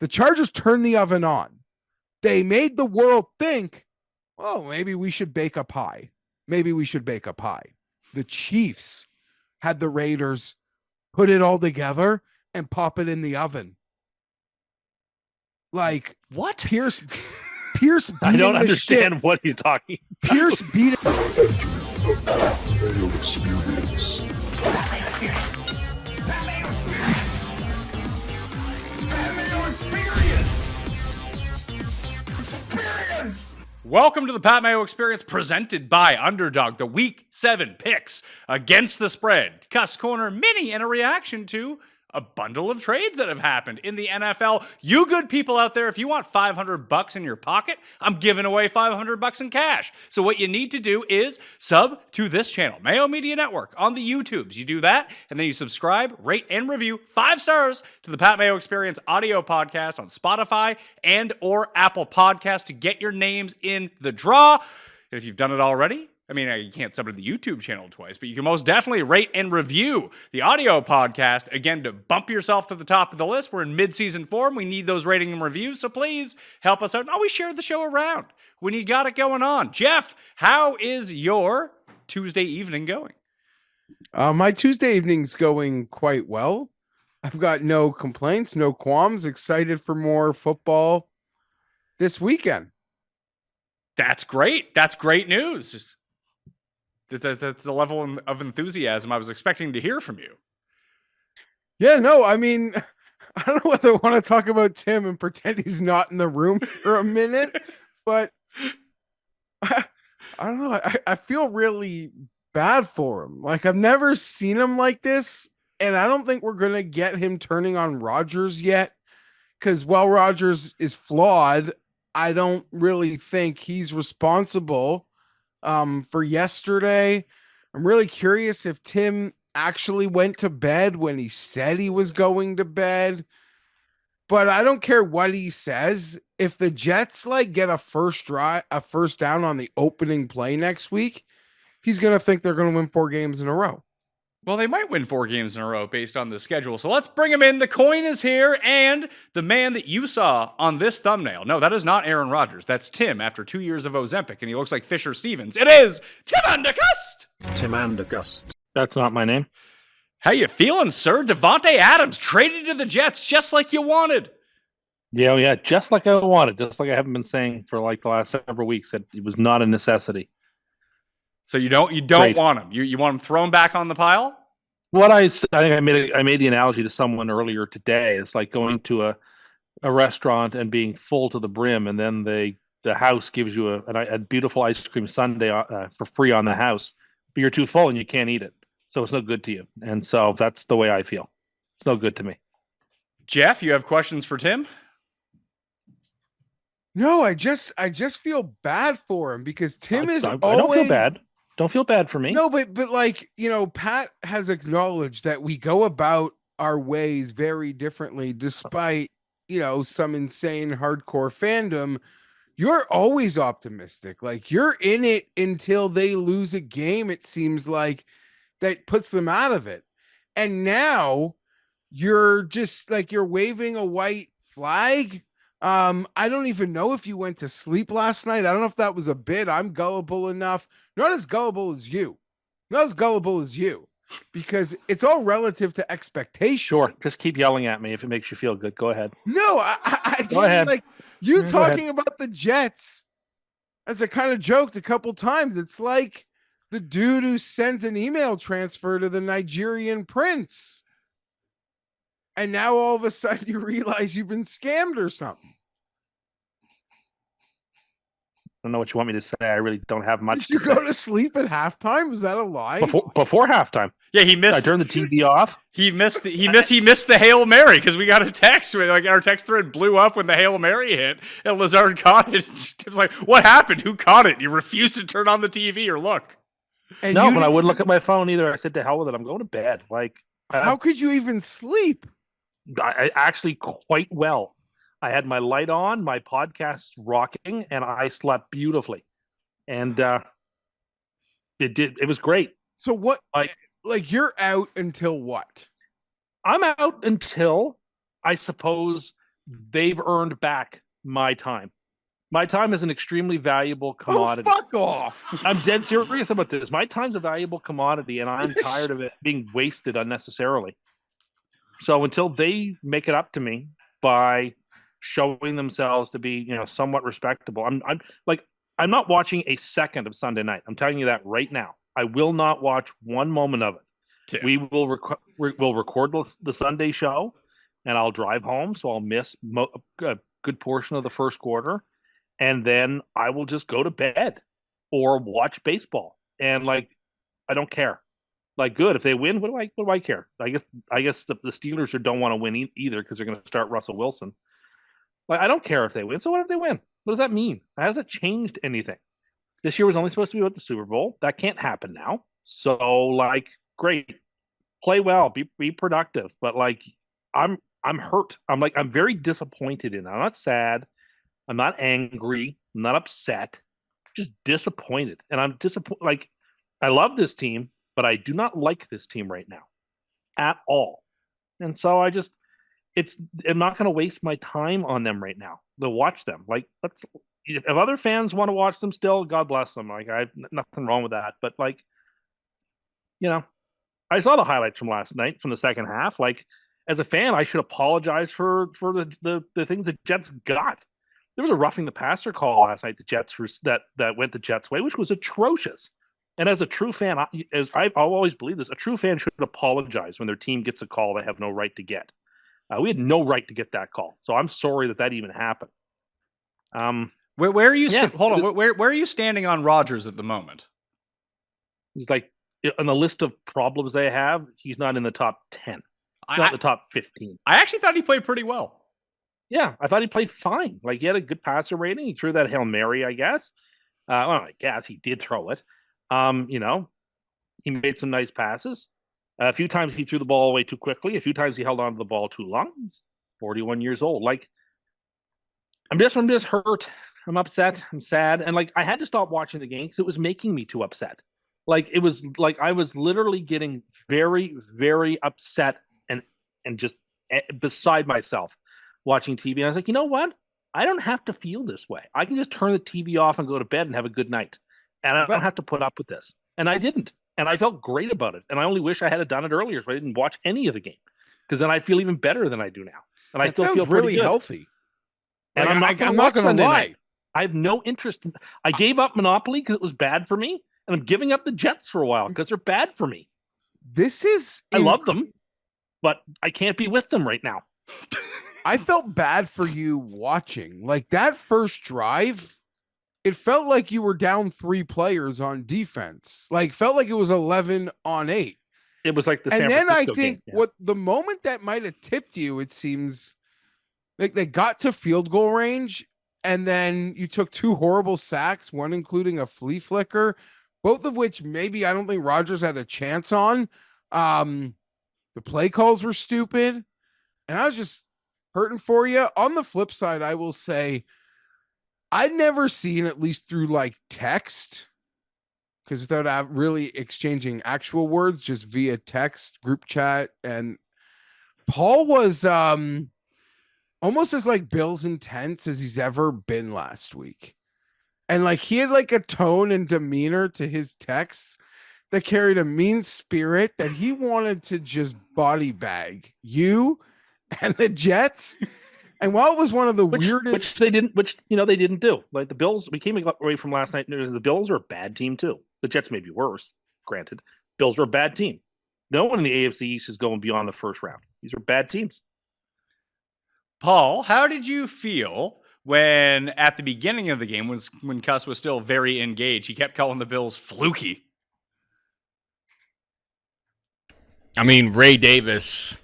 The Chargers turned the oven on. They made the world think, oh, maybe we should bake a pie. Maybe we should bake a pie. The Chiefs had the Raiders put it all together and pop it in the oven. Like what? Pierce I don't understand what you're talking about. Pierce beat Mayo Experience. Mayo Experience. Mayo Experience. Mayo Experience. Experience. Welcome to the Pat Mayo Experience, presented by Underdog, the Week 7 picks against the spread. Cust Corner mini and a reaction to a bundle of trades that have happened in the NFL. You good people out there, if you want $500 in your pocket, I'm giving away $500 in cash. So what you need to do is sub to this channel, Mayo Media Network, on the YouTubes. You do that, and then you subscribe, rate, and review 5 stars to the Pat Mayo Experience audio podcast on Spotify and or Apple Podcasts to get your names in the draw. And if you've done it already, I mean, you can't sub to the YouTube channel twice, but you can most definitely rate and review the audio podcast, again, to bump yourself to the top of the list. We're in mid-season form. We need those rating and reviews, so please help us out. And always share the show around when you got it going on. Geoff, how is your Tuesday evening going? My Tuesday evening's going quite well. I've got no complaints, no qualms, excited for more football this weekend. That's great. That's great news. That's the level of enthusiasm I was expecting to hear from you. Yeah, no, I mean, I don't know whether I want to talk about Tim and pretend he's not in the room for a minute, but I don't know. I feel really bad for him. Like, I've never seen him like this, and I don't think we're going to get him turning on Rodgers yet, because while Rodgers is flawed, I don't really think he's responsible for yesterday. I'm really curious if Tim actually went to bed when he said he was going to bed. But I don't care what he says. If the Jets get a first down on the opening play next week, he's going to think they're going to win 4 games in a row. Well, they might win 4 games in a row based on the schedule. So let's bring him in. The coin is here, and the man that you saw on this thumbnail. No, that is not Aaron Rodgers. That's Tim after 2 years of Ozempic, and he looks like Fisher Stevens. It is Tim Andergust. Tim Andergust. That's not my name. How you feeling, sir? Devontae Adams traded to the Jets just like you wanted. Yeah, just like I wanted. Just like I haven't been saying for the last several weeks that it was not a necessity. So you don't want him. You want him thrown back on the pile? I think I made the analogy to someone earlier today. It's like going to a restaurant and being full to the brim, and then the house gives you a beautiful ice cream sundae for free on the house, but you're too full and you can't eat it, so it's no good to you. And so that's the way I feel. It's no good to me. Geoff, you have questions for Tim? No, I just feel bad for him because Tim is I always. don't feel bad. Don't feel bad for me. No, but Pat has acknowledged that we go about our ways very differently, despite, some insane hardcore fandom. You're always optimistic. Like, you're in it until they lose a game, it seems like, that puts them out of it. And now you're just you're waving a white flag. I don't even know if you went to sleep last night. I don't know if that was a bit. I'm gullible enough. Not as gullible as you. Because it's all relative to expectation. Sure. Just keep yelling at me if it makes you feel good. Go ahead. No, I just, Go ahead. You talking about the Jets as I kind of joked a couple times. It's like the dude who sends an email transfer to the Nigerian prince. And now all of a sudden you realize you've been scammed or something. I don't know what you want me to say. I really don't have much. Did you go to sleep at halftime? Was that a lie? Before halftime. Yeah, he missed. I turned the TV off. He missed the Hail Mary because we got a text where our text thread blew up when the Hail Mary hit and Lazard caught it. It was like, what happened? Who caught it? You refused to turn on the TV or look. And no, but I wouldn't look at my phone either. I said, to hell with it. I'm going to bed. How could you even sleep? I actually quite well. I had my light on, my podcast's rocking, and I slept beautifully. And it was great. So what? You're out until what? I'm out until, I suppose, they've earned back my time. My time is an extremely valuable commodity. Oh, fuck off. I'm dead serious about this. My time's a valuable commodity, and I'm tired of it being wasted unnecessarily. So until they make it up to me by showing themselves to be, somewhat respectable, I'm not watching a second of Sunday night. I'm telling you that right now. I will not watch one moment of it. Tim. We will we'll record the Sunday show, and I'll drive home, so I'll miss a good portion of the first quarter, and then I will just go to bed or watch baseball. And I don't care. Good if they win. What do I care? I guess the Steelers don't want to win either because they're going to start Russell Wilson. I don't care if they win. So what if they win? What does that mean? How has it changed anything? This year was only supposed to be about the Super Bowl. That can't happen now. So great, play well, be productive. But I'm hurt. I'm very disappointed in it. I'm not sad. I'm not angry. I'm not upset. I'm just disappointed. And I'm disappointed. I love this team, but I do not like this team right now at all. And so I'm not going to waste my time on them right now to watch them. If other fans want to watch them still, God bless them. I have nothing wrong with that. But I saw the highlights from last night from the second half. As a fan, I should apologize for the things the Jets got. There was a roughing the passer call last night. The Jets that went the Jets' way, which was atrocious. And as a true fan, as I've always believed this, a true fan should apologize when their team gets a call they have no right to get. We had no right to get that call, so I'm sorry that even happened. Where are you? Hold on. Where are you standing on Rodgers at the moment? He's on the list of problems they have. He's not in the top 10. Not the top 15. I actually thought he played pretty well. Yeah, I thought he played fine. He had a good passer rating. He threw that Hail Mary, I guess. I guess he did throw it. He made some nice passes. A few times he threw the ball away too quickly. A few times he held on to the ball too long. He's 41 years old. I'm just hurt. I'm upset. I'm sad. And I had to stop watching the game because it was making me too upset. It was I was literally getting very, very upset and just beside myself watching TV. And I was like, you know what? I don't have to feel this way. I can just turn the TV off and go to bed and have a good night. And I don't have to put up with this. And I didn't. And I felt great about it. And I only wish I had done it earlier so I didn't watch any of the game. Because then I feel even better than I do now. And I still feel really good. Healthy. And I'm not going to lie. I have no interest. I gave up Monopoly because it was bad for me. And I'm giving up the Jets for a while because they're bad for me. I love them, but I can't be with them right now. I felt bad for you watching. That first drive, it felt like you were down 3 players on defense. Felt like it was 11-on-8. It was like the San Francisco I think game. Yeah. what the moment that might have tipped you, it seems they got to field goal range, and then you took 2 horrible sacks, one including a flea flicker, both of which maybe I don't think Rodgers had a chance on. The play calls were stupid, and I was just hurting for you. On the flip side, I will say I'd never seen, at least through text, because without really exchanging actual words, just via text, group chat, and Paul was almost as Bill's intense as he's ever been last week. And he had a tone and demeanor to his texts that carried a mean spirit that he wanted to just body bag you and the Jets. And while it was one of the weirdest, which they didn't do. The Bills, we came away from last night. The Bills are a bad team too. The Jets may be worse, granted. Bills are a bad team. No one in the AFC East is going beyond the first round. These are bad teams. Paul, how did you feel when at the beginning of the game, when Cust was still very engaged, he kept calling the Bills fluky? I mean, Ray Davis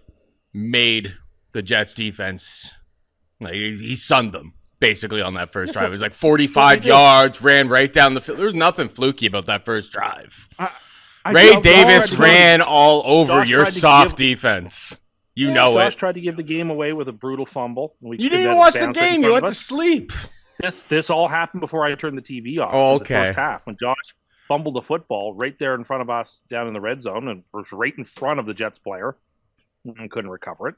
made the Jets defense. He sunned them basically on that first drive. It was 45 yards, ran right down the field. There was nothing fluky about that first drive. Ray Davis ran all over your soft defense. Josh tried to give the game away with a brutal fumble. You didn't even watch the game. You went to sleep. This all happened before I turned the TV off. Oh, in the first half, when Josh fumbled the football right there in front of us down in the red zone and was right in front of the Jets player and couldn't recover it.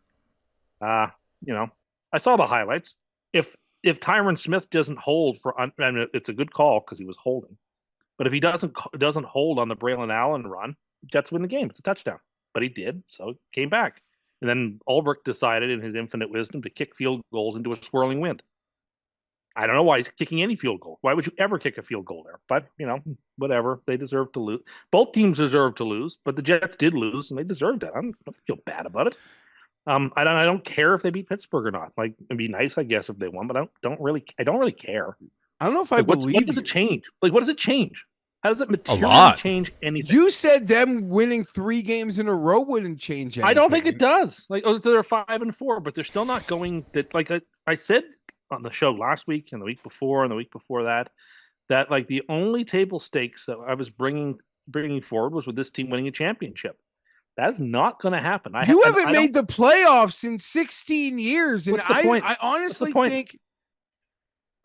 I saw the highlights. If Tyron Smith doesn't hold I mean, it's a good call because he was holding. But if he doesn't hold on the Braylon Allen run, Jets win the game. It's a touchdown. But he did, so it came back. And then Ulbrich decided, in his infinite wisdom, to kick field goals into a swirling wind. I don't know why he's kicking any field goal. Why would you ever kick a field goal there? But, whatever. They deserve to lose. Both teams deserve to lose, but the Jets did lose, and they deserved it. I don't feel bad about it. I don't care if they beat Pittsburgh or not. Like, it'd be nice, I guess, if they won, but I don't really care. I don't know if I Like, believe what does it change? Like, what does it change? How does it materially lot. change anything? You said them winning 3 games in a row wouldn't change anything. I don't think it does. Like, they're 5-4, but they're still not going. That, like I said on the show last week and the week before and the week before that like the only table stakes that I was bringing forward was with this team winning a championship. That's not going to happen. You haven't made the playoffs in 16 years, and I honestly think.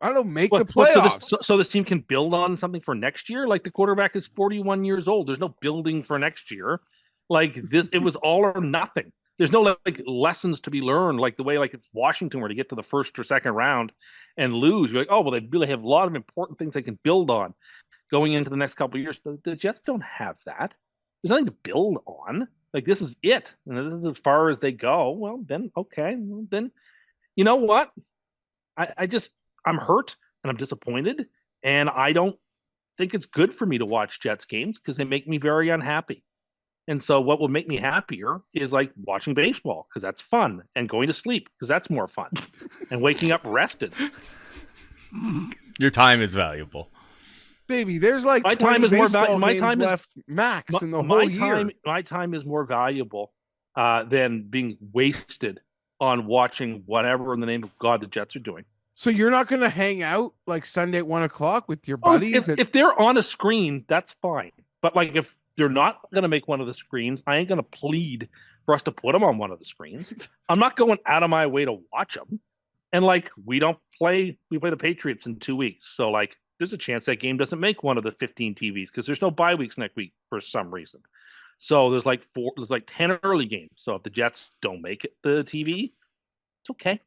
I don't make the playoffs. So this team can build on something for next year. Like, the quarterback is 41 years old. There's no building for next year. Like, this, it was all or nothing. There's no like lessons to be learned. Like the way if Washington were to get to the first or second round and lose, you're like, oh well, they really have a lot of important things they can build on going into the next couple of years. But the Jets don't have that. There's nothing to build on. Like, this is it, and this is as far as they go. Well, then okay, then you know what? I'm hurt and I'm disappointed, and I don't think it's good for me to watch Jets games because they make me very unhappy. And so what will make me happier is like watching baseball because that's fun, and going to sleep because that's more fun, and waking up rested. Your time is valuable. Baby, there's like my 20 time is more baseball my games time left max in the whole year. My time is more valuable than being wasted on watching whatever in the name of God the Jets are doing. So you're not going to hang out like Sunday at 1:00 with your buddies? If they're on a screen, that's fine. But like, if they're not going to make one of the screens, I ain't going to plead for us to put them on one of the screens. I'm not going out of my way to watch them. And like, we play the Patriots in 2 weeks. So like, there's a chance that game doesn't make one of the 15 TVs because there's no bye weeks next week for some reason. So there's like 10 early games. So if the Jets don't make it the TV, it's okay.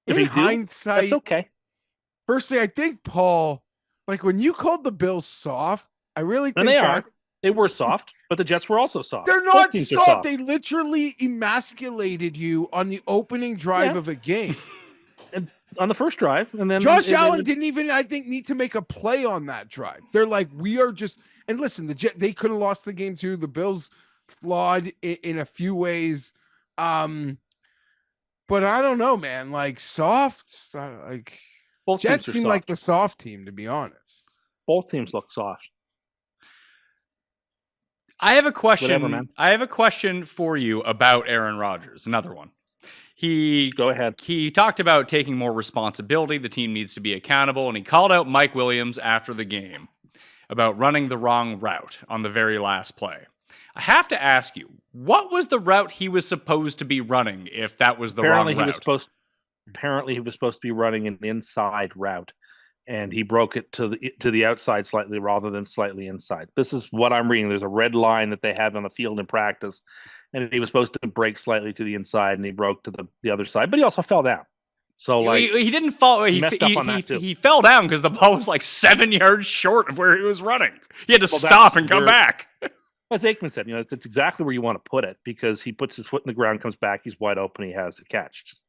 If in they do, hindsight, that's okay. Firstly, I think, Paul, like when you called the Bills soft, I really think They were soft, but the Jets were also soft. They're not soft. They literally emasculated you on the opening drive of a game. And on the first drive, and then Josh Allen didn't even, I think, need to make a play on that drive. They're like, we are just, and listen, they could have lost the game too. The Bills flawed in a few ways. But I don't know, man. Like, soft, like both Jets seem like the soft team, to be honest. Both teams look soft. I have a question. Whatever, man. I have a question for you about Aaron Rodgers. Another one. Go ahead. He talked about taking more responsibility. The team needs to be accountable, and he called out Mike Williams after the game about running the wrong route on the very last play. I have to ask you, what was the route he was supposed to be running if that was the wrong route? Apparently, he was supposed to be running an inside route, and he broke it to the outside slightly rather than slightly inside. This is what I'm reading. There's a red line that they had on the field in practice, and he was supposed to break slightly to the inside, and he broke to the other side, but he also fell down. So like, he didn't fall. He fell down because the ball was like 7 yards short of where he was running. He had to stop and come back. As Aikman said, it's exactly where you want to put it because he puts his foot in the ground, comes back, he's wide open, he has the catch. Just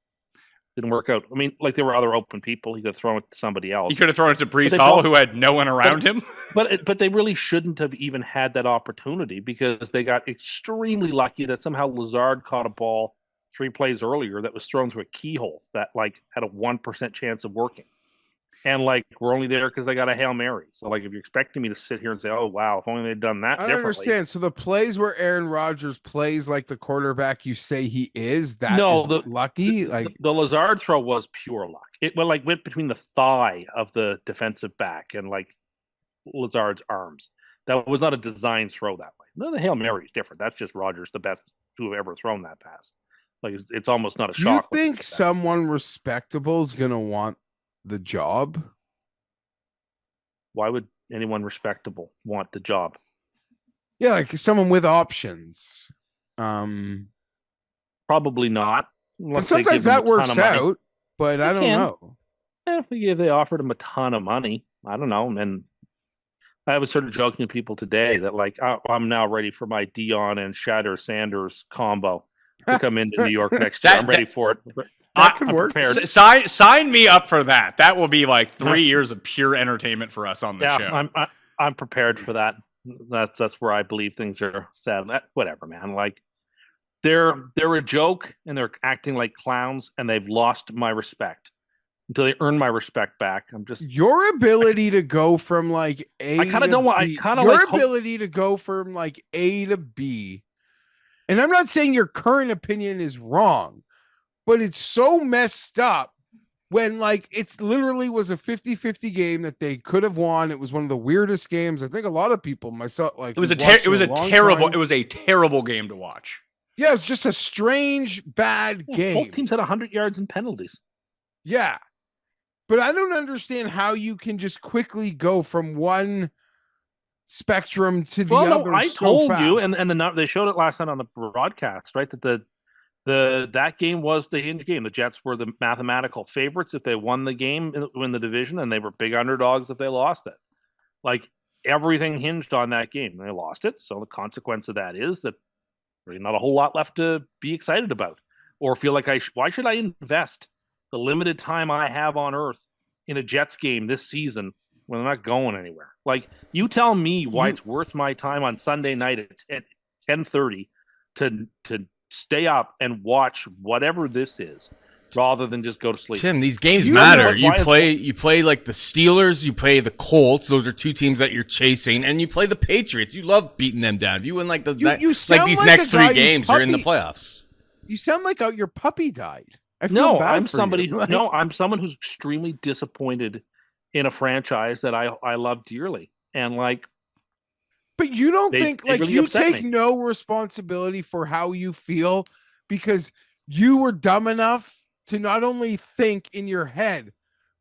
didn't work out. I mean, like, there were other open people. He could have thrown it to somebody else. He could have thrown it to Breece Hall, who had no one around him. But they really shouldn't have even had that opportunity because they got extremely lucky that somehow Lazard caught a ball 3 plays earlier that was thrown through a keyhole that like had a 1% chance of working. And like, we're only there because they got a Hail Mary. So like, if you're expecting me to sit here and say, "Oh wow, if only they'd done that," I don't understand. So the plays where Aaron Rodgers plays like the quarterback you say he is, lucky. Like the Lazard throw was pure luck. It went between the thigh of the defensive back and like Lazard's arms. That was not a design throw that way. No, the Hail Mary is different. That's just Rodgers, the best to have ever thrown that pass. Like, it's almost not a shock. You think someone respectable is gonna want the job? Why would anyone respectable want the job? Yeah, like someone with options. Probably not. And sometimes that works out. but They I don't can. know. I think if they offered him a ton of money, I don't know. And I was sort of joking to people today that like I'm now ready for my Dion and Shatter Sanders combo to come into New York next year. I'm ready for it. That could I'm work. prepared. Sign me up for that. That will be like 3 years of pure entertainment for us on the show. I'm prepared for that. That's where I believe things are sad. Whatever, man. Like they're a joke and they're acting like clowns and they've lost my respect. Until they earn my respect back, I'm just Your ability to go from like A I kind of to don't want. I B, kind of your like ability to go from like A to B. And I'm not saying your current opinion is wrong, but it's so messed up when like it's literally was a 50-50 game that they could have won. It was one of the weirdest games. I think a lot of people, myself, like It was a long terrible time. it was a terrible game to watch. Yeah, it's just a strange, bad game. both teams had 100 yards and penalties. Yeah. But I don't understand how you can just quickly go from one spectrum to the other. I so told fast. you, and they showed it last night on the broadcast, right? That that game was the hinge game. The Jets were the mathematical favorites if they won the game, win the division, and they were big underdogs if they lost it. Like everything hinged on that game. They lost it, so the consequence of that is that there's not a whole lot left to be excited about or feel like why should I invest the limited time I have on Earth in a Jets game this season when they're not going anywhere? Like, you tell me why it's worth my time on Sunday night at 10:30 to stay up and watch whatever this is, rather than just go to sleep. Tim, these games matter. You play like the Steelers, you play the Colts. Those are two teams that you're chasing, and you play the Patriots. You love beating them down. If you win like these next 3 games, you're in the playoffs. You sound like your puppy died. I'm somebody I'm someone who's extremely disappointed in a franchise that I love dearly. And like, but you don't think like really you take no responsibility for how you feel because you were dumb enough to not only think in your head,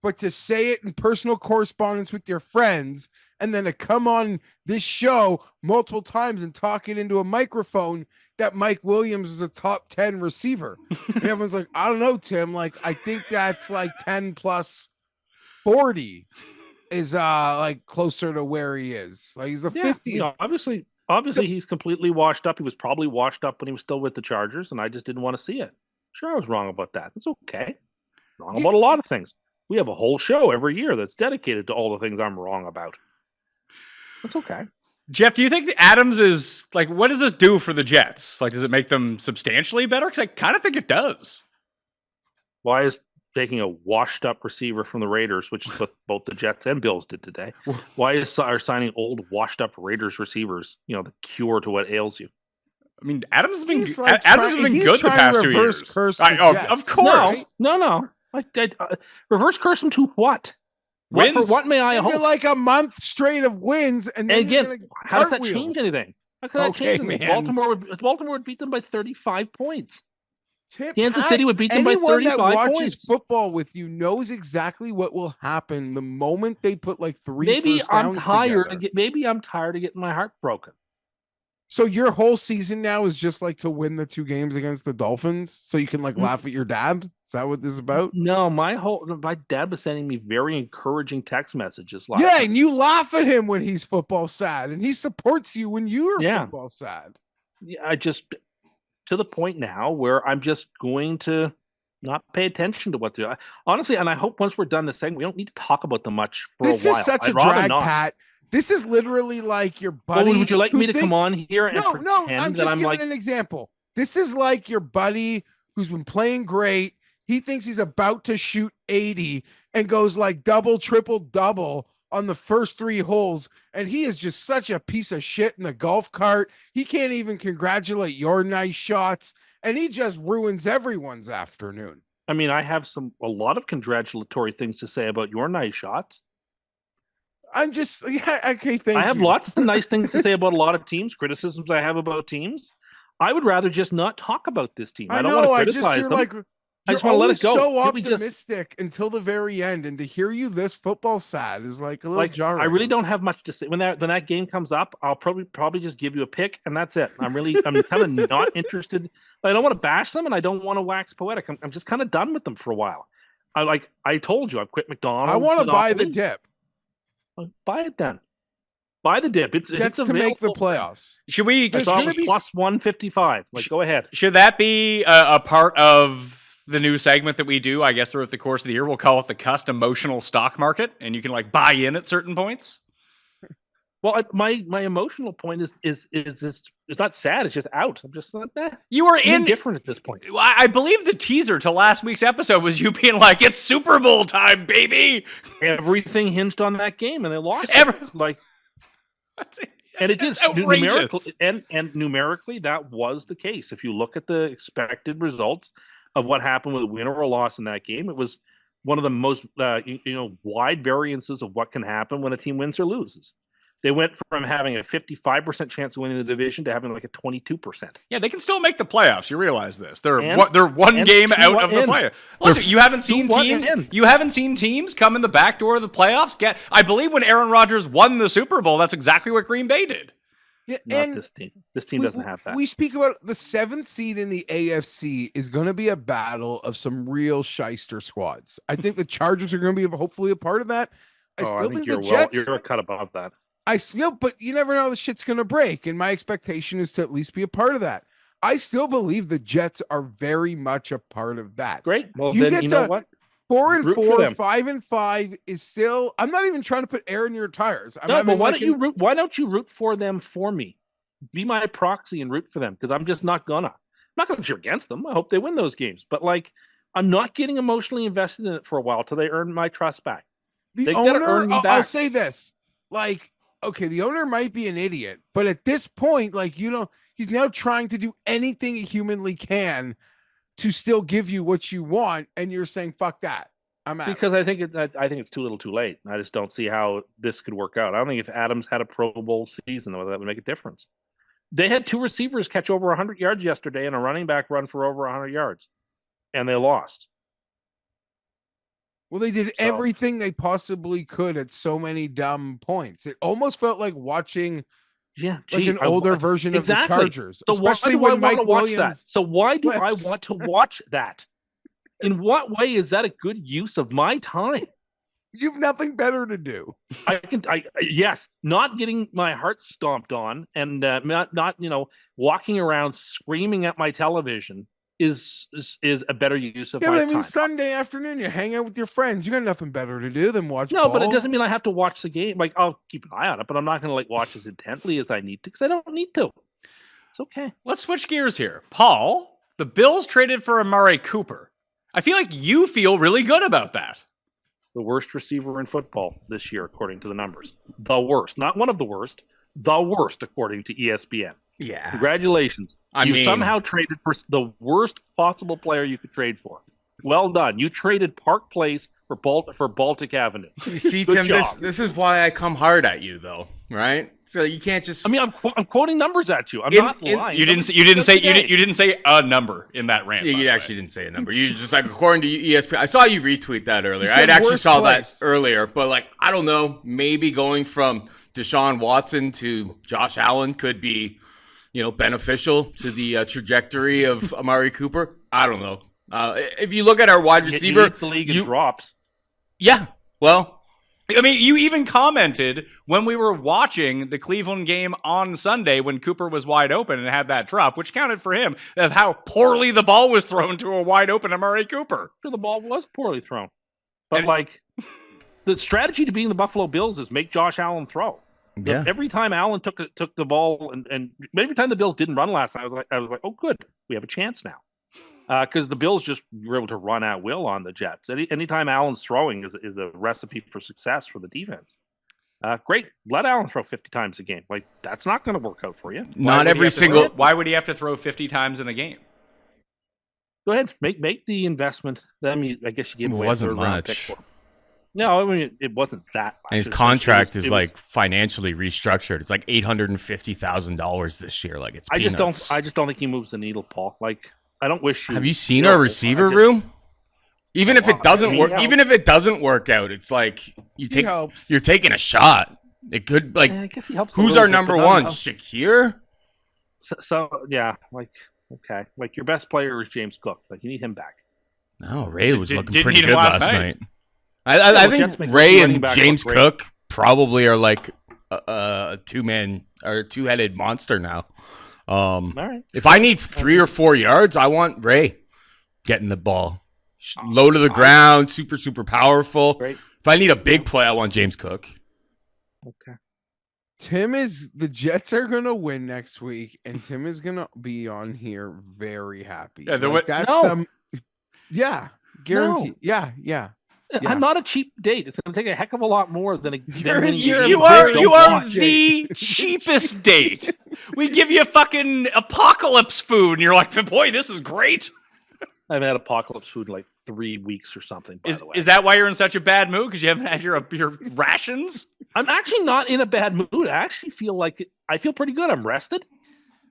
but to say it in personal correspondence with your friends, and then to come on this show multiple times and talk it into a microphone that Mike Williams was a top 10 receiver. And everyone's like, I don't know, Tim. Like, I think that's like 10 plus 40 is like closer to where he is. Like he's a 50. You know, obviously he's completely washed up. He was probably washed up when he was still with the Chargers, and I just didn't want to see it. Sure, I was wrong about that. It's okay. Wrong about a lot of things. We have a whole show every year that's dedicated to all the things I'm wrong about. It's okay. Geoff, do you think the Adams is like, what does this do for the Jets? Like, does it make them substantially better? Because I kind of think it does. Why is taking a washed up receiver from the Raiders, which is what both the Jets and Bills did today, why is signing old washed up Raiders receivers, you know, the cure to what ails you? I mean, Adams has been he's good the past 2 years. Curse of course. No. Reverse curse him to what? Wins? For what may I hope? Like a month straight of wins, and then again, how does that change anything? How can that change anything? Baltimore would beat them by 35 points. Kansas City would beat them by 35 points. Anyone that watches football with you knows exactly what will happen the moment they put like three. Maybe I'm tired. Together. Maybe I'm tired of getting my heart broken. So your whole season now is just like to win the 2 games against the Dolphins, so you can like laugh at your dad. Is that what this is about? No, my dad was sending me very encouraging text messages. Yeah, night. And you laugh at him when he's football sad, and he supports you when you're football sad. Yeah, I just to the point now where I'm just going to not pay attention to what they're honestly. And I hope once we're done this thing, we don't need to talk about them much for a while. This is such a drag, Pat. This is literally like your buddy. Would you like me to come on here and pretend I'm just giving an example. This is like your buddy who's been playing great. He thinks he's about to shoot 80 and goes like double, triple, double on the first 3 holes. And he is just such a piece of shit in the golf cart. He can't even congratulate your nice shots. And he just ruins everyone's afternoon. I mean, I have a lot of congratulatory things to say about your nice shots. I'm just, okay, thank you. I have lots of nice things to say about a lot of teams, criticisms I have about teams. I would rather just not talk about this team. I don't want to criticize them. I just want to let it go. So optimistic until the very end, and to hear you this football sad is like a little jarring. I really don't have much to say. When that game comes up, I'll probably just give you a pick, and that's it. I'm kind of not interested. I don't want to bash them, and I don't want to wax poetic. I'm just kind of done with them for a while. I told you, I've quit McDonald's. I want to buy the Monopoly. dip. Buy it then. Buy the dip. It's Jets it's to make the available. playoffs. Should we? I There's thought it gonna was be plus 155. Like, go ahead. Should that be a part of the new segment that we do? I guess throughout the course of the year, we'll call it the Cust Emotional Stock Market, and you can like buy in at certain points. Well, my emotional point is it's not sad. It's just out. I'm just like, You were I'm in. indifferent at this point. I believe the teaser to last week's episode was you being like, "It's Super Bowl time, baby." Everything hinged on that game, and they lost. Like, and it did numerically, and numerically that was the case. If you look at the expected results of what happened with a win or a loss in that game, it was one of the most wide variances of what can happen when a team wins or loses. They went from having a 55% chance of winning the division to having like a 22%. Yeah, they can still make the playoffs. You realize this? They're And- one and game to out what of the end? playoffs. Listen, you haven't seen what teams. end? You haven't seen teams come in the back door of the playoffs. I believe when Aaron Rodgers won the Super Bowl, that's exactly what Green Bay did. Yeah, Not and this team. This team doesn't have that. We speak about the 7th seed in the AFC is going to be a battle of some real shyster squads. I think the Chargers are going to be hopefully a part of that. I still think the Jets. You're a cut above that. I feel, but you never know the shit's going to break, and my expectation is to at least be a part of that. I still believe the Jets are very much a part of that. Great. Well, You then get you know to- what? 4 and Root for 4, them. 5 and 5 is still. I'm not even trying to put air in your tires. No, but why don't you root for them for me? Be my proxy and root for them, because I'm just not gonna. I'm not gonna cheer against them. I hope they win those games, but like, I'm not getting emotionally invested in it for a while till they earn my trust back. The They gotta owner, earn me I'll back. say this, like, okay, the owner might be an idiot, but at this point, like, he's now trying to do anything he humanly can to still give you what you want, and you're saying, fuck that. I'm out. Because I think it's too little too late. I just don't see how this could work out. I don't think if Adams had a Pro Bowl season, that would make a difference. They had 2 receivers catch over 100 yards yesterday and a running back run for over 100 yards, and they lost. Well, they did everything they possibly could at so many dumb points. It almost felt like watching an older version of the Chargers, So especially why do when I want Mike to watch Williams. that? So why do I slips. want to watch that? In what way is that a good use of my time? You've nothing better to do. Yes, not getting my heart stomped on and not walking around screaming at my television is a better use of Yeah, my but I mean, time. Sunday afternoon, you hang out with your friends. You got nothing better to do than watch. No, but it ball. doesn't mean I have to watch the game. Like, I'll keep an eye on it, but I'm not going to like watch as intently as I need to because I don't need to. It's okay. Let's switch gears here. Paul, the Bills traded for Amari Cooper. I feel like you feel really good about that. The worst receiver in football this year, according to the numbers. The worst. Not one of the worst. The worst, according to ESPN. Yeah. Congratulations. I You mean- somehow traded for the worst possible player you could trade for. Well done. You traded Park Place for Baltic Avenue. You see, Good Tim, job. this is why I come hard at you, though, right? So you can't just. I mean, I'm quoting numbers at you. I'm not lying. You didn't say a number in that rant. Yeah, by you the way. actually didn't say a number. You just like according to ESPN. I saw you retweet that earlier. You said I actually worst saw place. that earlier, but like I don't know, maybe going from Deshaun Watson to Josh Allen could be, beneficial to the trajectory of Amari Cooper. I don't know. If you look at our wide He receiver, leads the league in drops. yeah, well, I mean, you even commented when we were watching the Cleveland game on Sunday when Cooper was wide open and had that drop, which counted for him, of how poorly the ball was thrown to a wide open Amari Cooper. Sure, the ball was poorly thrown. But the strategy to beating the Buffalo Bills is make Josh Allen throw. yeah. Every time Allen took the ball and every time the Bills didn't run last night, I was like, oh, good, we have a chance now. Because the Bills just were able to run at will on the Jets. Anytime Allen's throwing is a recipe for success for the defense. Great, let Allen throw 50 times a game. Like, that's not going to work out for you. Not every single. Why would he have to throw 50 times in a game? Go ahead, make the investment. I guess you gave It away wasn't a third-round much. pick for him. No, I mean it wasn't that much. And his It was- contract it was- is like financially restructured. It's like $850,000 this year. Like it's peanuts. I just don't think he moves the needle, Paul. Like, I don't wish you. Have you seen our receiver room? Even if it doesn't work, even if it doesn't work out, it's like helps. you're taking a shot. It could like I guess he helps. a who's little our bit, number but I don't one? know. Shakir? So yeah, like okay, like your best player is James Cook. Like you need him back. Oh, Ray was looking didn't pretty need him good last last night. night. I Jets think make Ray running and back James look great. Cook probably are like a two-man or two-headed monster now. All right. If I need 3 or 4 yards, I want Ray getting the ball. Low to the ground, super, super powerful. Great. If I need a big play, I want James Cook. Okay. The Jets are gonna win next week, and Tim is gonna be on here very happy. Yeah, that's No. yeah, guaranteed. Yeah. Yeah. I'm not a cheap date. It's going to take a heck of a lot more than a. You're You a are big you are watch the it. cheapest date. We give you fucking apocalypse food, and you're like, boy, this is great. I haven't had apocalypse food in like 3 weeks or something. By the way, Is that why you're in such a bad mood? Because you haven't had your rations? I'm actually not in a bad mood. I actually feel like I feel pretty good. I'm rested.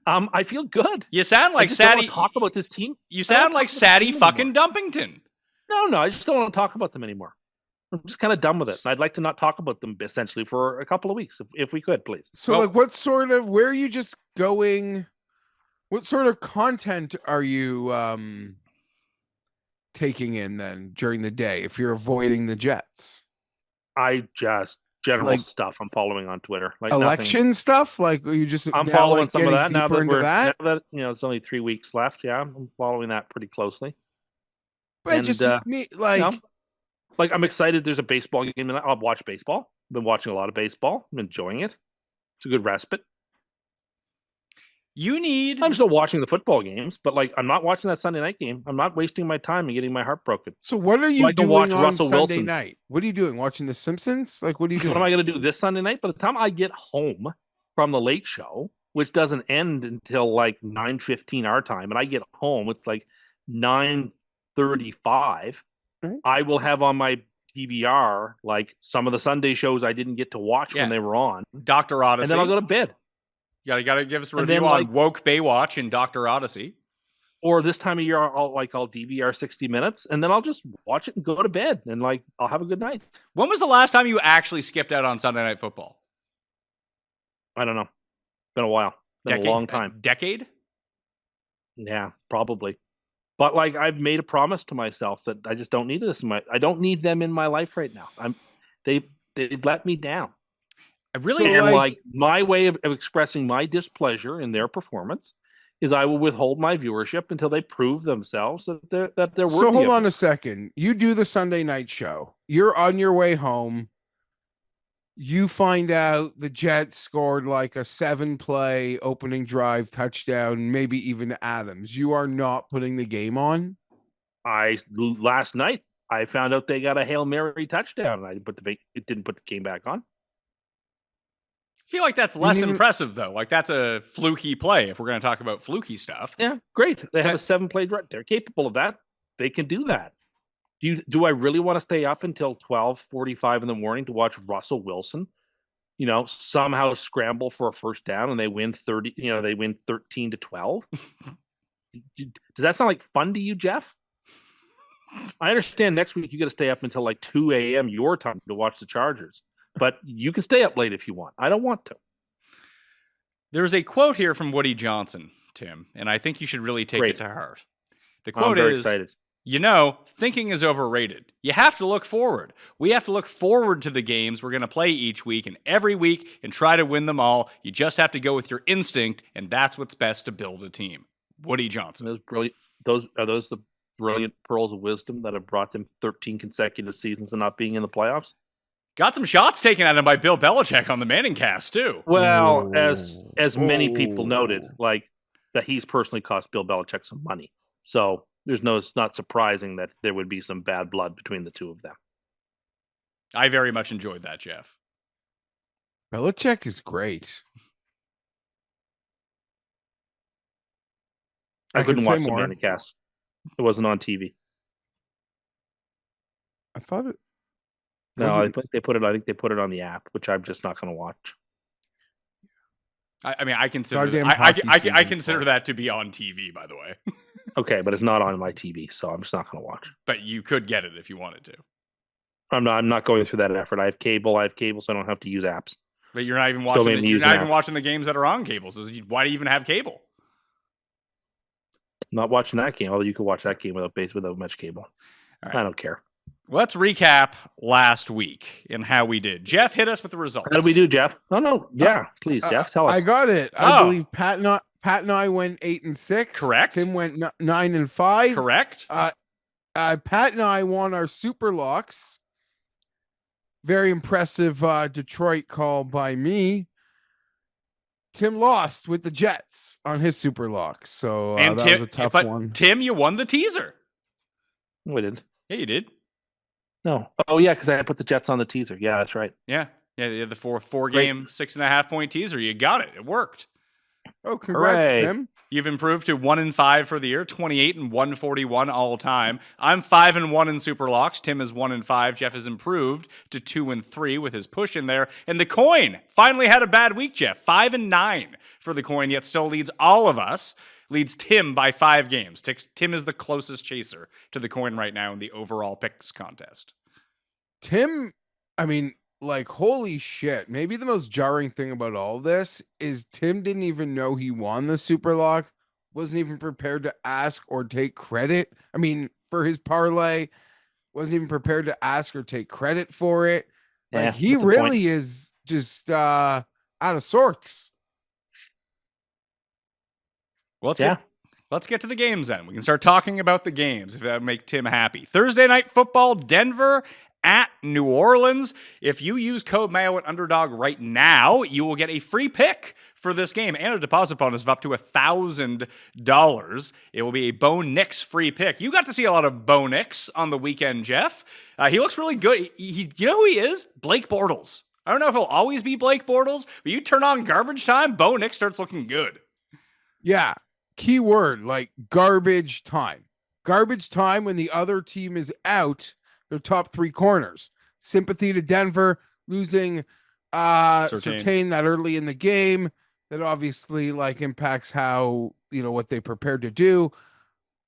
I feel good. You sound I like just don't want Sadie. to talk about this team. You I don't sound talk like about Sadie this team fucking anymore. Dumpington. No, I just don't want to talk about them anymore. I'm just kind of done with it. And I'd like to not talk about them essentially for a couple of weeks, if we could, please. So, Well- where are you just going? What sort of content are you taking in then during the day if you're avoiding the Jets? I just general Like- stuff I'm following on Twitter, like Election nothing. stuff? Like, are you just I'm now, following like, some of getting that now deeper that into that? now that it's only 3 weeks left. Yeah, I'm following that pretty closely. But and, just me, You like, know, like I'm excited. There's a baseball game, and I'll watch baseball. I've been watching a lot of baseball. I'm enjoying it. It's a good respite. You need. I'm still watching the football games, but like I'm not watching that Sunday night game. I'm not wasting my time and getting my heart broken. so what are you I can doing watch on Russell Sunday Wilson. night? What are you doing? Watching The Simpsons? Like, what are you What am doing? I going to do this Sunday night? By the time I get home from the late show, which doesn't end until like 9:15 our time, and I get home, it's like 9:35. Right. I will have on my DVR like some of the Sunday shows I didn't get to watch Yeah. when they were on, Dr. Odyssey. and then I'll go to bed. You gotta give us a And review then, on like- Woke Baywatch and Dr. Odyssey. Or this time of year, I'll DVR 60 minutes, and then I'll just watch it and go to bed, and like I'll have a good night. When was the last time you actually skipped out on Sunday Night Football? I don't know. Been a while. Been a long time. Decade? Yeah, probably. But like I've made a promise to myself that I just don't need this I don't need them in my life right now. They've let me down. I really So, And like- like my way of expressing my displeasure in their performance is I will withhold my viewership until they prove themselves that they're worthy. So hold of on it. a second. You do the Sunday night show. You're on your way home. You find out the Jets scored like a 7-play opening drive touchdown, maybe even Adams. You are not putting the game on. Last night I found out they got a Hail Mary touchdown, and I didn't put the game back on. I feel like that's less even- impressive, though. Like, that's a fluky play if we're going to talk about fluky stuff. Yeah, great. They have But- a 7-play drive. They're capable of that. They can do that. Do I really want to stay up until 12:45 in the morning to watch Russell Wilson, somehow scramble for a first down and they win 30, they win 13-12? Does that sound like fun to you, Geoff? I understand next week you got to stay up until like 2 a.m. your time to watch the Chargers, but you can stay up late if you want. I don't want to. There's a quote here from Woody Johnson, Tim, and I think you should really take Great. it to heart. The I'm quote very is, excited. thinking is overrated. You have to look forward. We have to look forward to the games we're going to play each week and every week and try to win them all. You just have to go with your instinct, and that's what's best to build a team. Woody Johnson. Those brilliant. Are those the brilliant pearls of wisdom that have brought them 13 consecutive seasons of not being in the playoffs? Got some shots taken at him by Bill Belichick on the Manning cast, too. Well, as many people Oh. noted, like that he's personally cost Bill Belichick some money. So it's not surprising that there would be some bad blood between the two of them. I very much enjoyed that, Geoff. Belichick is great. I I couldn't could say watch the more. Manning cast. It wasn't on TV. I thought it. No, Was I it- think they put it. I think they put it on the app, which I'm just not going to watch. I mean, I consider Goddamn I hockey I season, consider Paul. that to be on TV, by the way. Okay, but it's not on my TV, so I'm just not going to watch. But you could get it if you wanted to. I'm not going through that effort. I have cable, so I don't have to use apps. But you're not even Don't watching. even You're use not an even app. watching the games that are on cable. So why do you even have cable? Not watching that game, although you could watch that game without much cable. right. I don't care. Let's recap last week and how we did. Geoff hit us with the results. How did we do, Geoff? No. Yeah, please, Geoff, tell us. I got it. I Oh. believe Pat and I went 8-6. Correct. Tim went 9-5. Correct. Pat and I won our super locks. Very impressive Detroit call by me. Tim lost with the Jets on his super lock. So and that Tim, was a tough but one. Tim, you won the teaser. No, I didn't. Yeah, you did. No. Oh, yeah, because I put the Jets on the teaser. Yeah, that's right. Yeah. Yeah, the four game, 6.5 point teaser. You got it. It worked. Oh, congrats, Hooray. Tim. You've improved to 1-5 for the year, 28 and 141 all time. I'm 5-1 in super locks. Tim is 1-5. Geoff has improved to 2-3 with his push in there. And the coin finally had a bad week, Geoff. 5-9 for the coin, yet still leads all of us. Leads Tim by 5 games. Tim is the closest chaser to the coin right now in the overall picks contest. Tim, I mean, like, holy shit. Maybe the most jarring thing about all this is Tim didn't even know he won the super lock, wasn't even prepared to ask or take credit. I mean, for his parlay, wasn't even prepared to ask or take credit for it. Yeah, Like, he that's a point. really is just out of sorts. Well, Yeah. let's get to the games then. We can start talking about the games if that would make Tim happy. Thursday night football, Denver at New Orleans. If you use code Mayo at Underdog right now, you will get a free pick for this game and a deposit bonus of up to $1,000. It will be a Bo Nix free pick. You got to see a lot of Bo Nix on the weekend, Geoff. He looks really good. You know who he is? Blake Bortles. I don't know if he'll always be Blake Bortles, but you turn on garbage time, Bo Nix starts looking good. Yeah. Key word, like garbage time. Garbage time when the other team is out their top 3 corners. Sympathy to Denver losing Surtain that early in the game. That obviously like impacts how, what they prepared to do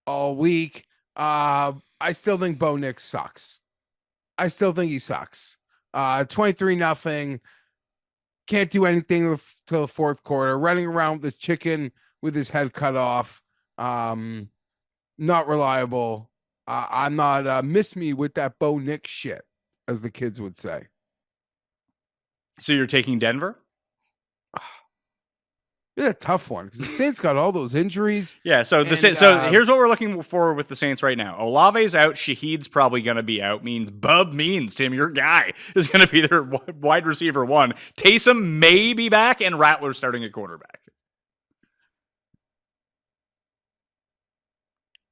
all week. I still think Bo Nix sucks. I still think he sucks. 23-0. Can't do anything till the fourth quarter. Running around with the chicken with his head cut off. Not reliable. I'm not miss me with that Bo Nix shit, as the kids would say. So you're taking Denver? It's a tough one because the Saints got all those injuries. Yeah, so here's what we're looking for with the Saints right now. Olave's out. Shaheed's probably going to be out. Tim, your guy, is going to be their wide receiver 1. Taysom may be back, and Rattler starting at quarterback.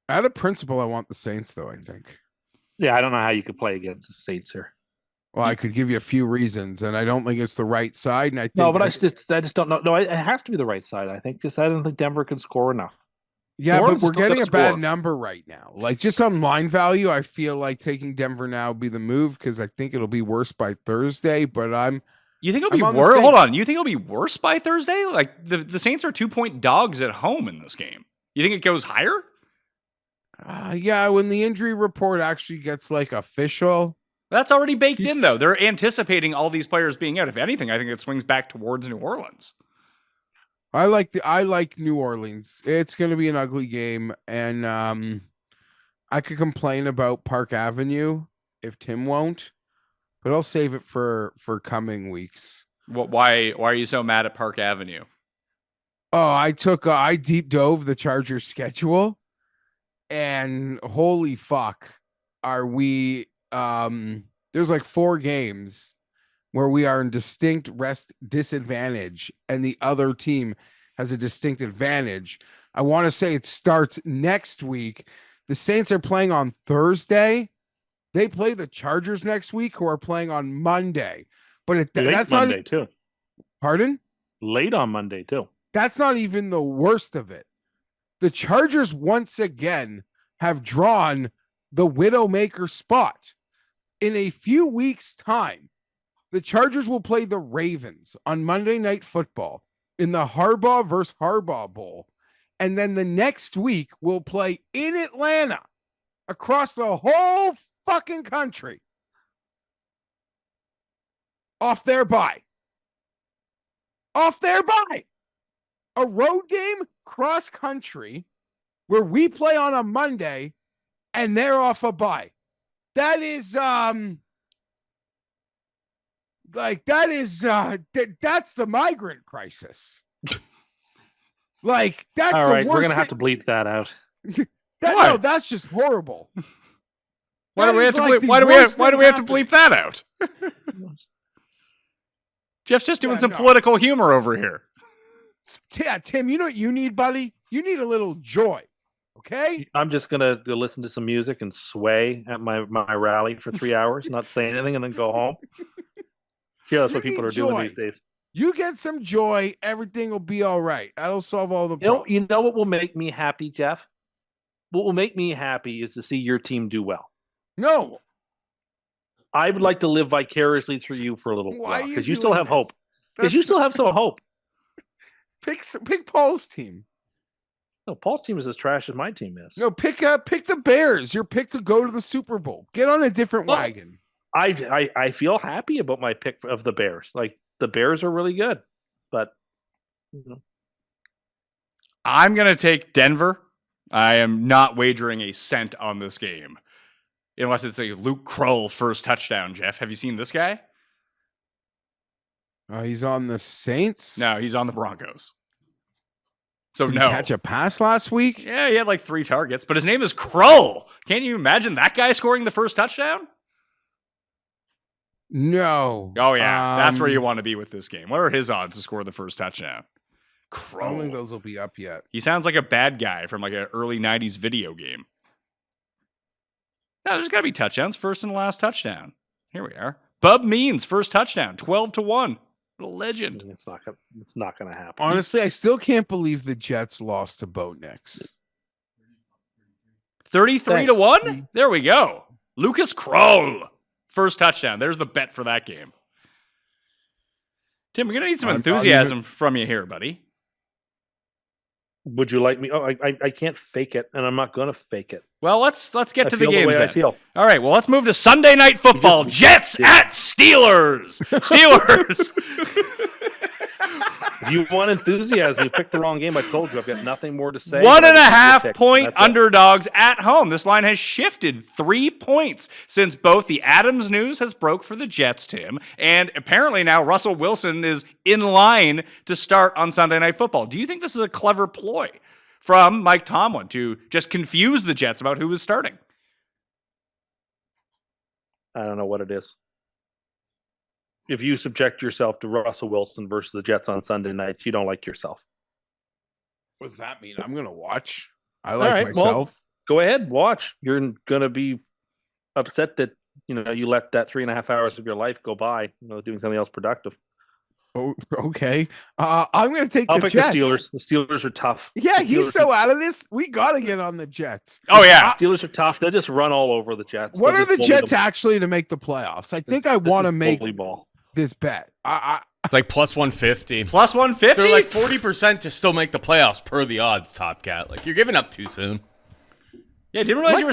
Out of principle, I want the Saints, though, I think. Yeah, I don't know how you could play against the Saints here. Well, I could give you a few reasons, and I don't think it's the right side. And I think No, but I just don't know. No, it has to be the right side, I think, because I don't think Denver can score enough. Yeah, Orleans but we're still gonna getting a bad score. number right now. Like, just on line value, I feel like taking Denver now would be the move because I think it'll be worse by Thursday. But You think it'll be I'm on the worse? Hold on. Saints. You think it'll be worse by Thursday? Like the Saints are 2-point dogs at home in this game. You think it goes higher? yeah, when the injury report actually gets like official. That's already baked in, though. They're anticipating all these players being out. If anything, I think it swings back towards New Orleans. I like New Orleans. It's going to be an ugly game, and I could complain about Park Avenue if Tim won't, but I'll save it for coming weeks. Why are you so mad at Park Avenue? Oh, I deep dove the Chargers schedule, and holy fuck, are we there's like 4 games where we are in distinct rest disadvantage and the other team has a distinct advantage. I want to say it starts next week. The Saints are playing on Thursday. They play the Chargers next week, who are playing on Monday. But that's Monday not too. Pardon? Late on Monday too. That's not even the worst of it. The Chargers once again have drawn the Widowmaker spot. In a few weeks' time, the Chargers will play the Ravens on Monday Night Football in the Harbaugh versus Harbaugh Bowl. And then the next week, we'll play in Atlanta across the whole fucking country. Off their bye. A road game, cross country, where we play on a Monday and they're off a bye. That is that's the migrant crisis. Like that's All the right, worst. we're gonna have to bleep that out. No, that's just horrible. Why do we have to Like bleep? Why do we have to bleep that out? Jeff's just doing some political humor over here. Yeah, Tim, you know what you need, buddy? You need a little joy. Okay? I'm just gonna go listen to some music and sway at my rally for 3 hours, not say anything, and then go home. Yeah, that's what people are doing these days. You get some joy, everything will be all right. That'll solve all the problems. You know what will make me happy, Jeff? What will make me happy is to see your team do well. No. I would like to live vicariously through you for a little while because you still have hope. Because you still have some hope. Pick Paul's team. No, Paul's team is as trash as my team is. No, pick the Bears. Your pick to go to the Super Bowl. Get on a different wagon. I feel happy about my pick of the Bears. Like the Bears are really good, but I'm gonna take Denver. I am not wagering a cent on this game. Unless it's a Luke Kroll first touchdown, Jeff. Have you seen this guy? He's on the Saints? No, he's on the Broncos. So Did no. he catch a pass last week? Yeah, he had like 3 targets, but his name is Kroll. Can't you imagine that guy scoring the first touchdown? No. Oh, yeah. That's where you want to be with this game. What are his odds to score the first touchdown? I Kroll. don't think those will be up yet. He sounds like a bad guy from like an early 90s video game. No, there's got to be touchdowns. First and last touchdown. Here we are. Bub Means, first touchdown. 12-1. What a legend. it's not gonna happen. Honestly, I still can't believe the Jets lost to Bo Nix. 33-1? There we go. Lucas Kroll. First touchdown. There's the bet for that game. Tim, we're going to need some enthusiasm from you here, buddy. Would you like me? Oh, I can't fake it, and I'm not going to fake it. Well, let's get to the feel games the way then. I feel. All right, well, let's move to Sunday Night Football. Jets at Steelers. Steelers. If you want enthusiasm, you picked the wrong game. I told you I've got nothing more to say. 1.5 point underdogs at home. This line has shifted 3 points since both the Adams news has broke for the Jets, Tim, and apparently now Russell Wilson is in line to start on Sunday Night Football. Do you think this is a clever ploy from Mike Tomlin to just confuse the Jets about who is starting? I don't know what it is. If you subject yourself to Russell Wilson versus the Jets on Sunday night, you don't like yourself. What does that mean? I'm going to watch. I like right, myself. Well, go ahead, watch. You're going to be upset that you let that 3.5 hours of your life go by, doing something else productive. Oh, okay. I'm going to take I'll the pick Jets. the Steelers. The Steelers are tough. Yeah, he's so out of this. We got to get on the Jets. Oh, yeah. Steelers are tough. They just run all over the Jets. What are the Jets actually to make the playoffs? I think I want to make ball. this bet. It's like plus 150. Plus 150? They're like 40% to still make the playoffs per the odds, Top Cat. Like, you're giving up too soon. Yeah, didn't realize you were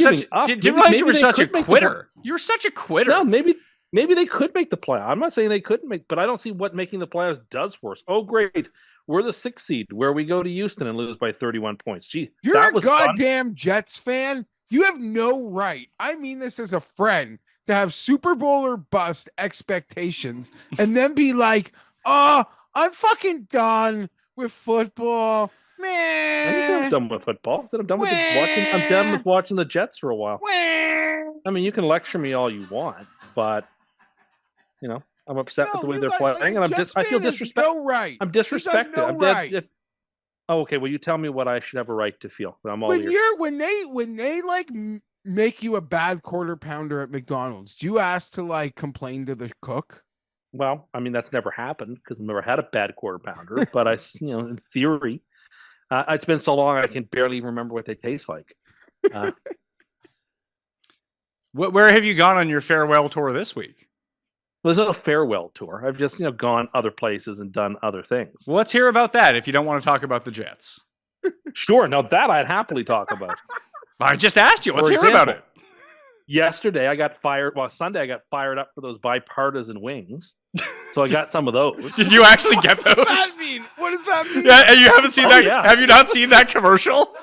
such a quitter. You were such a quitter. No, maybe they could make the playoffs. I'm not saying they couldn't make, but I don't see what making the playoffs does for us. Oh, great. We're the 6th seed where we go to Houston and lose by 31 points. Gee, you're that a was goddamn fun. Jets fan. You have no right. I mean this as a friend to have Super Bowl or bust expectations and then be like, oh, I'm fucking done with football. Man. I'm done with football. I'm done with watching the Jets for a while. I mean, you can lecture me all you want, but I'm upset with the way they're playing, and I feel disrespected. No right. I'm disrespected. No right. Okay, well, you tell me what I should have a right to feel. I'm all when ears. when they like make you a bad quarter pounder at McDonald's, do you ask to like complain to the cook? Well, I mean, that's never happened because I've never had a bad quarter pounder, but in theory, it's been so long I can barely remember what they taste like. Where have you gone on your farewell tour this week? Well, there's no farewell tour. I've just gone other places and done other things. Well, let's hear about that if you don't want to talk about the Jets. Sure. Now that I'd happily talk about. I just asked you. Let's hear about it. Yesterday, I got fired. Well, Sunday, I got fired up for those bipartisan wings. So I got some of those. Did you actually get those? What does that mean? Yeah, and you haven't seen that? Yeah. Have you not seen that commercial?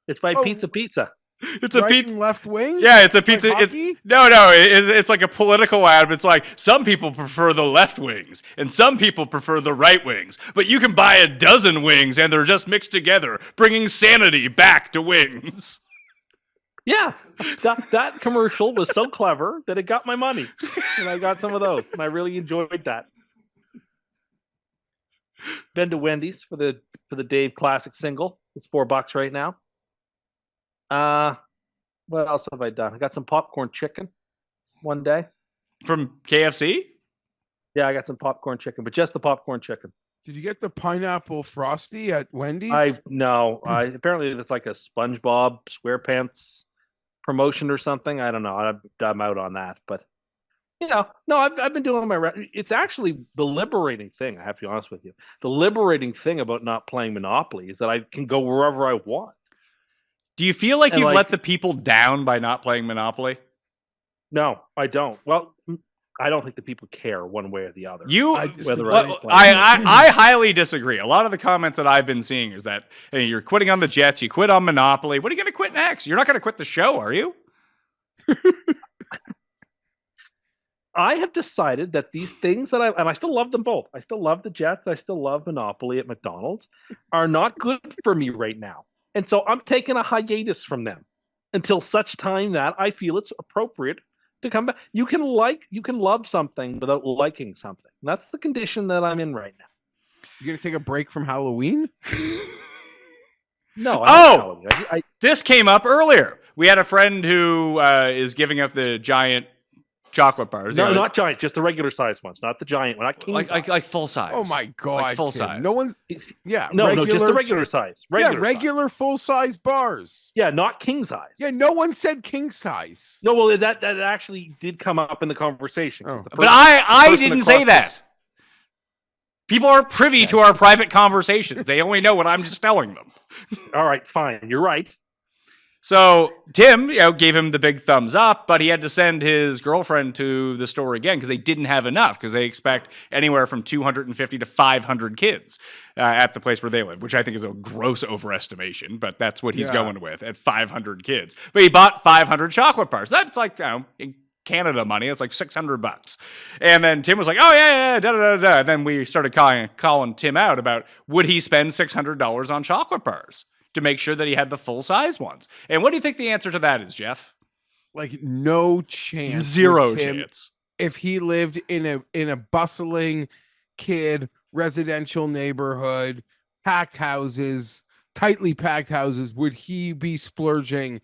It's by Oh, Pizza. It's a right pizza. and left wing. Yeah, it's a Like pizza. It's hockey? no. It's like a political ad. But it's like some people prefer the left wings and some people prefer the right wings. But you can buy a dozen wings and they're just mixed together, bringing sanity back to wings. Yeah, that commercial was so clever that it got my money, and I got some of those, and I really enjoyed that. Been to Wendy's for the Dave Classic single. It's $4 right now. What else have I done? I got some popcorn chicken one day. From KFC? Yeah, I got some popcorn chicken, but just the popcorn chicken. Did you get the pineapple frosty at Wendy's? Apparently it's like a SpongeBob SquarePants promotion or something. I don't know. I'm out on that, but no, I've been doing it's actually the liberating thing. I have to be honest with you. The liberating thing about not playing Monopoly is that I can go wherever I want. Do you feel like And, you've like- let the people down by not playing Monopoly? No, I don't. Well, I don't think the people care one way or the other. Whether I highly disagree. A lot of the comments that I've been seeing is that hey, you're quitting on the Jets, you quit on Monopoly. What are you going to quit next? You're not going to quit the show, are you? I have decided that these things that I still love them both. I still love the Jets. I still love Monopoly at McDonald's, are not good for me right now. And so I'm taking a hiatus from them until such time that I feel it's appropriate to come back. You can love something without liking something. That's the condition that I'm in right now. You gonna take a break from Halloween? No. Oh! I This came up earlier. We had a friend who is giving up the giant chocolate bars. no, not giant, just the regular size ones, not the giant one, not king size. like full size. Oh my god! Like full Tim. size. No one's. Yeah. No, just the regular size. Regular size. full size bars. Yeah, not king size. Yeah. No one said king size. No, well, that actually did come up in the conversation. 'cause Oh. the But person- I person didn't say across that. this- People aren't privy to our private conversations. They only know what I'm just telling them. All right, fine. You're right. So Tim, gave him the big thumbs up, but he had to send his girlfriend to the store again because they didn't have enough because they expect anywhere from 250 to 500 kids at the place where they live, which I think is a gross overestimation, but that's what he's going with at 500 kids. But he bought 500 chocolate bars. That's like, in Canada money, it's like $600. And then Tim was like, oh, yeah, da, da, da, da. And then we started calling Tim out about would he spend $600 on chocolate bars to make sure that he had the full-size ones. And what do you think the answer to that is, Geoff? Like no chance. Zero with Tim chance. If he lived in a bustling residential neighborhood, packed houses, tightly packed houses, would he be splurging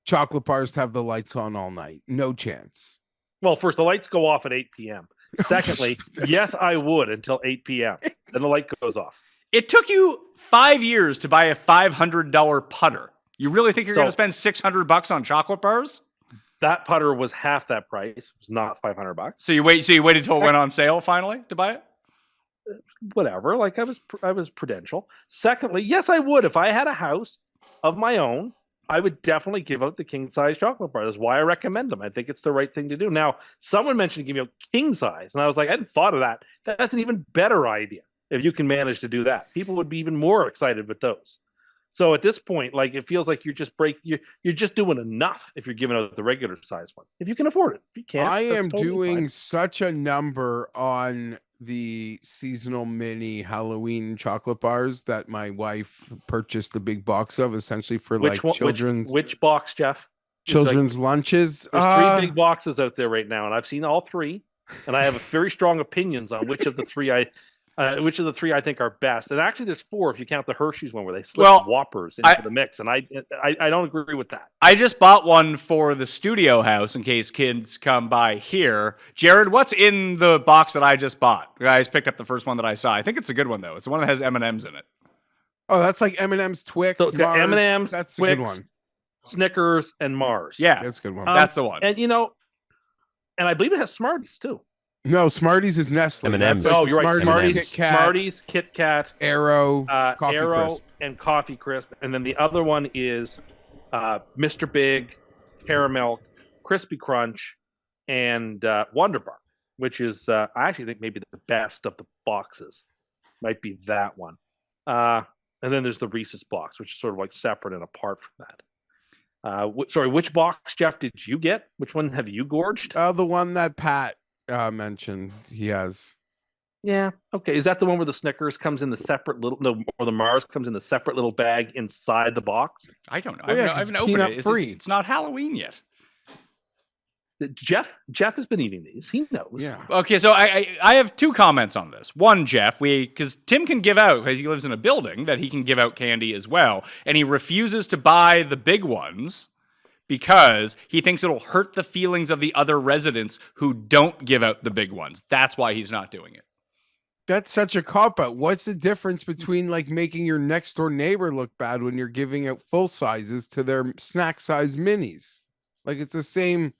chocolate bars to have the lights on all night? No chance. Well, first, the lights go off at 8 p.m. Secondly, yes, I would until 8 p.m. Then the light goes off. It took you 5 years to buy a $500 putter. You really think you're going to spend $600 on chocolate bars? That putter was half that price. It was not $500. So you waited till it went on sale finally to buy it? Whatever. Like I was prudential. Secondly, yes, I would if I had a house of my own. I would definitely give out the king size chocolate bar. That's why I recommend them. I think it's the right thing to do. Now, someone mentioned giving out king size, and I was like, I hadn't thought of that. That's an even better idea if you can manage to do that. People would be even more excited with those. So at this point, like it feels like you're just doing enough if you're giving out the regular size one. If you can afford it. If you can't, I that's am totally doing fine. such a number on the seasonal mini Halloween chocolate bars that my wife purchased the big box of, essentially for like children's which box, Geoff? children's lunches. There's three big boxes out there right now, and I've seen all three, and I have very strong opinions on which of the three I think are best. And actually, there's four if you count the Hershey's one where they slip Whoppers into the mix, and I don't agree with that. I just bought one for the studio house in case kids come by here. Jared, what's in the box that I just bought? I just picked up the first one that I saw. I think it's a good one though. It's the one that has M&Ms in it. Oh, that's like M&M's, Twix, So it's got Mars. M&Ms, That's a Twix, good one. Snickers, and Mars. Yeah, That's a good one. that's the one. And and I believe it has Smarties too. No, Smarties is Nestle. M&Ms. That's like Oh, you're right. Smarties, M&Ms. Kit Kat, Smarties, Kit Kat, Arrow, Coffee Arrow, Crisp. and Coffee Crisp. And then the other one is Mr. Big, Caramel, Crispy Crunch, and Wonder Bar, which is, I actually think maybe the best of the boxes. Might be that one. And then there's the Reese's box, which is sort of like separate and apart from that. Sorry, which box, Geoff, did you get? Which one have you gorged? The one that Pat mentioned he has. Yeah. Okay. Is that the one where the Snickers comes in the separate little, no, or the Mars comes in the separate little bag inside the box? I don't know. Well, yeah, I 'cause haven't opened peanut it. free. It's not Halloween yet. Jeff has been eating these. He knows. Yeah. Okay, so I have two comments on this. One, Geoff, because Tim can give out, because he lives in a building, that he can give out candy as well, and he refuses to buy the big ones because he thinks it'll hurt the feelings of the other residents who don't give out the big ones. That's why he's not doing it. That's such a cop out. What's the difference between like making your next door neighbor look bad when you're giving out full sizes to their snack size minis? Like it's the same.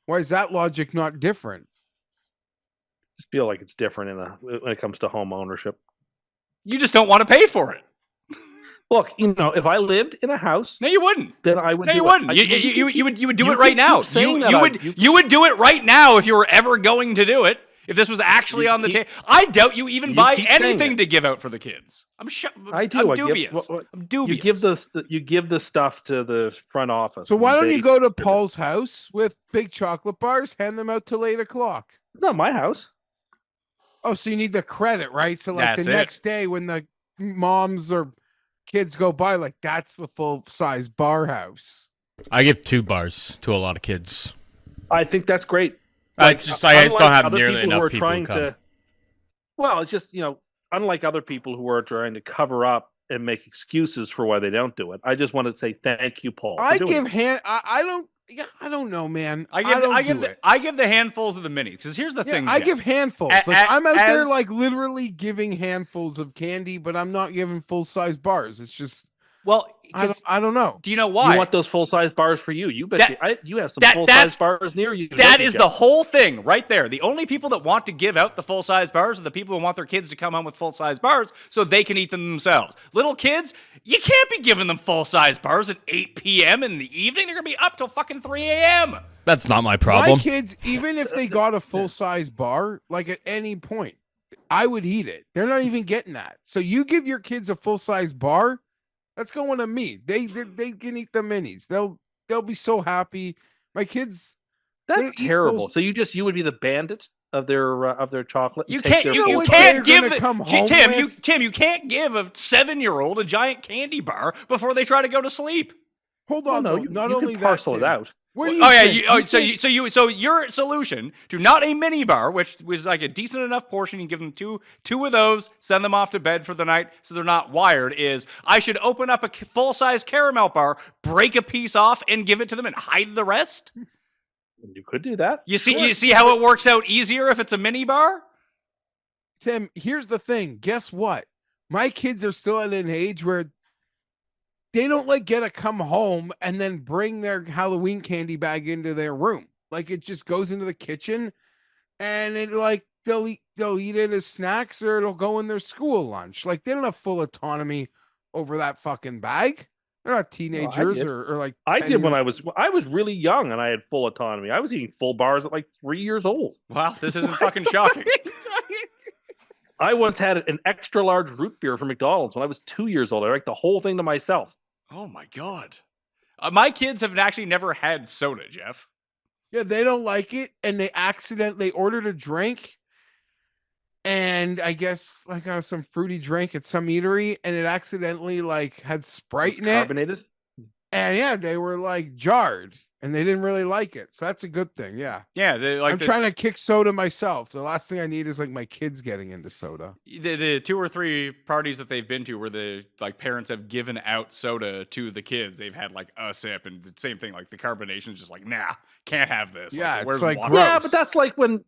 Why is that logic not different? I just feel like it's different when it comes to home ownership. You just don't want to pay for it. Look, if I lived in a house, No, you wouldn't. then I would. No, you wouldn't. You would do it right now. You You would do it right now if you were ever going to do it. If this was actually on the table, I doubt you even buy keep saying anything it. to give out for the kids. I do. I'm dubious. I'm dubious. You give the stuff to the front office. So why and don't they- you go to Paul's house with big chocolate bars, hand them out till 8 o'clock? Not my house. Oh, so you need the credit, right? So like That's the it. next day when the moms or kids go by, like that's the full size bar house. I give 2 bars to a lot of kids. I think that's great. I just don't unlike have other nearly people who enough are people trying come. to. Well, it's just unlike other people who are trying to cover up and make excuses for why they don't do it. I just wanted to say thank you, Paul. for I doing give it. hand. I don't. Yeah, I don't know, man. I give the handfuls of the minis. Because here's the thing. I Jeff. give handfuls. Like I'm out there like literally giving handfuls of candy, but I'm not giving full size bars. It's just I don't know. Do you know why? You want those full size bars for you? You bet you have some full that's- size bars near you. That is the whole thing right there. The only people that want to give out the full-size bars are the people who want their kids to come home with full-size bars so they can eat them themselves. Little kids, you can't be giving them full-size bars at 8 p.m. in the evening. They're going to be up till fucking 3 a.m. That's not my problem. My kids, even if they got a full size bar, like at any point, I would eat it. They're not even getting that. So you give your kids a full size bar, that's going to me. They can eat the minis. They'll be so happy. My kids. That's they eat terrible. those- So you would be the bandit of their chocolate. and You take can't. their You, full you what size- can't they're give gonna come the, home Tim. with? Tim, you can't give a 7-year-old a giant candy bar before they try to go to sleep. Hold Oh, on. no, though. you, Not you only can parcel that, it Tim. out. What do Oh yeah. think? So your solution to not a mini bar, which was like a decent enough portion, you give them two of those, send them off to bed for the night, so they're not wired. Is I should open up a full size caramel bar, break a piece off, and give it to them, and hide the rest. You could do that. You see how it works out easier if it's a mini bar. Tim, here's the thing. Guess what? My kids are still at an age where they don't like get to come home and then bring their Halloween candy bag into their room. Like it just goes into the kitchen and it like they'll eat it as snacks or it'll go in their school lunch. Like they don't have full autonomy over that fucking bag. They're not teenagers did. or like I 10 did when years- I was really young and I had full autonomy. I was eating full bars at like 3 years old. Wow, this isn't fucking shocking. I once had an extra large root beer from McDonald's when I was 2 years old. I drank the whole thing to myself. Oh my god. My kids have actually never had soda, Jeff. Yeah, they don't like it, and they ordered a drink, and I guess like some fruity drink at some eatery, and it accidentally like had Sprite in it, Carbonated. and yeah, they were like jarred, and they didn't really like it. So that's a good thing. Yeah, Yeah, I'm trying to kick soda myself. The last thing I need is like my kids getting into soda. the 2 or 3 parties that they've been to where the like parents have given out soda to the kids, they've had like a sip, and the same thing, like the carbonation's just like, nah, can't have this. Yeah, it's where's like water? gross. Yeah, but that's like when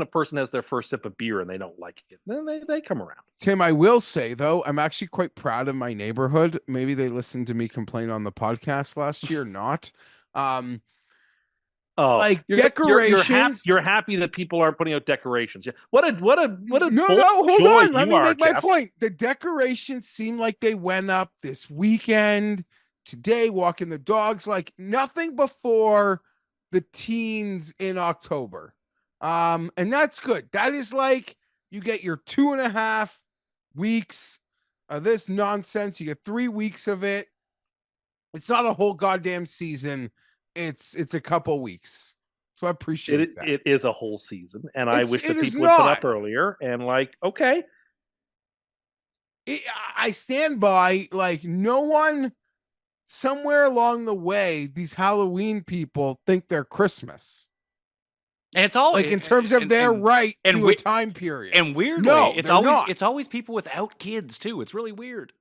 a person has their first sip of beer and they don't like it. Then they come around. Tim, I will say though, I'm actually quite proud of my neighborhood. Maybe they listened to me complain on the podcast last year, not. Oh, Like you're decorations. You're happy that people aren't putting out decorations. Yeah. What a No, full hold joy on. Let you me are, make my Geoff. point. The decorations seem like they went up this weekend, today, walking the dogs, like nothing before the teens in October. And that's good. That is like you get your 2.5 weeks this nonsense. You get 3 weeks of it. It's not a whole goddamn season. It's a couple weeks. So I appreciate that. It is a whole season, and I wish it that is people would put up not. earlier. And like, okay, I stand by, like, no one somewhere along the way, these Halloween people think they're Christmas. And it's all Like, in terms of their right to a time period. And weirdly, No, it's they're always not. it's always people without kids too. It's really weird.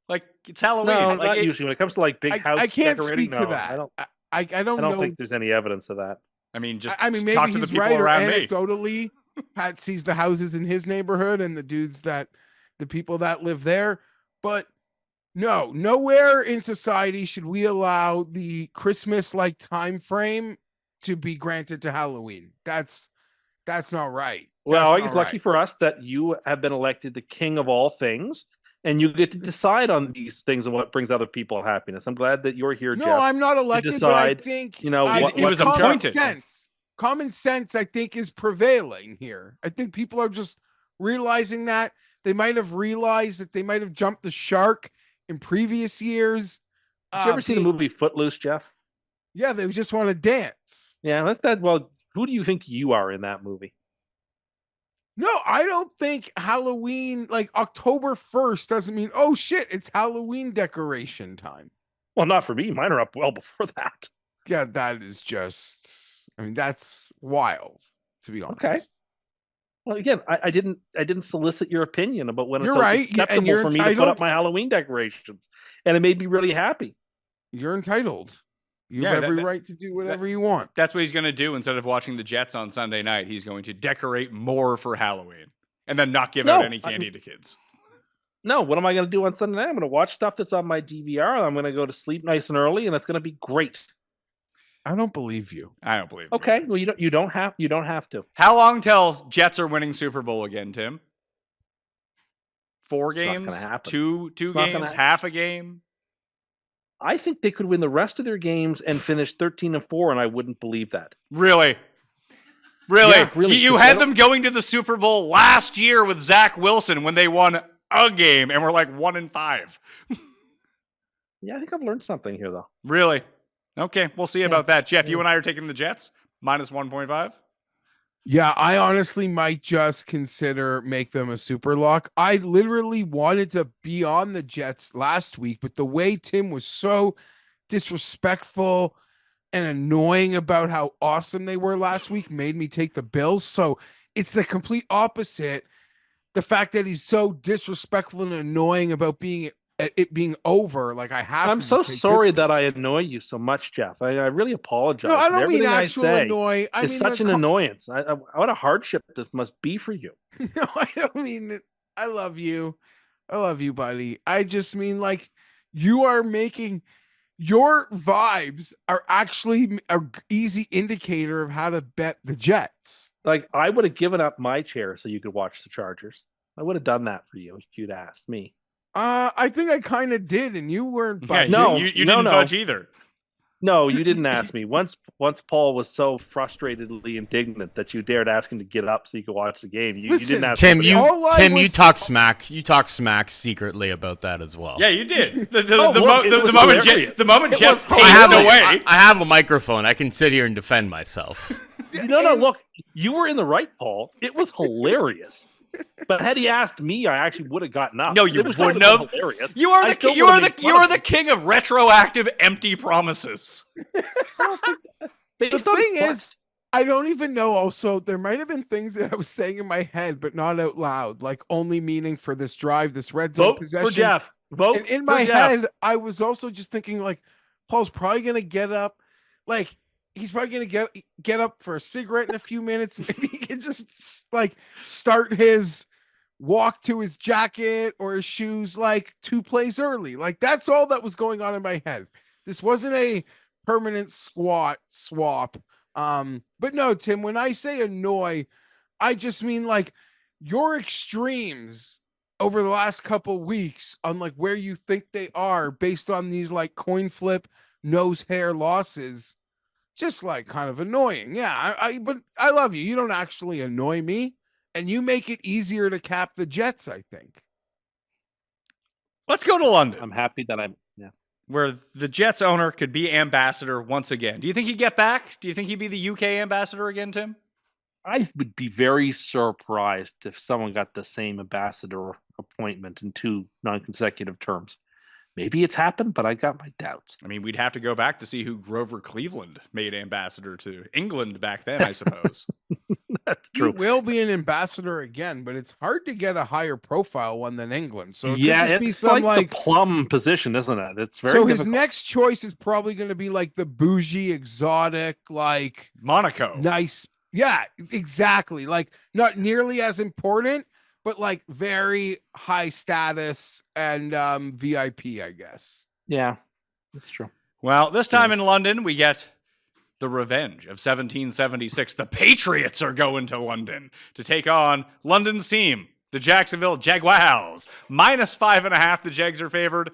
Like, it's Halloween. no, like not usually. When it comes to like big house I can't decorating, speak to no, that. I don't. I don't I don't know. think there's any evidence of that. I mean, just I mean, maybe talk to the he's people right, or around me. anecdotally, Pat sees the houses in his neighborhood and the people that live there. But no, nowhere in society should we allow the Christmas-like time frame to be granted to Halloween. That's not right. Well, I That's guess not lucky right. for us that you have been elected the king of all things, and you get to decide on these things and what brings other people happiness. I'm glad that you're here, No, Geoff. I'm not elected, but I decide, think you know, he was appointed. Common sense, I think, is prevailing here. I think people are just realizing that. They might have realized that they might have jumped the shark in previous years. Did you ever see the movie Footloose, Geoff? Yeah, they just want to dance. Yeah, that's that. Well, who do you think you are in that movie? No, I don't think Halloween, like October 1st, doesn't mean, oh shit, it's Halloween decoration time. Well, not for me. Mine are up well before that. Yeah, that is just, I mean, that's wild, to be honest. Okay. Well, again, I didn't solicit your opinion about when You're it's right, and acceptable you're for me to put up entitled. my Halloween decorations, and it made me really happy. You're entitled. You Yeah, have every right to do whatever you want. That's what he's going to do. Instead of watching the Jets on Sunday night, he's going to decorate more for Halloween and then not give out any candy to kids. No, what am I going to do on Sunday night? I'm going to watch stuff that's on my DVR. I'm going to go to sleep nice and early, and it's going to be great. I don't believe you. I don't believe. Okay, you. well you don't have to. How long till Jets are winning Super Bowl again, Tim? 4 It's not games, gonna happen. two It's not games, gonna- half a game. I think they could win the rest of their games and finish 13-4, and I wouldn't believe that. Really? Yeah, really, You 'cause I had don't- them going to the Super Bowl last year with Zach Wilson when they won a game and were like 1-5. Yeah, I think I've learned something here, though. Really? Okay, we'll see about that. Geoff, you and I are taking the Jets minus 1.5. Yeah, I honestly might just consider make them a super lock. I literally wanted to be on the Jets last week, but the way Tim was so disrespectful and annoying about how awesome they were last week made me take the Bills. So it's the complete opposite. The fact that he's so disrespectful and annoying about it being over, like I have. I'm to so just take sorry Pittsburgh. that I annoy you so much, Geoff. I really apologize. No, I And don't mean everything I actual say annoy. I is mean such the an annoyance. What a hardship this must be for you. No, I don't mean it. I love you. I love you, buddy. I just mean, like, you are making your vibes are actually an easy indicator of how to bet the Jets. Like, I would have given up my chair so you could watch the Chargers. I would have done that for you if you'd asked me. I think I kind of did, and you weren't. Yeah, budging. No, you no, didn't no. budge either. No, you didn't ask me. Once Paul was so frustratedly indignant that you dared ask him to get up so you could watch the game. You Listen, didn't ask Tim, somebody else. you talk smack. You talk smack secretly about that as well. Yeah, you did. The moment It Jeff was paved the way. I have a microphone. I can sit here and defend myself. No, look, you were in the right, Paul. It was hilarious. But had he asked me, I actually would have gotten up. No, you It was wouldn't not have. hilarious. You are I the still you would've are the made fun you are of the him. king of retroactive empty promises. The thing is, I don't even know. Also, there might have been things that I was saying in my head, but not out loud, like only meaning for this drive, this red zone vote possession. for Geoff. Vote And in for my Geoff. head, I was also just thinking, like, Paul's probably gonna get up, like he's probably gonna get up for a cigarette in a few minutes. Maybe he can just like start his walk to his jacket or his shoes like 2 plays early. Like that's all that was going on in my head. This wasn't a permanent swap. But no, Tim, when I say annoy, I just mean like your extremes over the last couple weeks on like where you think they are based on these like coin flip nose hair losses, just like kind of annoying. Yeah, but I love you. You don't actually annoy me, and you make it easier to cap the Jets, I think. Let's go to London, I'm happy that where the Jets owner could be ambassador once again. Do you think he'd get back? Do you think he'd be the UK ambassador again, Tim? I would be very surprised if someone got the same ambassador appointment in 2 non-consecutive terms. Maybe it's happened, but I got my doubts. I mean, we'd have to go back to see who Grover Cleveland made ambassador to England back then, I suppose. That's He true. will be an ambassador again, but it's hard to get a higher profile one than England. So it Yeah, could just be it's some like the plum position, isn't it? It's very so his difficult. next choice is probably going to be like the bougie, exotic, like Monaco. nice. Yeah, exactly. Like not nearly as important, but like very high status and VIP, I guess. Yeah, that's true. Well, this time in London, we get the revenge of 1776. The Patriots are going to London to take on London's team, the Jacksonville Jaguars. -5.5, the Jags are favored.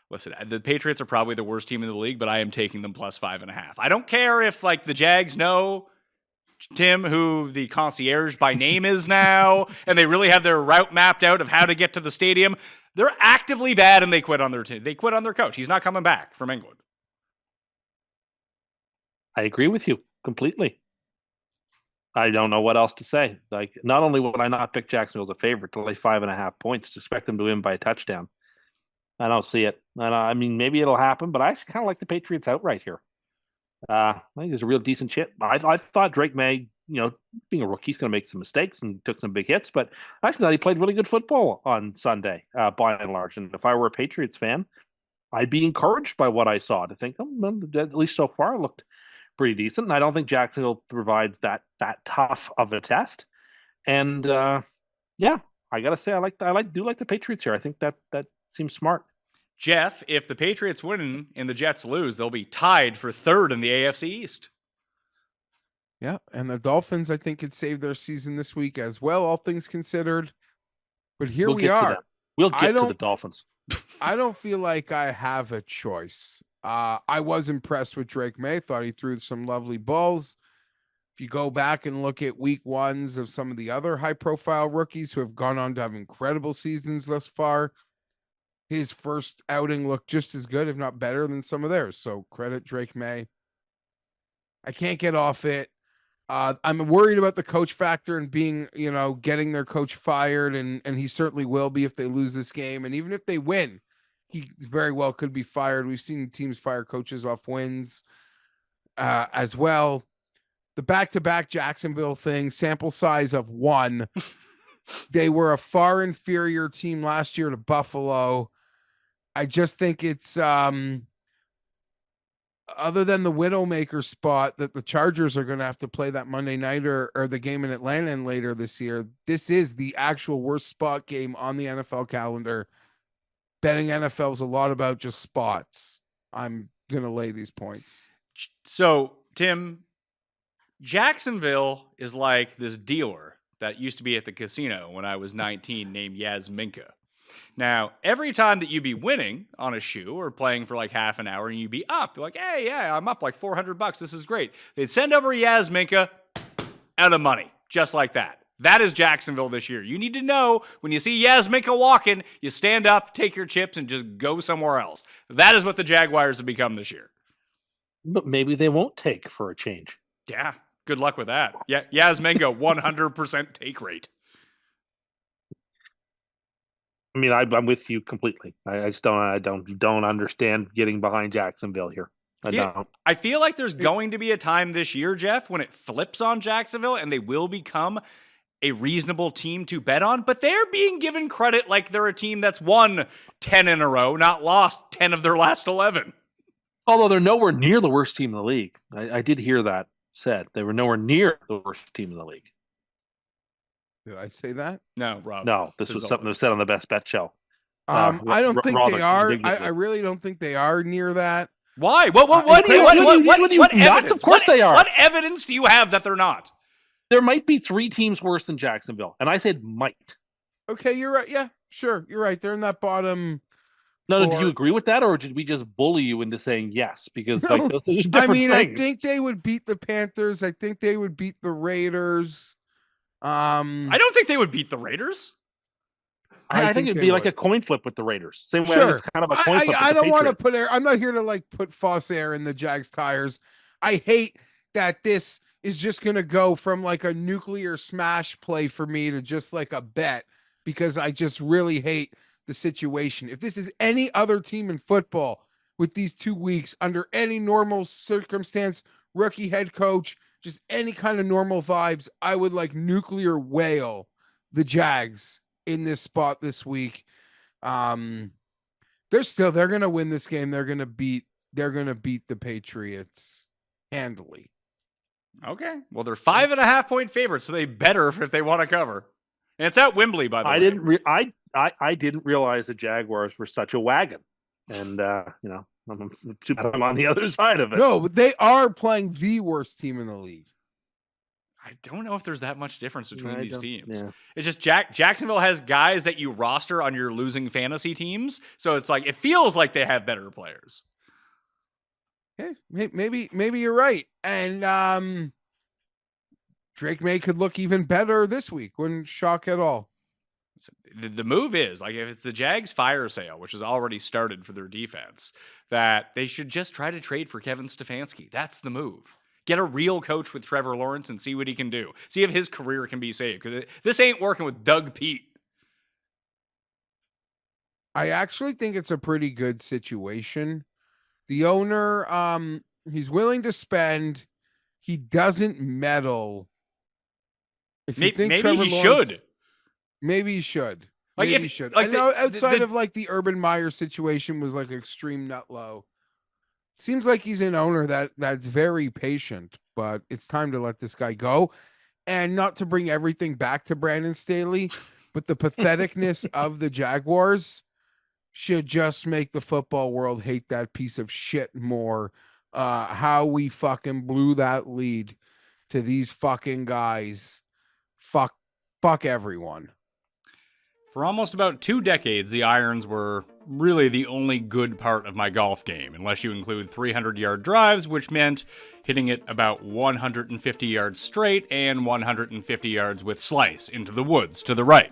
Listen, the Patriots are probably the worst team in the league, but I am taking them +5.5. I don't care if, like, the Jags know, Tim, who the concierge by name is now, and they really have their route mapped out of how to get to the stadium. They're actively bad, and they quit on their team. They quit on their coach. He's not coming back from England. I agree with you completely. I don't know what else to say. Like, not only would I not pick Jacksonville as a favorite to lay 5.5 points to expect them to win by a touchdown, I don't see it. And I mean, maybe it'll happen, but I actually kind of like the Patriots outright here. I think there's a real decent shit. I thought Drake May, being a rookie, he's going to make some mistakes and took some big hits, but I actually thought he played really good football on Sunday, by and large. And if I were a Patriots fan, I'd be encouraged by what I saw to think, well, at least so far, it looked pretty decent. And I don't think Jacksonville provides that tough of a test. And yeah, I gotta say, I do like the Patriots here. I think that seems smart. Geoff, if the Patriots win and the Jets lose, they'll be tied for third in the AFC East. Yeah, and the Dolphins, I think, could save their season this week as well, all things considered. But here We'll we get to are. them. We'll get to the Dolphins. I don't feel like I have a choice. I was impressed with Drake May. Thought he threw some lovely balls. If you go back and look at week ones of some of the other high-profile rookies who have gone on to have incredible seasons thus far, his first outing looked just as good, if not better, than some of theirs. So credit Drake May. I can't get off it. I'm worried about the coach factor and being, getting their coach fired, and he certainly will be if they lose this game. And even if they win, he very well could be fired. We've seen teams fire coaches off wins as well. The back-to-back Jacksonville thing, sample size of 1. They were a far inferior team last year to Buffalo. I just think it's other than the Widowmaker spot that the Chargers are going to have to play that Monday night or the game in Atlanta and later this year. This is the actual worst spot game on the NFL calendar. Betting NFL is a lot about just spots. I'm going to lay these points. So, Tim, Jacksonville is like this dealer that used to be at the casino when I was 19 named Yaz Minka. Now, every time that you'd be winning on a shoe or playing for like half an hour and you'd be up, you're like, hey, yeah, I'm up like $400. This is great. They'd send over Yaz Minka, out of money, just like that. That is Jacksonville this year. You need to know when you see Yaz Minka walking, you stand up, take your chips, and just go somewhere else. That is what the Jaguars have become this year. But maybe they won't take for a change. Yeah, good luck with that. Yeah, Yaz Minka, 100% take rate. I mean, I'm with you completely. I just don't understand getting behind Jacksonville here. I feel like there's going to be a time this year, Geoff, when it flips on Jacksonville and they will become a reasonable team to bet on, but they're being given credit like they're a team that's won 10 in a row, not lost 10 of their last 11. Although they're nowhere near the worst team in the league. I did hear that said. They were nowhere near the worst team in the league. Did I say that? No, Rob. No, this was something that was said on the Best Bet show. I don't think they are. indignantly. I really don't think they are near that. Why? What evidence? Of course they are. What evidence do you have that they're not? There might be 3 teams worse than Jacksonville, and I said might. Okay, you're right. Yeah, sure, you're right. They're in that bottom. No, did you agree with that, or did we just bully you into saying yes? Because No, like those are different I mean, things. I think they would beat the Panthers. I think they would beat the Raiders. I don't think they would beat the Raiders. I think it'd they be like would. a coin flip with the Raiders. Same way Sure. it's kind of a coin flip with I the don't want to Patriots. put air. I'm not here to like put false air in the Jags tires. I hate that this is just going to go from like a nuclear smash play for me to just like a bet because I just really hate the situation. If this is any other team in football with these 2 weeks under any normal circumstance, rookie head coach, just any kind of normal vibes, I would like nuclear whale the Jags in this spot this week. They're gonna win this game. They're gonna beat the Patriots handily. Okay. Well, they're 5.5-point favorites, so they better if they want to cover. And it's at Wembley, by the way. I didn't realize the Jaguars were such a wagon, and I'm too bad I'm on the other side of it. No, but they are playing the worst team in the league. I don't know if there's that much difference between these teams. Yeah. It's just Jacksonville has guys that you roster on your losing fantasy teams, so it's like it feels like they have better players. Okay, maybe you're right. And Drake May could look even better this week. Wouldn't shock at all. The move is like if it's the Jags fire sale, which has already started for their defense, that they should just try to trade for Kevin Stefanski. That's the move. Get a real coach with Trevor Lawrence and see what he can do. See if his career can be saved. Because this ain't working with Doug Pete. I actually think it's a pretty good situation. The owner, he's willing to spend. He doesn't meddle. If you think Maybe Trevor he Lawrence, should. Maybe he should. Like Maybe if- he should. like I know the- outside the- of like the Urban Meyer situation was like extreme nut low. Seems like he's an owner that's very patient, but it's time to let this guy go. And not to bring everything back to Brandon Staley, but the patheticness of the Jaguars should just make the football world hate that piece of shit more. How we fucking blew that lead to these fucking guys. Fuck everyone. For almost about 2 decades, the irons were really the only good part of my golf game, unless you include 300-yard drives, which meant hitting it about 150 yards straight and 150 yards with slice into the woods to the right.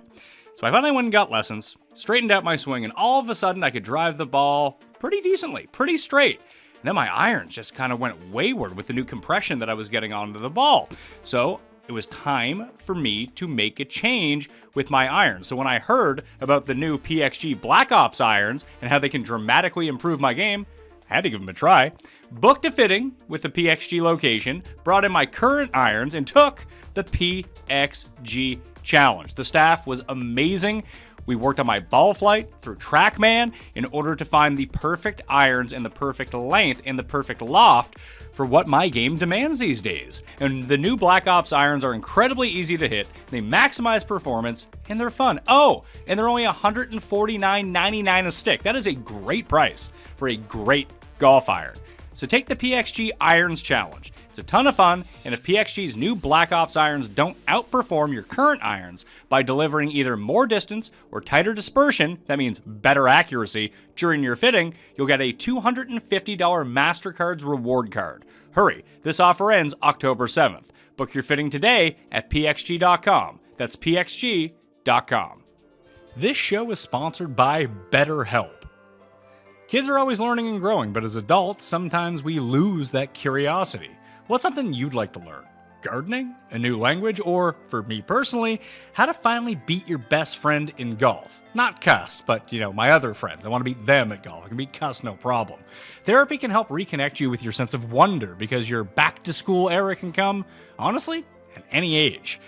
So I finally went and got lessons, straightened out my swing, and all of a sudden I could drive the ball pretty decently, pretty straight. And then my irons just kind of went wayward with the new compression that I was getting onto the ball. So it was time for me to make a change with my irons. So when I heard about the new PXG Black Ops irons and how they can dramatically improve my game, I had to give them a try. Booked a fitting with the PXG location, brought in my current irons, and took the PXG challenge. The staff was amazing. We worked on my ball flight through TrackMan in order to find the perfect irons and the perfect length and the perfect loft for what my game demands these days. And the new Black Ops irons are incredibly easy to hit, they maximize performance, and they're fun. Oh, and they're only $149.99 a stick. That is a great price for a great golf iron. So take the PXG Irons Challenge. It's a ton of fun, and if PXG's new Black Ops irons don't outperform your current irons by delivering either more distance or tighter dispersion, that means better accuracy, during your fitting, you'll get a $250 MasterCards reward card. Hurry, this offer ends October 7th. Book your fitting today at pxg.com. That's pxg.com. This show is sponsored by BetterHelp. Kids are always learning and growing, but as adults, sometimes we lose that curiosity. What's something you'd like to learn? Gardening? A new language? Or, for me personally, how to finally beat your best friend in golf? Not Cust, but, my other friends. I want to beat them at golf. I can beat Cust, no problem. Therapy can help reconnect you with your sense of wonder because your back-to-school era can come, honestly, at any age.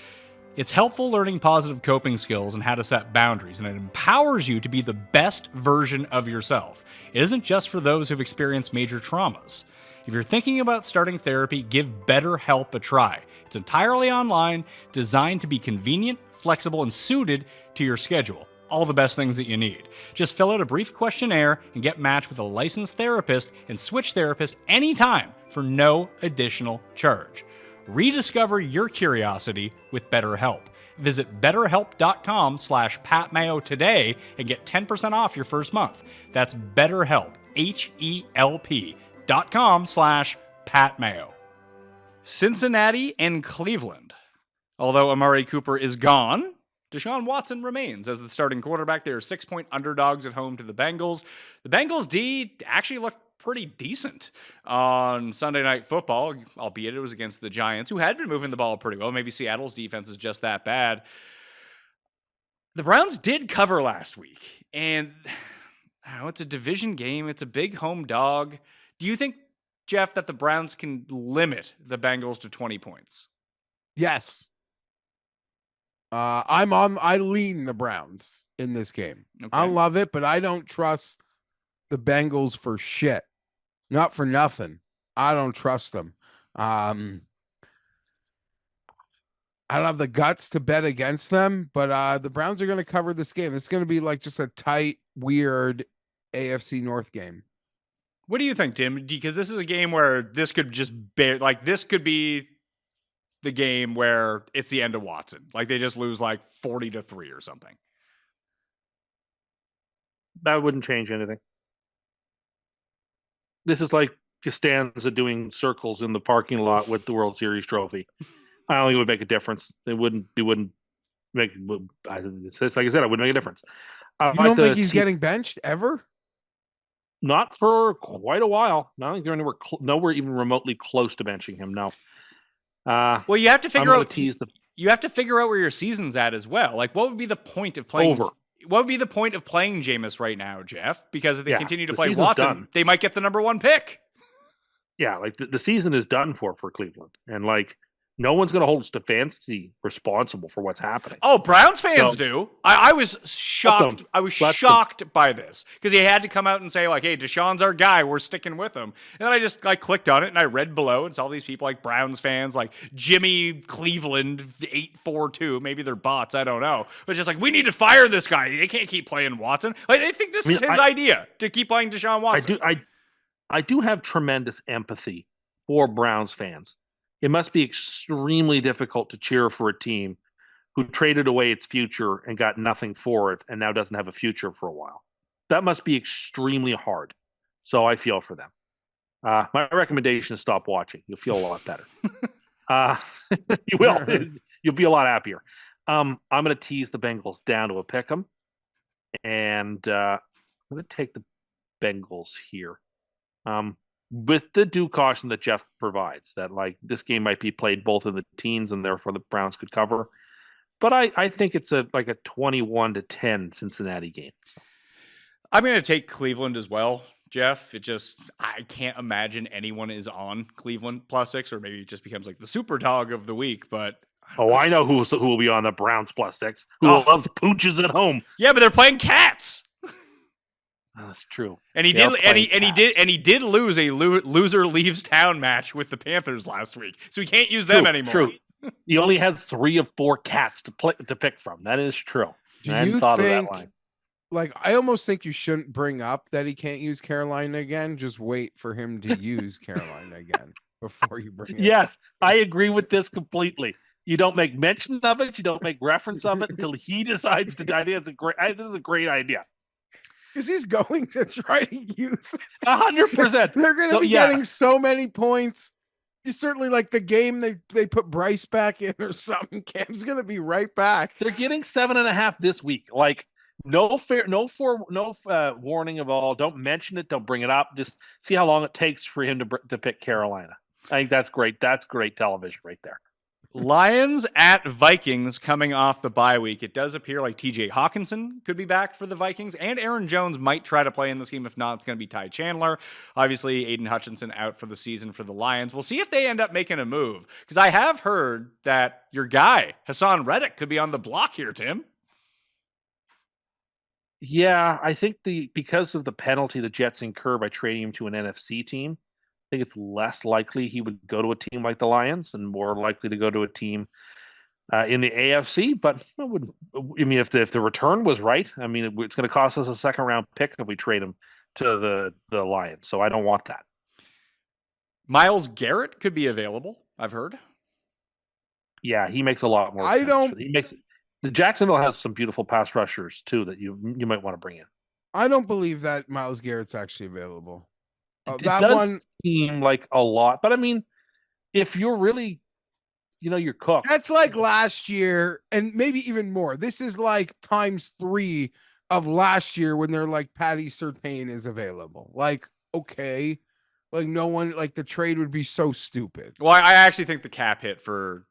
It's helpful learning positive coping skills and how to set boundaries, and it empowers you to be the best version of yourself. It isn't just for those who've experienced major traumas. If you're thinking about starting therapy, give BetterHelp a try. It's entirely online, designed to be convenient, flexible, and suited to your schedule. All the best things that you need. Just fill out a brief questionnaire and get matched with a licensed therapist and switch therapists anytime for no additional charge. Rediscover your curiosity with BetterHelp. Visit betterhelp.com/PatMayo today and get 10% off your first month. That's BetterHelp, HELP.com/PatMayo. Cincinnati and Cleveland. Although Amari Cooper is gone, Deshaun Watson remains as the starting quarterback. They are 6-point underdogs at home to the Bengals. The Bengals D actually looked pretty decent on Sunday Night Football, albeit it was against the Giants, who had been moving the ball pretty well. Maybe Seattle's defense is just that bad. The Browns did cover last week, and I don't know, it's a division game. It's a big home dog. Do you think, Geoff, that the Browns can limit the Bengals to 20 points? Yes. I lean the Browns in this game. Okay. I love it, but I don't trust the Bengals for shit. Not for nothing. I don't trust them. I don't have the guts to bet against them, but the Browns are going to cover this game. It's going to be like just a tight, weird AFC North game. What do you think, Tim? Because this is a game where this could just this could be the game where it's the end of Watson. Like they just lose like 40-3 or something. That wouldn't change anything. This is like Costanza doing circles in the parking lot with the World Series trophy. I don't think it would make a difference. It wouldn't make. It's like I said, it wouldn't make a difference. You don't think he's getting benched ever? Not for quite a while. I don't think they're nowhere even remotely close to benching him. No. Well, you have to figure out. Tease You have to figure out where your season's at as well. Like, what would be the point of playing? Over. What would be the point of playing Jameis right now, Geoff? Because if they continue to the play season's Watson, done. they might get the number 1 pick. Yeah, like the season is done for Cleveland, and like no one's going to hold Stefanski responsible for what's happening. Oh, Browns fans do. I was shocked. I was shocked by this because he had to come out and say like, "Hey, Deshaun's our guy. We're sticking with him." And then I just clicked on it and I read below and saw these people like Browns fans, like Jimmy Cleveland 842. Maybe they're bots. I don't know. But just like we need to fire this guy. They can't keep playing Watson. Like they think this is his idea to keep playing Deshaun Watson. I do have tremendous empathy for Browns fans. It must be extremely difficult to cheer for a team who traded away its future and got nothing for it and now doesn't have a future for a while. That must be extremely hard. So I feel for them. My recommendation is stop watching. You'll feel a lot better. You will. You'll be a lot happier. I'm going to tease the Bengals down to a pick 'em. And I'm going to take the Bengals here. With the due caution that Geoff provides, that like this game might be played both in the teens and therefore the Browns could cover. But I think it's a 21-10 Cincinnati game. So. I'm going to take Cleveland as well, Geoff. I can't imagine anyone is on Cleveland +6, or maybe it just becomes like the super dog of the week. But I know who will be on the Browns +6. Who loves pooches at home? Yeah, but they're playing cats. That's true. And he did lose a loser leaves town match with the Panthers last week, so he can't use them anymore. True. He only has 3 of 4 cats to pick from. That is true. Do you think? Like, I almost think you shouldn't bring up that he can't use Carolina again. Just wait for him to use Carolina again before you bring it. Yes, I agree with this completely. You don't make mention of it. You don't make reference of it until he decides to. I think this is a great idea. Because he's going to try to use 100%. They're going to be getting so many points. You certainly like the game they put Bryce back in or something. Cam's going to be right back. They're getting 7.5 this week. Like no warning of all. Don't mention it. Don't bring it up. Just see how long it takes for him to pick Carolina. I think that's great. That's great television right there. Lions at Vikings coming off the bye week. It does appear like TJ Hawkinson could be back for the Vikings, and Aaron Jones might try to play in this game. If not, it's going to be Ty Chandler. Obviously, Aiden Hutchinson out for the season for the Lions. We'll see if they end up making a move, because I have heard that your guy, Hassan Reddick, could be on the block here, Tim. Yeah, I think because of the penalty the Jets incur by trading him to an NFC team, I think it's less likely he would go to a team like the Lions and more likely to go to a team in the AFC. But if the return was right, I mean, it's going to cost us a 2nd-round pick if we trade him to the Lions. So I don't want that. Myles Garrett could be available, I've heard. Yeah, he makes a lot more sense. The Jacksonville has some beautiful pass rushers too that you might want to bring in. I don't believe that Myles Garrett's actually available. It does seem like a lot, but I mean, if you're really, you're cooked. That's like last year, and maybe even more. This is like times 3 of last year when they're like Patty Surtain is available. Like, okay, like no one, like the trade would be so stupid. Well, I actually think the cap hit for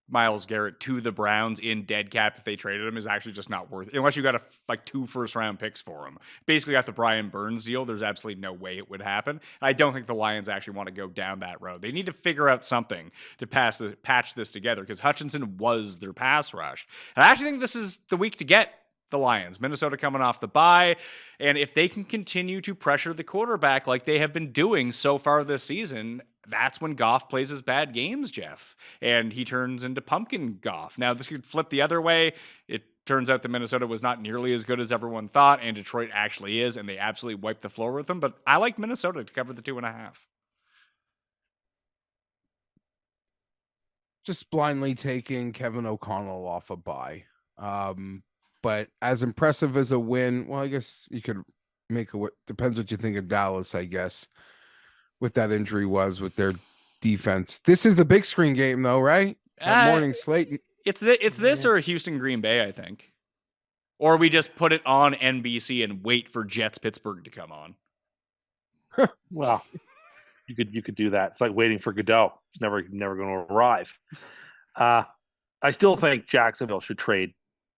Myles Garrett to the Browns in dead cap if they traded him is actually just not worth it. Unless you got like 2 first-round picks for him. Basically got the Brian Burns deal. There's absolutely no way it would happen. I don't think the Lions actually want to go down that road. They need to figure out something to patch this together because Hutchinson was their pass rush. And I actually think this is the week to get the Lions. Minnesota coming off the bye. And if they can continue to pressure the quarterback like they have been doing so far this season, that's when Goff plays his bad games, Geoff. And he turns into pumpkin Goff. Now, this could flip the other way. It turns out that Minnesota was not nearly as good as everyone thought, and Detroit actually is, and they absolutely wiped the floor with them. But I like Minnesota to cover the 2.5. Just blindly taking Kevin O'Connell off a bye. But as impressive as a win, well, I guess you could make a, depends what you think of Dallas, I guess, with that injury was with their defense. This is the big screen game though, right? That morning slate. It's this or Houston Green Bay, I think. Or we just put it on NBC and wait for Jets Pittsburgh to come on. Well, you could do that. It's like waiting for Godot. It's never going to arrive. I still think Jacksonville should trade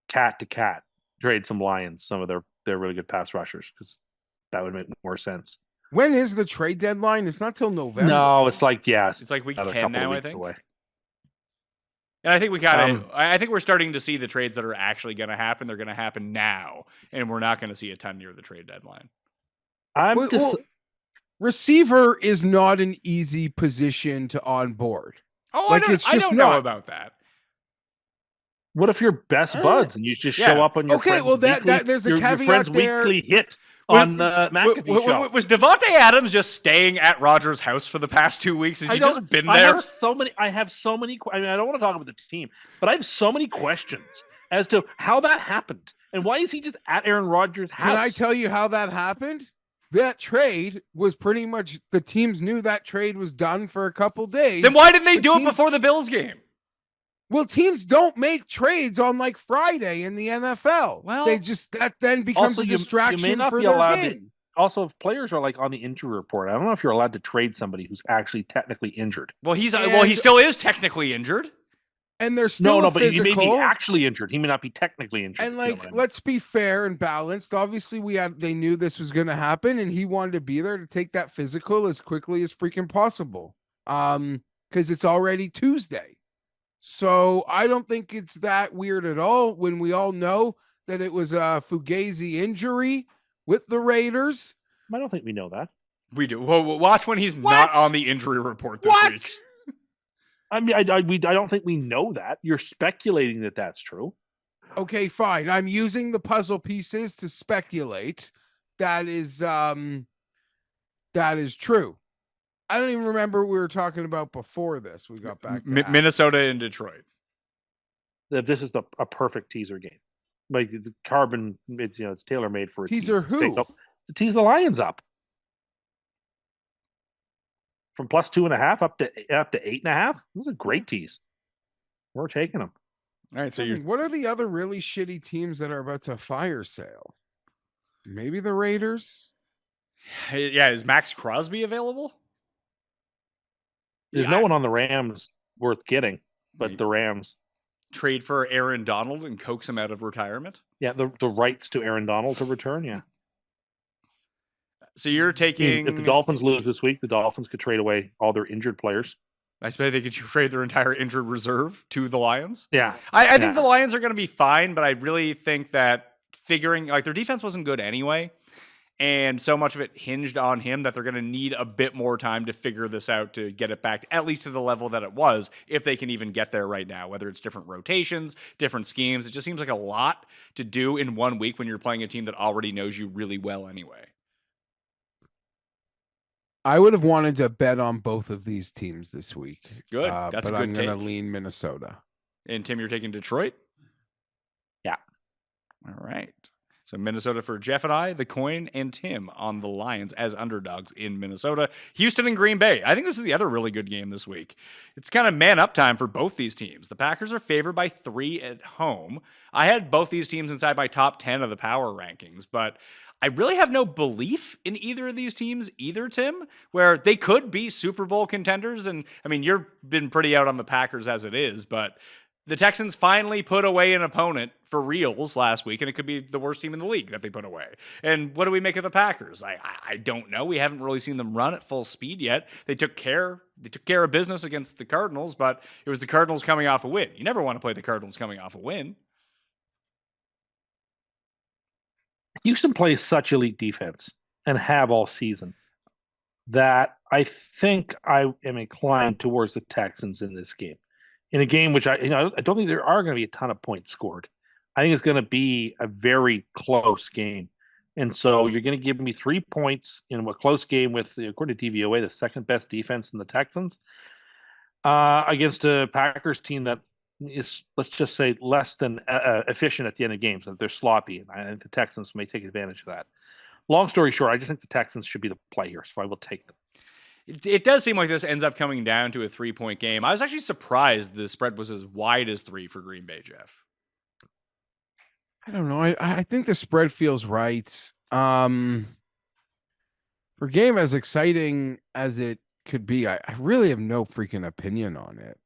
cat to cat, trade some Lions, some of their really good pass rushers, because that would make more sense. When is the trade deadline? It's not till November. No, it's like It's like week 10 now, I think. Away. And I think we got it. I think we're starting to see the trades that are actually going to happen. They're going to happen now, and we're not going to see a ton near the trade deadline. Receiver is not an easy position to onboard. Oh, like I don't know about that. What if you're best buds and you just show up on your okay? Well, there's a caveat there. Weekly hit on the McAfee show. Was Devontae Adams just staying at Rogers' house for the past 2 weeks? Has he just been there? I have so many. I mean, I don't want to talk about the team, but I have so many questions as to how that happened and why is he just at Aaron Rodgers' house? Can I tell you how that happened? That trade was pretty much the teams knew that trade was done for a couple days. Then why didn't they do it before the Bills game? Well, teams don't make trades on like Friday in the NFL. Well, they just that then becomes a distraction for their game. Also, if players are like on the injury report, I don't know if you're allowed to trade somebody who's actually technically injured. Well, he still is technically injured. And they're still but he may be actually injured. He may not be technically injured. And like, let's be fair and balanced. Obviously, they knew this was going to happen, and he wanted to be there to take that physical as quickly as freaking possible. Because it's already Tuesday. So I don't think it's that weird at all when we all know that it was a Fugazi injury with the Raiders. I don't think we know that. We do. Well, watch when he's not on the injury report this week. I mean, I don't think we know that. You're speculating that that's true. Okay, fine. I'm using the puzzle pieces to speculate. That is true. I don't even remember what we were talking about before this. We got back to Minnesota and Detroit. This is a perfect teaser game. Like the carbon, it's tailor made for a teaser. Who? To tease the Lions up from plus 2.5 up to 8.5. This is a great tease. We're taking them. All right. So what are the other really shitty teams that are about to fire sale? Maybe the Raiders. Yeah. Is Max Crosby available? There's no one on the Rams worth getting, but the Rams trade for Aaron Donald and coax him out of retirement. Yeah, the rights to Aaron Donald to return. Yeah. So you're taking. If the Dolphins lose this week, the Dolphins could trade away all their injured players. I suppose they could trade their entire injured reserve to the Lions. Yeah, I think the Lions are going to be fine, but I really think that figuring like their defense wasn't good anyway. And so much of it hinged on him that they're going to need a bit more time to figure this out to get it back at least to the level that it was, if they can even get there right now, whether it's different rotations, different schemes. It just seems like a lot to do in 1 week when you're playing a team that already knows you really well anyway. I would have wanted to bet on both of these teams this week. Good. That's a good I'm going to take. lean Minnesota. And Tim, you're taking Detroit? Yeah. All right. So Minnesota for Geoff and I, the coin, and Tim on the Lions as underdogs in Minnesota. Houston and Green Bay. I think this is the other really good game this week. It's kind of man up time for both these teams. The Packers are favored by 3 at home. I had both these teams inside my top 10 of the power rankings, but I really have no belief in either of these teams either, Tim, where they could be Super Bowl contenders. And I mean, you've been pretty out on the Packers as it is, but the Texans finally put away an opponent for reals last week, and it could be the worst team in the league that they put away. And what do we make of the Packers? I don't know. We haven't really seen them run at full speed yet. They took care of business against the Cardinals, but it was the Cardinals coming off a win. You never want to play the Cardinals coming off a win. Houston plays such elite defense and have all season that I think I am inclined towards the Texans in this game. In a game which I don't think there are going to be a ton of points scored. I think it's going to be a very close game. And so you're going to give me 3 points in a close game with, according to DVOA, the second best defense in the Texans against a Packers team that is, let's just say, less than efficient at the end of games. That they're sloppy, and I think the Texans may take advantage of that. Long story short, I just think the Texans should be the play here, so I will take them. It does seem like this ends up coming down to a 3-point game. I was actually surprised the spread was as wide as 3 for Green Bay, Geoff. I don't know. I think the spread feels right. For a game as exciting as it could be, I really have no freaking opinion on it.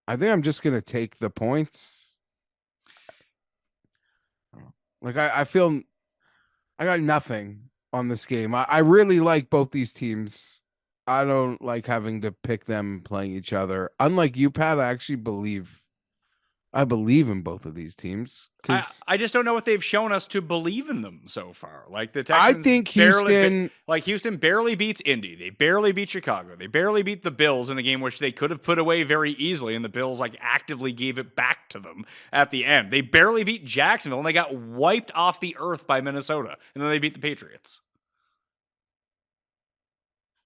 I think I'm just going to take the points. Like, I feel I got nothing on this game. I really like both these teams. I don't like having to pick them playing each other. Unlike you, Pat, I believe in both of these teams. I just don't know what they've shown us to believe in them so far. Like the Texans, I think Houston barely beats Indy. They barely beat Chicago. They barely beat the Bills in a game which they could have put away very easily, and the Bills actively gave it back to them at the end. They barely beat Jacksonville, and they got wiped off the earth by Minnesota, and then they beat the Patriots.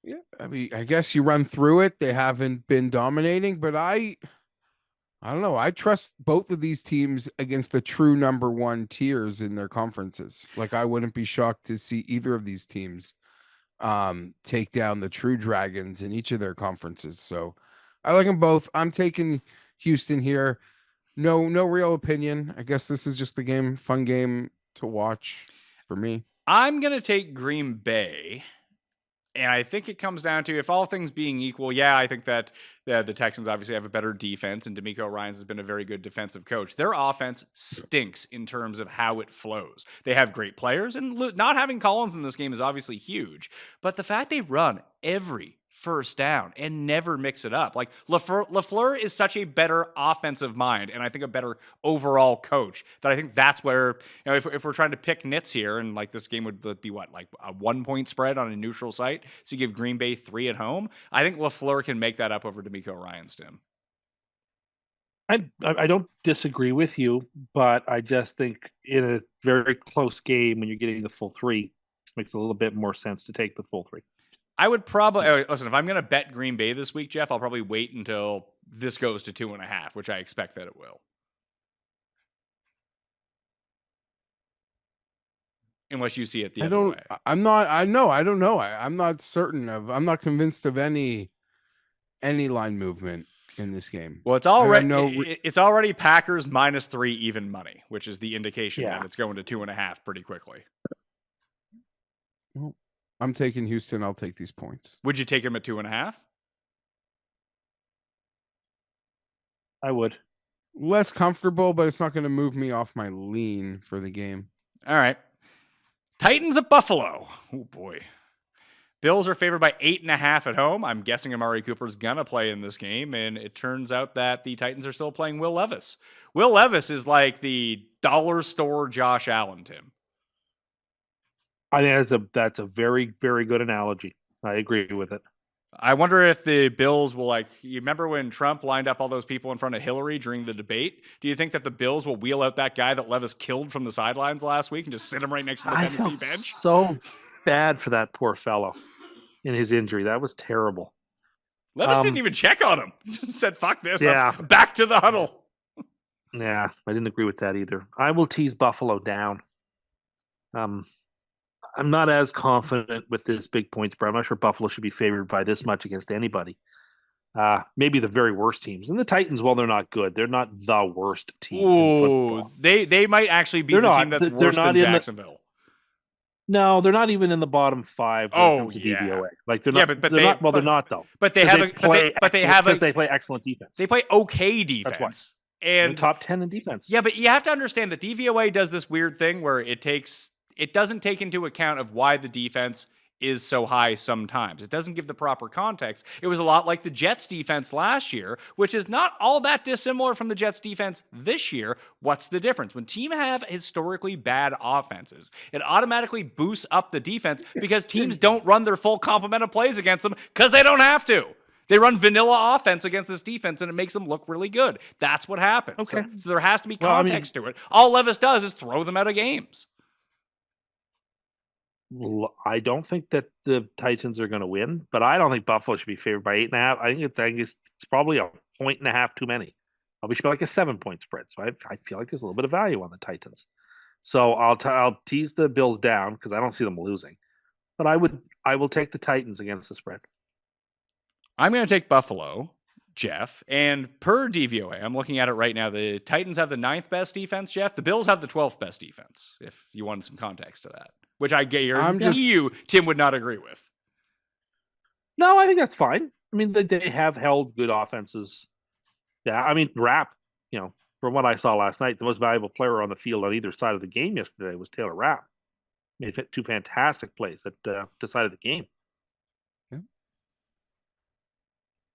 Yeah, I mean, I guess you run through it. They haven't been dominating, but I don't know. I trust both of these teams against the true number 1 tiers in their conferences. Like, I wouldn't be shocked to see either of these teams take down the true dragons in each of their conferences. So I like them both. I'm taking Houston here. No real opinion. I guess this is just the fun game to watch for me. I'm going to take Green Bay. And I think it comes down to, if all things being equal, yeah, I think that the Texans obviously have a better defense, and DeMeco Ryans has been a very good defensive coach. Their offense stinks in terms of how it flows. They have great players, and not having Collins in this game is obviously huge. But the fact they run every first down and never mix it up. Like, LaFleur is such a better offensive mind, and I think a better overall coach, that I think that's where, if we're trying to pick nits here, and this game would be what, like a 1-point spread on a neutral site, so you give Green Bay 3 at home, I think LaFleur can make that up over DeMeco Ryans, Tim. I don't disagree with you, but I just think in a very close game, when you're getting the full 3, it makes a little bit more sense to take the full 3. I would probably listen. If I'm going to bet Green Bay this week, Geoff, I'll probably wait until this goes to 2.5, which I expect that it will. Unless you see it the other way. I'm not. I know. I don't know. I'm not certain of. I'm not convinced of any line movement in this game. Well, it's already Packers -3 even money, which is the indication that it's going to 2.5 pretty quickly. Well, I'm taking Houston. I'll take these points. Would you take him at 2.5? I would. Less comfortable, but it's not going to move me off my lean for the game. All right. Titans at Buffalo. Oh, boy. Bills are favored by 8.5 at home. I'm guessing Amari Cooper's going to play in this game, and it turns out that the Titans are still playing Will Levis. Will Levis is like the dollar store Josh Allen, Tim. I think that's a very, very good analogy. I agree with it. I wonder if the Bills will, you remember when Trump lined up all those people in front of Hillary during the debate? Do you think that the Bills will wheel out that guy that Levis killed from the sidelines last week and just sit him right next to the Tennessee bench? So bad for that poor fellow in his injury. That was terrible. Levis didn't even check on him. He said, fuck this. Yeah. I'm back to the huddle. Yeah, I didn't agree with that either. I will tease Buffalo down. I'm not as confident with this big point spread. I'm not sure Buffalo should be favored by this much against anybody. Maybe the very worst teams. And the Titans, while they're not good, they're not the worst team in Ooh, football. they might actually be They're the not. team that's They're worse not than in the- Jacksonville. No, they're not even in the bottom 5 when it Oh, comes to yeah. DVOA. Like they're Yeah, not. but they're they- not. Well, but- they're not though. But they 'Cause have a but they have because a they play excellent defense. they play okay That's why. defense. They're And top 10 in defense. yeah, but you have to understand that DVOA does this weird thing where it doesn't take into account of why the defense is so high sometimes. It doesn't give the proper context. It was a lot like the Jets defense last year, which is not all that dissimilar from the Jets defense this year. What's the difference? When teams have historically bad offenses, it automatically boosts up the defense because teams don't run their full complement of plays against them because they don't have to. They run vanilla offense against this defense, and it makes them look really good. That's what happens. Okay. So there has to be Well, I mean- context to it. All Levis does is throw them out of games. I don't think that the Titans are going to win, but I don't think Buffalo should be favored by 8.5. I think it's probably a 1.5 too many. Probably should be like a 7-point spread. So I feel like there's a little bit of value on the Titans. So I'll tease the Bills down because I don't see them losing, but I will take the Titans against the spread. I'm going to take Buffalo, Geoff, and per DVOA, I'm looking at it right now. The Titans have the 9th best defense, Geoff. The Bills have the 12th best defense, if you wanted some context to that, which I guarantee you Tim would not agree with. No, I think that's fine. I mean, they have held good offenses. Yeah, I mean, Rapp, from what I saw last night, the most valuable player on the field on either side of the game yesterday was Taylor Rapp. Made 2 fantastic plays that decided the game.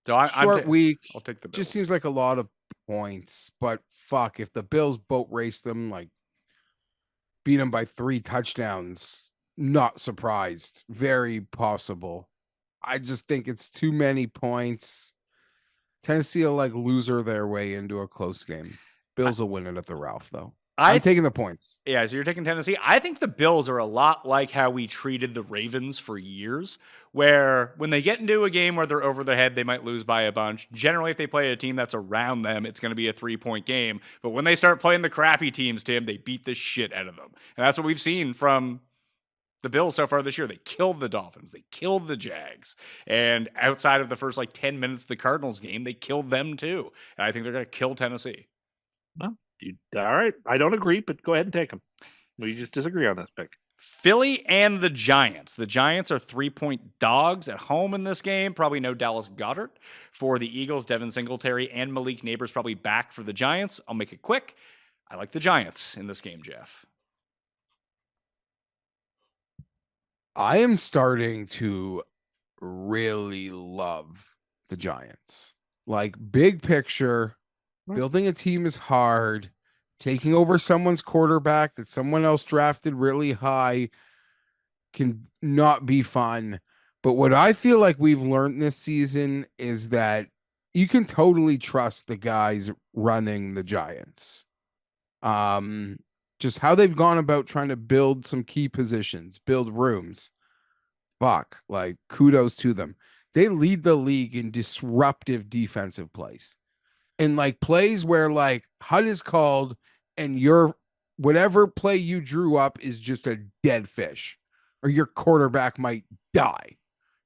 So Short week. I'll take the Bills. Just seems like a lot of points, but fuck, if the Bills boat race them, like beat them by 3 touchdowns, not surprised. Very possible. I just think it's too many points. Tennessee will like loser their way into a close game. Bills will win it at the Ralph, though. I'm taking the points. Yeah, so you're taking Tennessee. I think the Bills are a lot like how we treated the Ravens for years, where when they get into a game where they're over the head, they might lose by a bunch. Generally, if they play a team that's around them, it's going to be a 3-point game. But when they start playing the crappy teams, Tim, they beat the shit out of them. And that's what we've seen from the Bills so far this year. They killed the Dolphins. They killed the Jags. And outside of the first 10 minutes of the Cardinals game, they killed them too. And I think they're going to kill Tennessee. Well, all right. I don't agree, but go ahead and take them. We just disagree on this pick. Philly and the Giants. The Giants are 3-point dogs at home in this game. Probably no Dallas Goedert. For the Eagles, Devin Singletary and Malik Neighbors probably back for the Giants. I'll make it quick. I like the Giants in this game, Geoff. I am starting to really love the Giants. Like, big picture, building a team is hard. Taking over someone's quarterback that someone else drafted really high can not be fun. But what I feel like we've learned this season is that you can totally trust the guys running the Giants. Just how they've gone about trying to build some key positions, build rooms. Fuck, like, kudos to them. They lead the league in disruptive defensive plays. And like plays where like HUD is called and your whatever play you drew up is just a dead fish or your quarterback might die.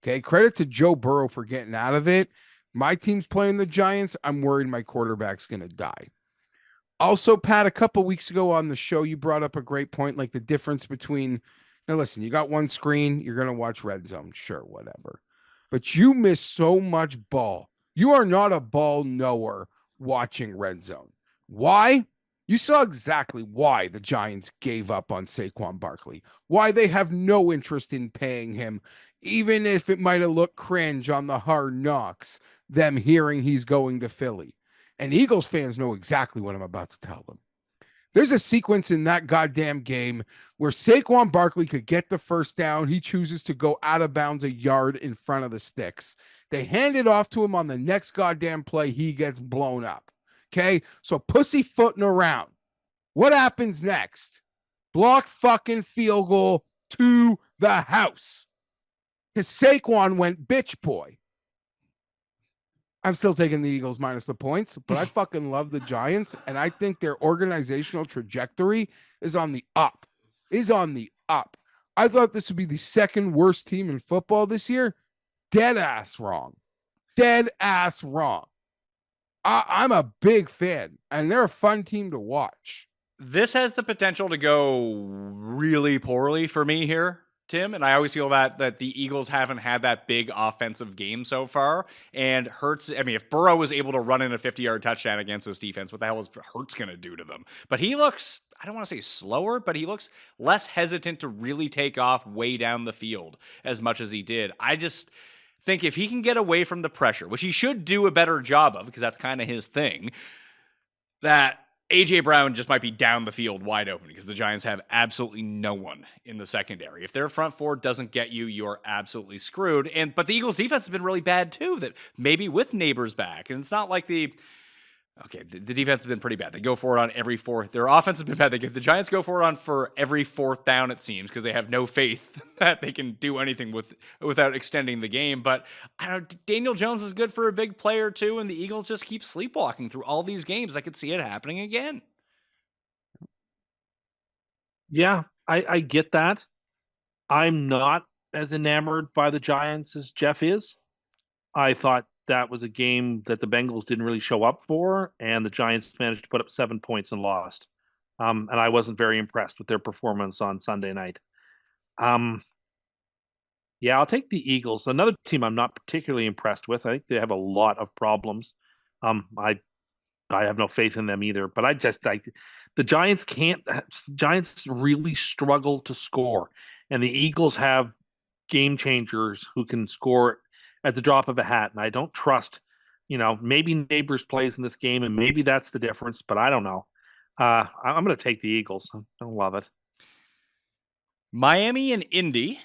Okay. Credit to Joe Burrow for getting out of it. My team's playing the Giants. I'm worried my quarterback's going to die. Also, Pat, a couple weeks ago on the show, you brought up a great point, like the difference between, now listen, you got one screen, you're going to watch Red Zone. Sure, whatever. But you miss so much ball. You are not a ball knower watching Red Zone. Why? You saw exactly why the Giants gave up on Saquon Barkley, why they have no interest in paying him, even if it might have looked cringe on the Hard Knocks, them hearing he's going to Philly. And Eagles fans know exactly what I'm about to tell them. There's a sequence in that goddamn game where Saquon Barkley could get the first down. He chooses to go out of bounds a yard in front of the sticks. They hand it off to him on the next goddamn play. He gets blown up. Okay. So pussyfooting around. What happens next? Block fucking field goal to the house. Because Saquon went bitch boy. I'm still taking the Eagles minus the points, but I fucking love the Giants, and I think their organizational trajectory is on the up. up. I thought this would be the second worst team in football this year. Dead ass wrong. Dead ass wrong. I'm a big fan, and they're a fun team to watch. This has the potential to go really poorly for me here, Tim. And I always feel that the Eagles haven't had that big offensive game so far. And Hurts, I mean, if Burrow was able to run in a 50-yard touchdown against this defense, what the hell is Hurts going to do to them? But he looks, I don't want to say slower, but he looks less hesitant to really take off way down the field as much as he did. I just think if he can get away from the pressure, which he should do a better job of because that's kind of his thing, that A.J. Brown just might be down the field wide open because the Giants have absolutely no one in the secondary. If their front four doesn't get you, you're absolutely screwed. But the Eagles' defense has been really bad too, that maybe with Neighbors back. And it's not like the defense has been pretty bad. They go for it on every fourth. Their offense has been bad. The Giants go for it for every fourth down, it seems, because they have no faith that they can do anything without extending the game. But I don't know, Daniel Jones is good for a big player too, and the Eagles just keep sleepwalking through all these games. I could see it happening again. Yeah, I get that. I'm not as enamored by the Giants as Geoff is. I thought that was a game that the Bengals didn't really show up for, and the Giants managed to put up 7 points and lost. And I wasn't very impressed with their performance on Sunday night. Yeah, I'll take the Eagles. Another team I'm not particularly impressed with. I think they have a lot of problems. I have no faith in them either. But the Giants can't. Giants really struggle to score, and the Eagles have game changers who can score at the drop of a hat. And I don't trust. Maybe Neighbors plays in this game, and maybe that's the difference. But I don't know. I'm going to take the Eagles. I love it. Miami and Indy.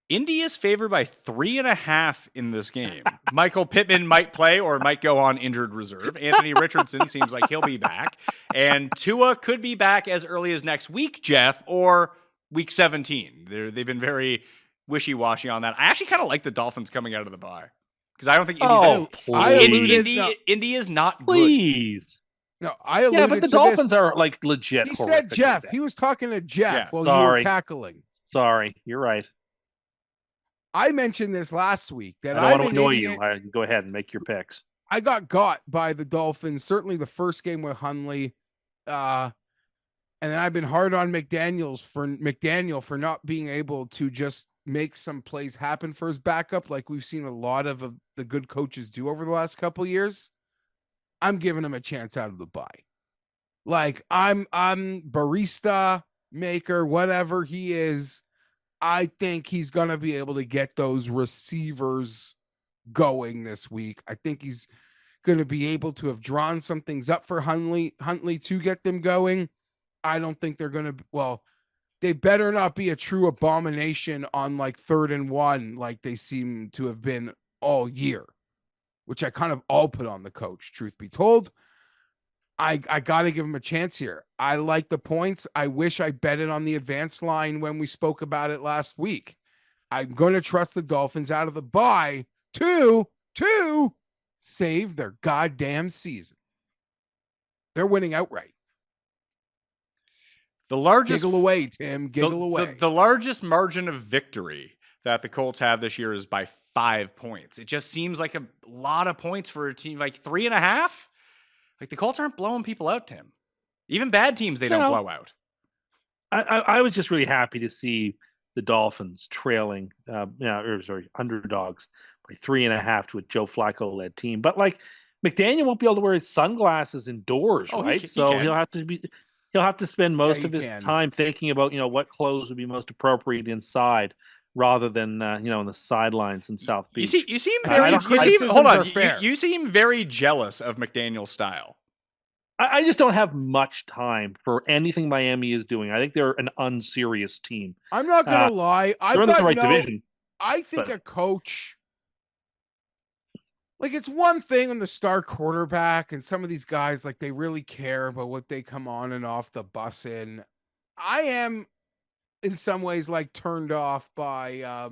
Indy is favored by 3.5 in this game. Michael Pittman might play or might go on injured reserve. Anthony Richardson seems like he'll be back. And Tua could be back as early as next week, Geoff, or week 17. They've been very wishy-washy on that. I actually kind of like the Dolphins coming out of the bye. Because I don't think Indy is not good. Please. No, I alluded to but the Dolphins are like legit. He said Geoff. He was talking to Geoff while you were cackling. Sorry, you're right. I mentioned this last week that I don't want to annoy you. Go ahead and make your picks. I got by the Dolphins, certainly the first game with Hundley. And then I've been hard on McDaniel for not being able to just make some plays happen for his backup, like we've seen a lot of the good coaches do over the last couple of years. I'm giving him a chance out of the bye. Like I'm barista maker, whatever he is. I think he's going to be able to get those receivers going this week. I think he's going to be able to have drawn some things up for Huntley to get them going. I don't think they're going to, they better not be a true abomination on like 3rd and 1 like they seem to have been all year, which I kind of all put on the coach, truth be told. I got to give him a chance here. I like the points. I wish I betted on the advanced line when we spoke about it last week. I'm going to trust the Dolphins out of the bye to save their goddamn season. They're winning outright. Giggle away, Tim. Giggle away. The largest margin of victory that the Colts have this year is by 5 points. It just seems like a lot of points for a team, like 3.5. Like the Colts aren't blowing people out, Tim. Even bad teams, they don't blow out. I was just really happy to see the Dolphins trailing, underdogs by 3.5 to a Joe Flacco-led team. But like McDaniel won't be able to wear his sunglasses indoors, right? He'll have to spend most of his time thinking about what clothes would be most appropriate inside, rather than in the sidelines in South Beach. You seem very jealous of McDaniel's style. I just don't have much time for anything Miami is doing. I think they're an unserious team. I'm not gonna lie. They're in the right division. I think a coach, like, it's one thing on the star quarterback and some of these guys, like, they really care about what they come on and off the bus in. I am in some ways like turned off by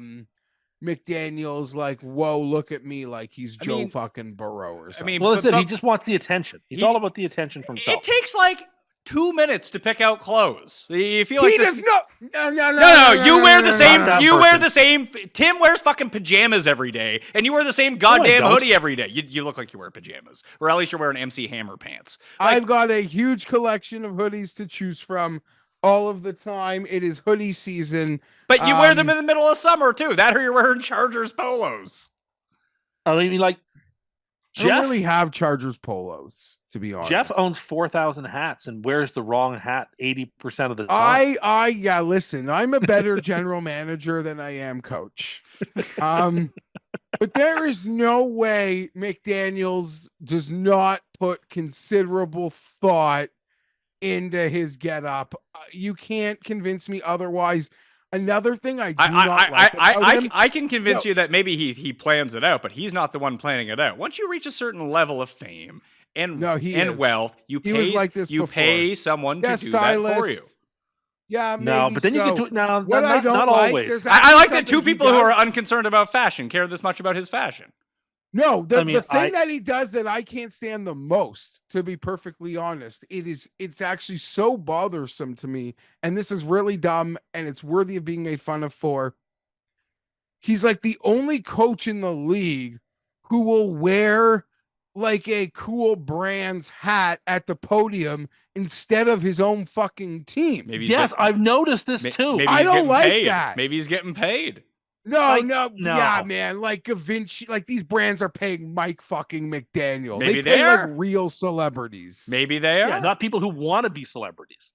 McDaniel's, like, whoa, look at me, like he's Joe fucking Burrow or something. He just wants the attention. He's all about the attention from himself. It takes like 2 minutes to pick out clothes. You feel like He this... does not. No, you wear the same. Not that You wear person. the same. Tim wears fucking pajamas every day, and you wear the same goddamn don't. hoodie every day. You look like you wear pajamas, or at least you're wearing MC Hammer pants. Like, I've got a huge collection of hoodies to choose from all of the time. It is hoodie season. but you wear them in the middle of summer too. That or you're wearing Chargers polos. I mean, like I don't Geoff. really have Chargers polos, to be honest. Geoff owns 4,000 hats and wears the wrong hat 80% of the time. Yeah, listen, I'm a better general manager than I am coach. But there is no way McDaniels does not put considerable thought into his getup. You can't convince me otherwise. Another thing I do not like about him, I can convince you that maybe he plans it out, but he's not the one planning it out. Once you reach a certain level of fame and is. wealth, you He pay was like this before. pay someone Yeah, to do that for you. Yeah, maybe No, but then you so. can do it now. What I don't not like, always. there's I actually like that something two he people who are does. unconcerned about fashion care this much about his fashion. No, the I mean, thing that he does that I can't stand the most, to be perfectly honest, it's actually so bothersome to me, and this is really dumb, and it's worthy of being made fun of for. He's like the only coach in the league who will wear like a cool brand's hat at the podium instead of his own fucking team. Maybe he's Yes, getting- I've noticed this too. Maybe I he's don't getting like paid. that. Maybe he's getting paid. No, No. yeah, man. Like Gavinci, like these brands are paying Mike fucking McDaniel. Maybe they pay they like are. real celebrities. Maybe they are. Yeah, not people who want to be celebrities.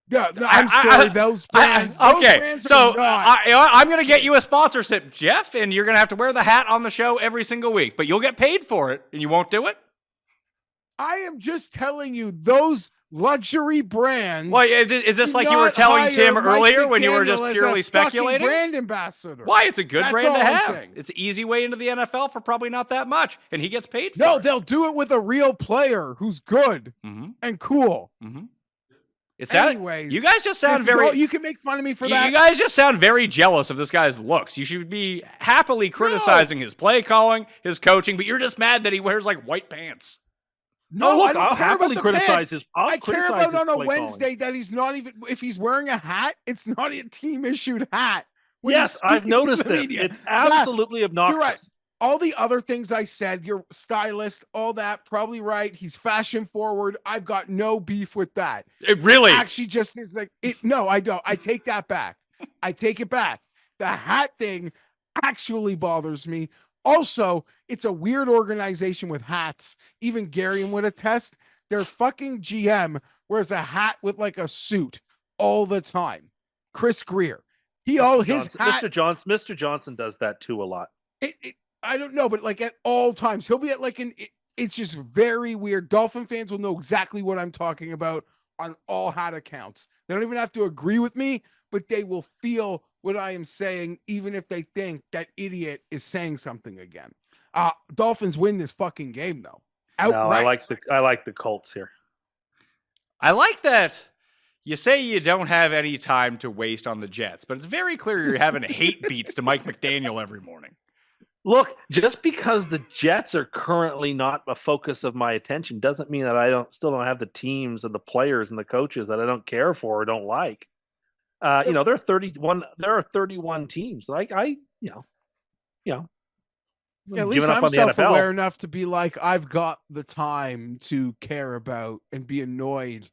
Yeah, no, I'm sorry, those brands. Okay, those brands so are not. I'm going to get you a sponsorship, Geoff, and you're going to have to wear the hat on the show every single week, but you'll get paid for it, and you won't do it? I am just telling you, those luxury brands. Well, is this do like you were not telling hire Tim Mike earlier when you were McDaniel just as a purely fucking speculating? brand ambassador. Why? It's a good That's brand all to I'm have. saying. It's an easy way into the NFL for probably not that much, and he gets paid for No, it. they'll do it with a real player who's good Mm-hmm. and cool. Mm-hmm. It's that. Anyways, You guys just sound this is very. all- you can make fun of me for You that. guys just sound very jealous of this guy's looks. You should be happily criticizing his play calling, his coaching, but you're just mad that he wears like white pants. No, look, I don't I'll care happily about the criticize pants. his. I'll I care criticize about his on a play calling. Wednesday that he's not even, if he's wearing a hat, it's not a team issued hat. When Yes, he's I've speaking to noticed the this. media. It's absolutely obnoxious. You're right. All the other things I said, your stylist, all that, probably right. He's fashion forward. I've got no beef with that. It really. Actually, just is like it. No, I don't. I take that back. I take it back. The hat thing actually bothers me. Also, it's a weird organization with hats. Even Gary would attest. Their fucking GM wears a hat with like a suit all the time. Chris Greer. His hat. Mr. Johnson does that too a lot. I don't know, but like at all times, he'll be at like it's just very weird. Dolphin fans will know exactly what I'm talking about on all hat accounts. They don't even have to agree with me, but they will feel what I am saying, even if they think that idiot is saying something again. Dolphins win this fucking game though. No, Outright. I like the Colts here. I like that you say you don't have any time to waste on the Jets, but it's very clear you're having hate beats to Mike McDaniel every morning. Look, just because the Jets are currently not a focus of my attention doesn't mean that I still don't have the teams and the players and the coaches that I don't care for or don't like. There are 31. There are 31 teams. Like At least I'm self-aware enough to be like, I've got the time to care about and be annoyed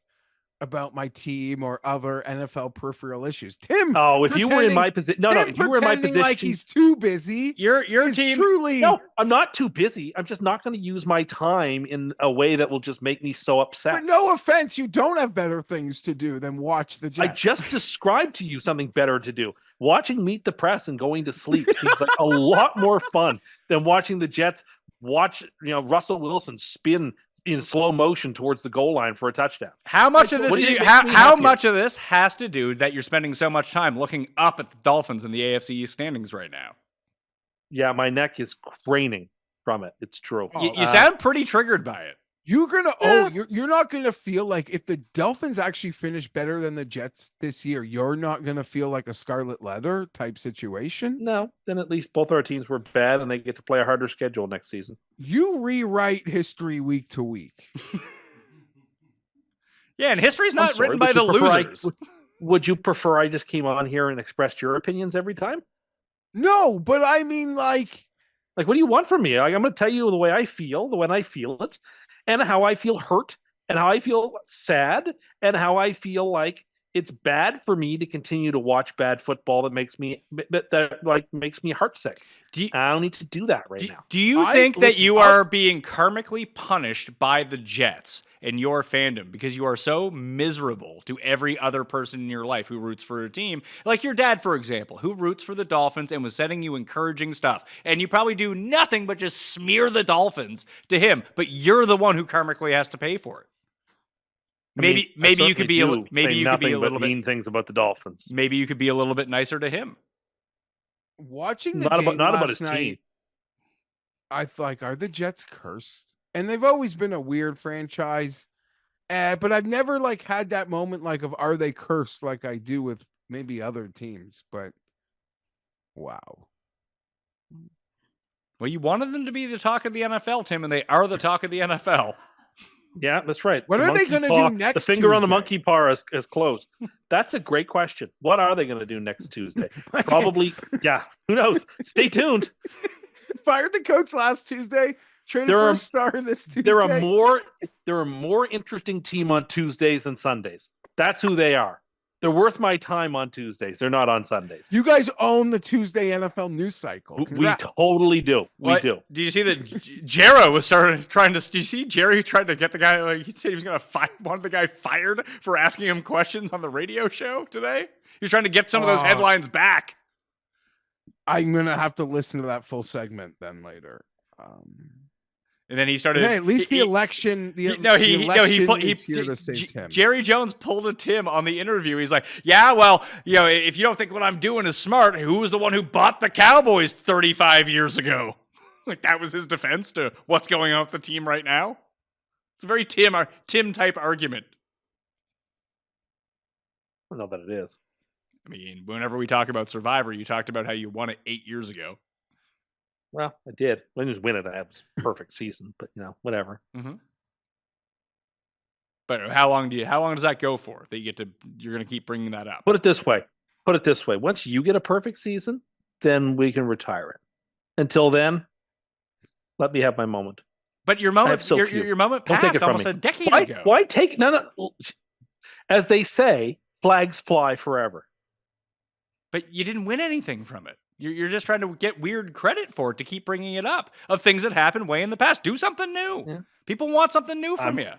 about my team or other NFL peripheral issues. Tim, Oh, if you were in my position, no, Tim if you were in my pretending position, like he's too busy. Your is team. truly no, I'm not too busy. I'm just not going to use my time in a way that will just make me so upset. But no offense, you don't have better things to do than watch the I Jets. just described to you something better to do. Watching Meet the Press and going to sleep seems like a lot more fun than watching the Jets watch, Russell Wilson spin in slow motion towards the goal line for a touchdown. How much of this? What do you make me How happier? much of this has to do that you're spending so much time looking up at the Dolphins in the AFC East standings right now? Yeah, my neck is craning from it. It's true. You sound pretty triggered by it. You're gonna you're not gonna feel like if the Dolphins actually finish better than the Jets this year, you're not gonna feel like a scarlet letter type situation. No, then at least both our teams were bad and they get to play a harder schedule next season. You rewrite history week to week. Yeah, and history's I'm not sorry, written by the losers. Would you prefer I just came on here and expressed your opinions every time? No, but I mean, like, Like, what do you want from me? Like, I'm going to tell you the way I feel, the way I feel it, and how I feel hurt, and how I feel sad, and how I feel like it's bad for me to continue to watch bad football that makes me heartsick. I don't need to do that right now. Do you think that you are being karmically punished by the Jets and your fandom because you are so miserable to every other person in your life who roots for a team? Like your dad, for example, who roots for the Dolphins and was sending you encouraging stuff. And you probably do nothing but just smear the Dolphins to him, but you're the one who karmically has to pay for it. Maybe you could be a little bit mean things about the Dolphins. Maybe you could be a little bit nicer to him. Watching the game last night, I like, are the Jets cursed? And they've always been a weird franchise, but I've never like had that moment like of are they cursed like I do with maybe other teams. But wow. Well, you wanted them to be the talk of the NFL, Tim, and they are the talk of the NFL. Yeah, that's right. What are they going to do next The finger Tuesday? on the monkey paw is closed. That's a great question. What are they going to do next Tuesday? Probably, yeah, who knows? Stay tuned. Fired the coach last Tuesday, traded for a star this Tuesday. They're a more interesting team on Tuesdays than Sundays. That's who they are. They're worth my time on Tuesdays. They're not on Sundays. You guys own the Tuesday NFL news cycle. Congrats. We totally do. We do. Do you see that Jarrah was trying to? Do you see Jerry tried to get the guy? Like, he said he was going to want the guy fired for asking him questions on the radio show today. He was trying to get some of those headlines back. I'm going to have to listen to that full segment then later. And then he started. Hey, at least the election. He is here to save Tim. Jerry Jones pulled a Tim on the interview. He's like, "Yeah, well, if you don't think what I'm doing is smart, who was the one who bought the Cowboys 35 years ago?" Like that was his defense to what's going on with the team right now. It's a very Tim type argument. I don't know that it is. I mean, whenever we talk about Survivor, you talked about how you won it 8 years ago. Well, I did. I didn't just win it. I had a perfect season, but whatever. Mm-hmm. But how long does that go for? That you're going to keep bringing that up. Put it this way. Once you get a perfect season, then we can retire it. Until then, let me have my moment. But your moment, your moment passed almost a decade ago. Why take no? As they say, flags fly forever. But you didn't win anything from it. You're just trying to get weird credit for it to keep bringing it up of things that happened way in the past. Do something new. Yeah. People want something new from you.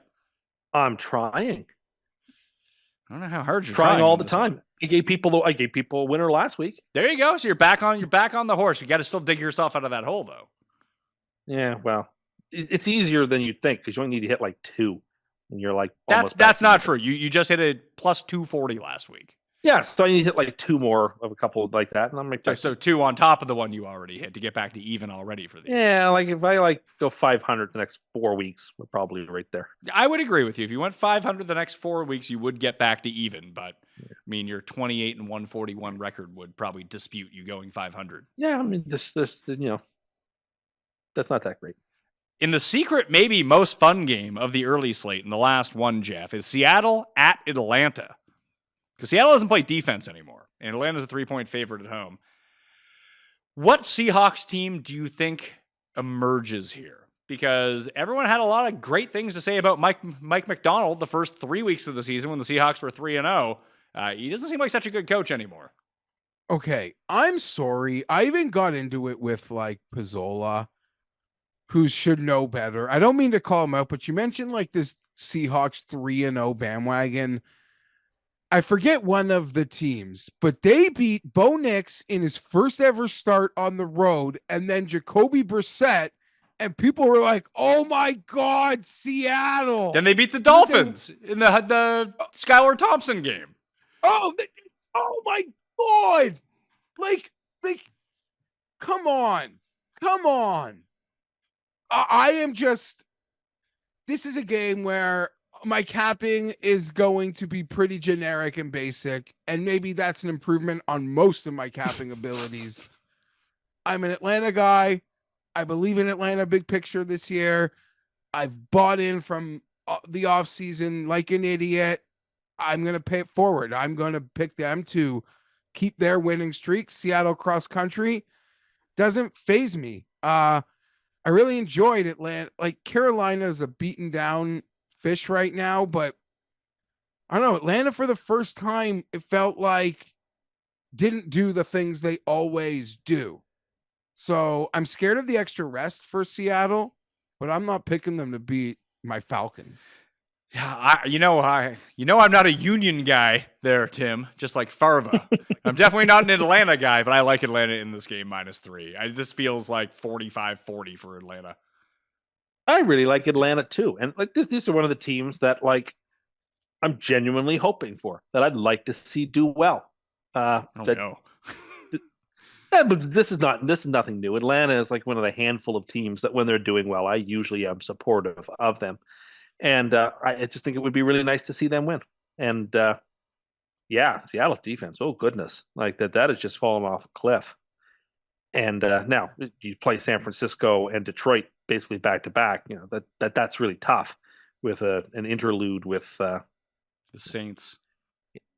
I'm trying. I don't know how hard you're trying all the time. One. I gave people a winner last week. There you go. So you're back on the horse. You got to still dig yourself out of that hole, though. Yeah, well, it's easier than you think because you only need to hit like 2, and you're like that's not true. You just hit a plus 240 last week. Yeah, so I need to hit like 2 more of a couple like that, and I'm like, so 2 on top of the one you already hit to get back to even already for the year. Yeah, like if I go 500 the next 4 weeks, we're probably right there. I would agree with you. If you went 500 the next 4 weeks, you would get back to even. But I mean, your 28 and 141 record would probably dispute you going 500. Yeah, I mean, this that's not that great. In the secret, maybe most fun game of the early slate, and the last one, Geoff, is Seattle at Atlanta. Because Seattle doesn't play defense anymore, and Atlanta's a 3-point favorite at home. What Seahawks team do you think emerges here? Because everyone had a lot of great things to say about Mike McDonald the first 3 weeks of the season when the Seahawks were 3-0. He doesn't seem like such a good coach anymore. Okay, I'm sorry. I even got into it with like Pizzola, who should know better. I don't mean to call him out, but you mentioned like this Seahawks 3-0 bandwagon. I forget one of the teams, but they beat Bo Nix in his first ever start on the road, and then Jacoby Brissett, and people were like, "Oh my God, Seattle!" Then they beat the Dolphins in the Skylar Thompson game. Oh my God! Like, come on! I am just. This is a game where my capping is going to be pretty generic and basic, and maybe that's an improvement on most of my capping abilities. I'm an Atlanta guy. I believe in Atlanta big picture this year. I've bought in from the offseason like an idiot. I'm going to pay it forward. I'm going to pick them to keep their winning streak. Seattle cross country doesn't phase me. I really enjoyed Atlanta. Like Carolina's a beaten down fish right now, but I don't know. Atlanta for the first time, it felt like didn't do the things they always do. So I'm scared of the extra rest for Seattle, but I'm not picking them to beat my Falcons. Yeah, I'm not a Union guy there, Tim, just like Farva. I'm definitely not an Atlanta guy, but I like Atlanta in this game -3. This feels like 45-40 for Atlanta. I really like Atlanta too. And like these are one of the teams that like I'm genuinely hoping for, that I'd like to see do well. Oh that, no. Yeah, but this is nothing new. Atlanta is like one of the handful of teams that when they're doing well, I usually am supportive of them. And I just think it would be really nice to see them win. And yeah, Seattle's defense, oh goodness, like that has just fallen off a cliff. And now you play San Francisco and Detroit basically back to back. You know that's really tough with an interlude with The Saints.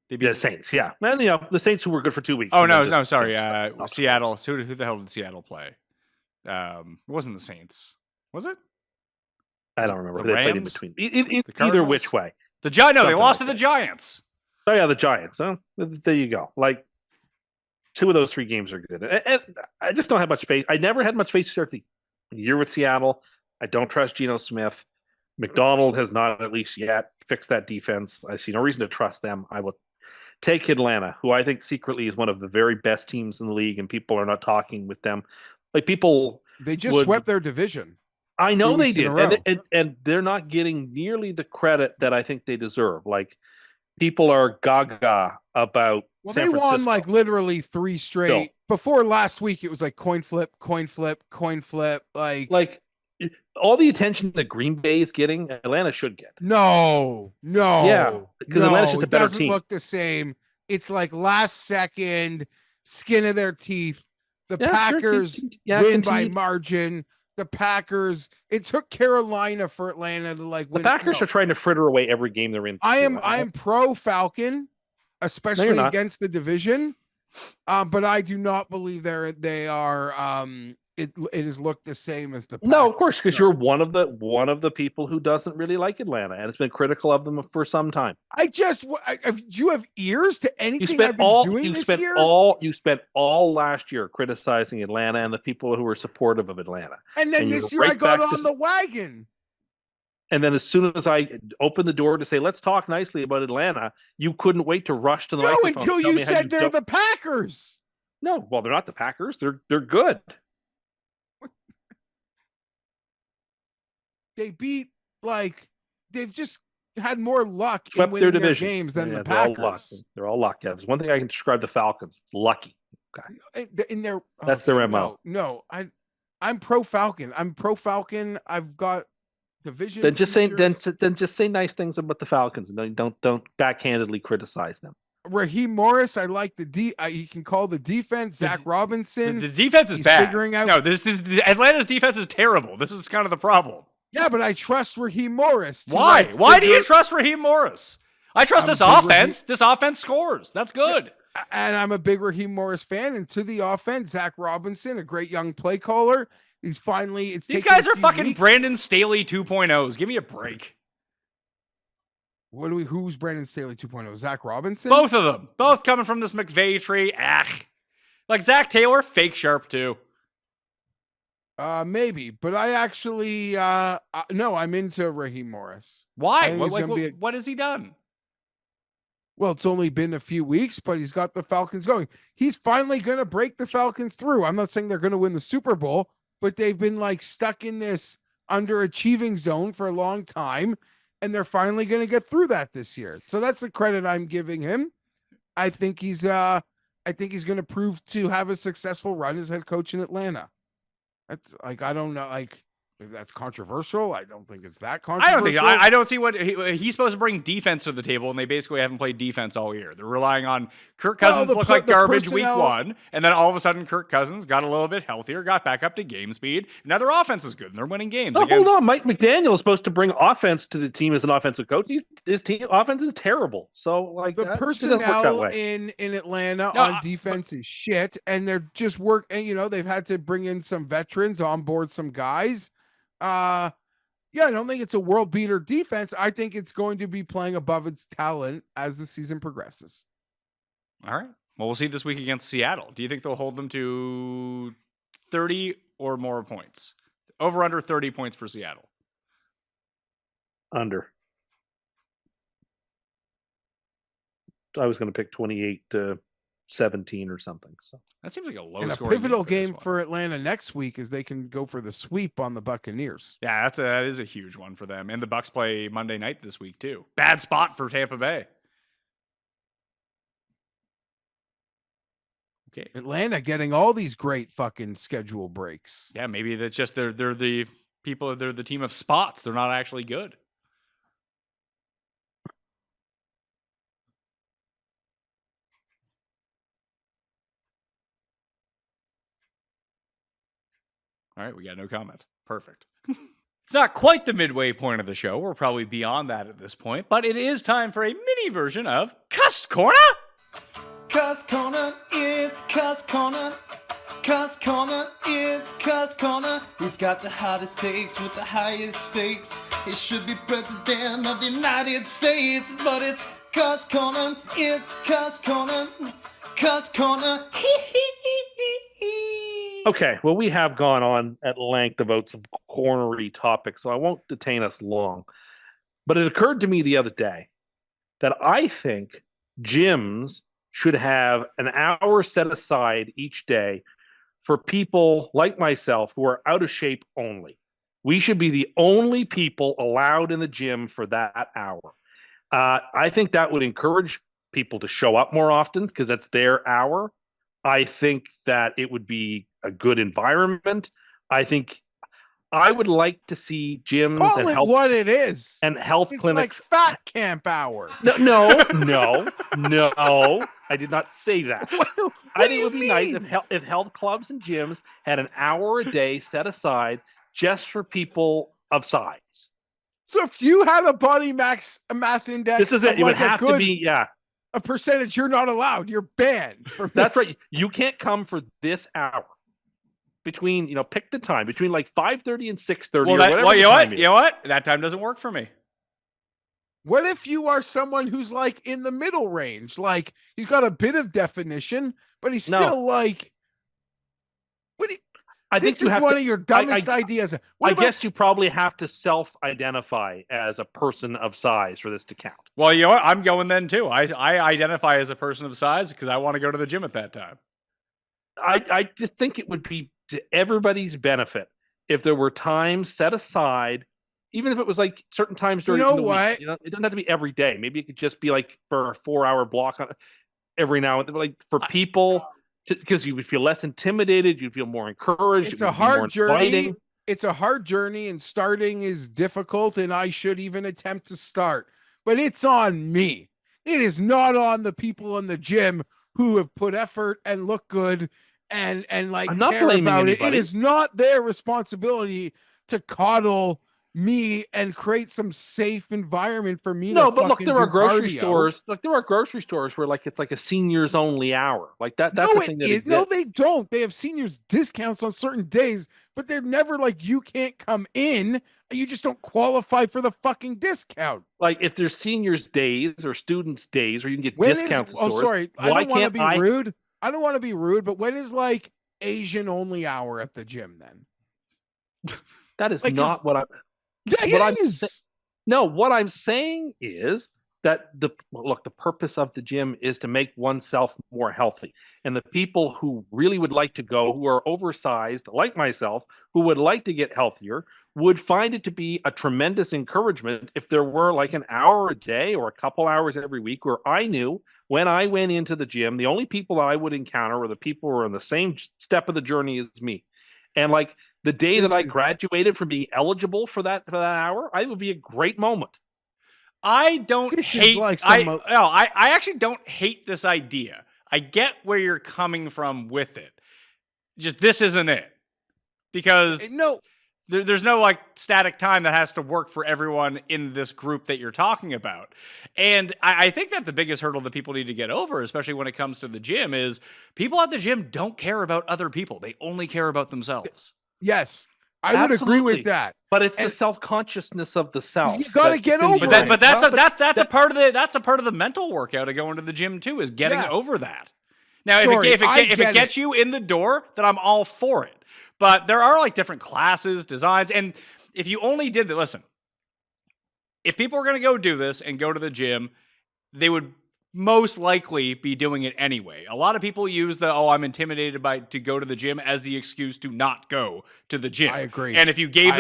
They the Saints. Yeah, and you know the Saints who were good for 2 weeks. Oh and no, then no, just sorry. stopped. Seattle. Who the hell did Seattle play? It wasn't the Saints. Was it? I don't remember The who they played in Rams? between. The Either Cardinals? which way. No, they Something lost like to the that. Giants. Oh yeah, the Giants. Huh? There you go. Like 2 of those 3 games are good. And I just don't have much faith. I never had much faith to start the year with Seattle. I don't trust Geno Smith. McDonald has not at least yet fixed that defense. I see no reason to trust them. I will take Atlanta, who I think secretly is one of the very best teams in the league, and people are not talking with them. Like people, They just swept their division. I know 3 they weeks in a did, row. and they're not getting nearly the credit that I think they deserve. Like people are gaga about. Well, San they won Francisco. like literally 3 straight. Still. Before last week, it was like coin flip, coin flip, coin flip. Like all the attention that Green Bay is getting, Atlanta should get. No, Yeah, because Atlanta's just a it better doesn't team. look the same. It's like last second, skin of their teeth. The Yeah, sure, Packers yeah, win by continue. margin. The Packers. It took Carolina for Atlanta to like The win. Packers are trying to fritter away every game they're in. I am pro Falcon, especially not. against the division. But I do not believe they are. It has looked the same as the Packers. No, of course, because you're one of the people who doesn't really like Atlanta and has been critical of them for some time. Do you have ears to You anything spent I've been all doing you this spent year? you spent all last year criticizing Atlanta and the people who were supportive of Atlanta. And then and this you're year I right got back to- on the wagon. And then as soon as I opened the door to say, let's talk nicely about Atlanta, you couldn't wait to rush to the No, microphone. until and tell you me how said they're don't- the Packers. No, well, they're not the Packers. They're good. They beat they've just had more luck in Swept winning their their division. games than Yeah, the they're all luck. Packers. They're all luck. Yeah, there's one thing I can describe the Falcons. It's lucky. In their That's their MO. No, I'm pro Falcon. I'm pro Falcon. I've got division. Then just say features. then just say nice things about the Falcons and don't backhandedly criticize them. Raheem Morris. I like the he can call the defense. Zach Robinson. The defense is He's bad. figuring out- No, this is Atlanta's defense is terrible. This is kind of the problem. Yeah, but I trust Raheem Morris. to, Why? like, Why do you figure- trust Raheem Morris? I trust I'm this a big offense. This offense scores. That's good. And I'm a big Raheem Morris fan. And to the offense, Zach Robinson, a great young play caller. He's finally. It's These taken guys a are few fucking weeks. Brandon Staley 2.0s. Give me a break. Who's Brandon Staley 2.0? Zach Robinson? Both of them. Both coming from this McVay tree. Like Zach Taylor, fake sharp too. Maybe, but I actually no, I'm into Raheem Morris. I Why? think he's gonna be a- What has he done? Well, it's only been a few weeks, but he's got the Falcons going. He's finally going to break the Falcons through. I'm not saying they're going to win the Super Bowl, but they've been like stuck in this underachieving zone for a long time, and they're finally going to get through that this year. So that's the credit I'm giving him. I think he's going to prove to have a successful run as head coach in Atlanta. That's like, I don't know, like if that's controversial. I don't think it's that I don't controversial. think I don't see what he's supposed to bring defense to the table, and they basically haven't played defense all year. They're relying on Kirk Cousins looked like garbage week 1, and then all of a sudden Kirk Cousins got a little bit healthier, got back up to game speed. Now their offense is good, and they're winning games. Oh, hold on, Mike McDaniel is supposed to bring offense to the team as an offensive coach. His team offense is terrible. So like the personnel in Atlanta on defense is shit, and they're just and they've had to bring in some veterans, onboard some guys. I don't think it's a world beater defense. I think it's going to be playing above its talent as the season progresses. All right. Well, we'll see this week against Seattle. Do you think they'll hold them to 30 or more points? Over under 30 points for Seattle. Under. I was going to pick 28-17 or something. So that seems like a low and scoring. A pivotal game for Atlanta next week is they can go for the sweep on the Buccaneers. Yeah, that is a huge one for them. And the Bucs play Monday night this week too. Bad spot for Tampa Bay. Okay, Atlanta getting all these great fucking schedule breaks. Yeah, maybe that's just they're the people. They're the team of spots. They're not actually good. All right, we got no comment. Perfect. It's not quite the midway point of the show. We're probably beyond that at this point, but it is time for a mini version of Cust Corner. Cust Corner, it's Cust Corner. Cust Corner, it's Cust Corner. He's got the hottest takes with the highest stakes. He should be president of the United States, but it's Cust Corner, it's Cust Corner. Cust Corner, Okay, well, we have gone on at length about some cornery topics, so I won't detain us long. But it occurred to me the other day that I think gyms should have an hour set aside each day for people like myself who are out of shape only. We should be the only people allowed in the gym for that hour. I think that would encourage people to show up more often because that's their hour. I think that it would be a good environment. I think I would like to see gyms and health, what it is and health it's clinics. Like fat camp hour. No. I did not say that. I think it would be nice if health clubs and gyms had an hour a day set aside just for people of size. So if you had a body mass index, this is it. It would have to be a percentage. You're not allowed. You're banned. That's right. You can't come for this hour. Between pick the time between like 5:30 and 6:30. Well, you know what? That time doesn't work for me. What if you are someone who's like in the middle range? Like he's got a bit of definition, but he's still like. I think this is one of your dumbest ideas. I guess you probably have to self-identify as a person of size for this to count. Well, you know what? I'm going then too. I identify as a person of size because I want to go to the gym at that time. I just think it would be to everybody's benefit if there were times set aside, even if it was like certain times during the week. It doesn't have to be every day. Maybe it could just be like for a 4-hour block every now and then, like for people. Because you would feel less intimidated, you'd feel more encouraged. It's a hard journey. It's a hard journey, and starting is difficult, and I should even attempt to start. But it's on me. It is not on the people in the gym who have put effort and look good and like I'm not care blaming about anybody. it. It is not their responsibility to coddle me and create some safe environment for me. No, but look, there are grocery stores. Like there are grocery stores where like it's like a seniors only hour. Like that's the thing that exists. No, they don't. They have seniors discounts on certain days, but they're never like you can't come in. You just don't qualify for the fucking discount. Like if there's seniors days or students days where you can get discounts. Sorry, I don't want to be rude. I don't want to be rude, but when is like Asian only hour at the gym then? That is like, not what I'm. What I'm saying is that the purpose of the gym is to make oneself more healthy. And the people who really would like to go, who are oversized, like myself, who would like to get healthier, would find it to be a tremendous encouragement if there were like an hour a day or a couple hours every week where I knew when I went into the gym, the only people that I would encounter were the people who were on the same step of the journey as me. And like, The day that This I is- graduated from being eligible for that hour, I would be a great moment. I don't This is hate. like I actually don't hate this idea. I get where you're coming from with it. Just this isn't it, because no, there's no like static time that has to work for everyone in this group that you're talking about. And I think that the biggest hurdle that people need to get over, especially when it comes to the gym, is people at the gym don't care about other people. They only care about themselves. yes, I would agree Absolutely. with that. But it's the And- self-consciousness of the self. You gotta get over But it. that's a part of the mental workout of going to the gym too, is getting Yeah. over that. Now, Sorry, if I it get gets you in the door, then I'm all for it. But there are like different classes, designs, and if you only did that, listen, if people were going to go do this and go to the gym, they would most likely be doing it anyway. A lot of people use I'm intimidated to go to the gym as the excuse to not go to the gym. I agree. And if you gave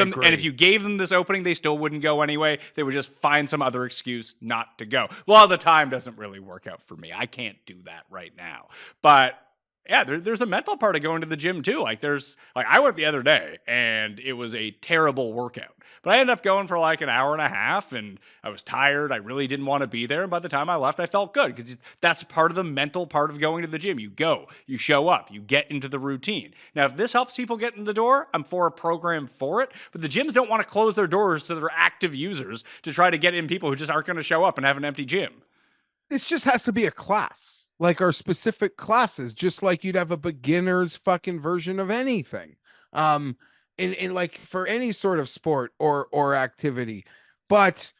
them this opening, they still wouldn't go anyway. They would just find some other excuse not to go. Well, the time doesn't really work out for me. I can't do that right now. But yeah, there's a mental part of going to the gym too. I went the other day and it was a terrible workout, but I ended up going for like an hour and a half and I was tired. I really didn't want to be there. And by the time I left, I felt good, because that's part of the mental part of going to the gym. You go, you show up, you get into the routine. Now, if this helps people get in the door, I'm for a program for it, but the gyms don't want to close their doors to their active users to try to get in people who just aren't going to show up and have an empty gym. This just has to be a class, like our specific classes, just like you'd have a beginner's fucking version of anything. In like for any sort of sport or activity. But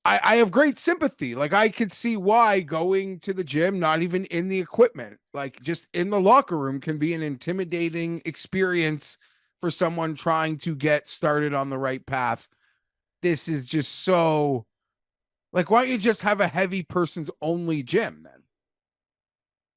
I have great sympathy. Like I could see why going to the gym, not even in the equipment, like just in the locker room, can be an intimidating experience for someone trying to get started on the right path. This is just so, like, why don't you just have a heavy person's only gym then?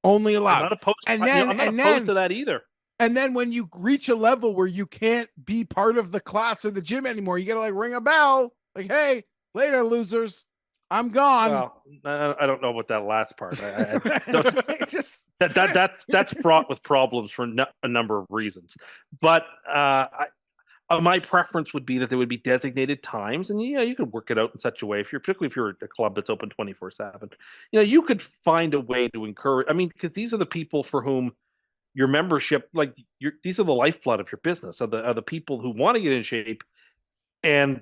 Only I'm allowed. not opposed, And I'm then- not and opposed then- to that either. And then when you reach a level where you can't be part of the class or the gym anymore, you gotta like ring a bell, like, hey, later, losers, I'm gone. Well, I don't know about that last part. I don't, It's just that's fraught with problems for a number of reasons. But my preference would be that there would be designated times, and you could work it out in such a way, particularly if you're a club that's open 24/7. You could find a way to encourage. I mean, because these are the people for whom your membership, these are the lifeblood of your business, are the people who want to get in shape, and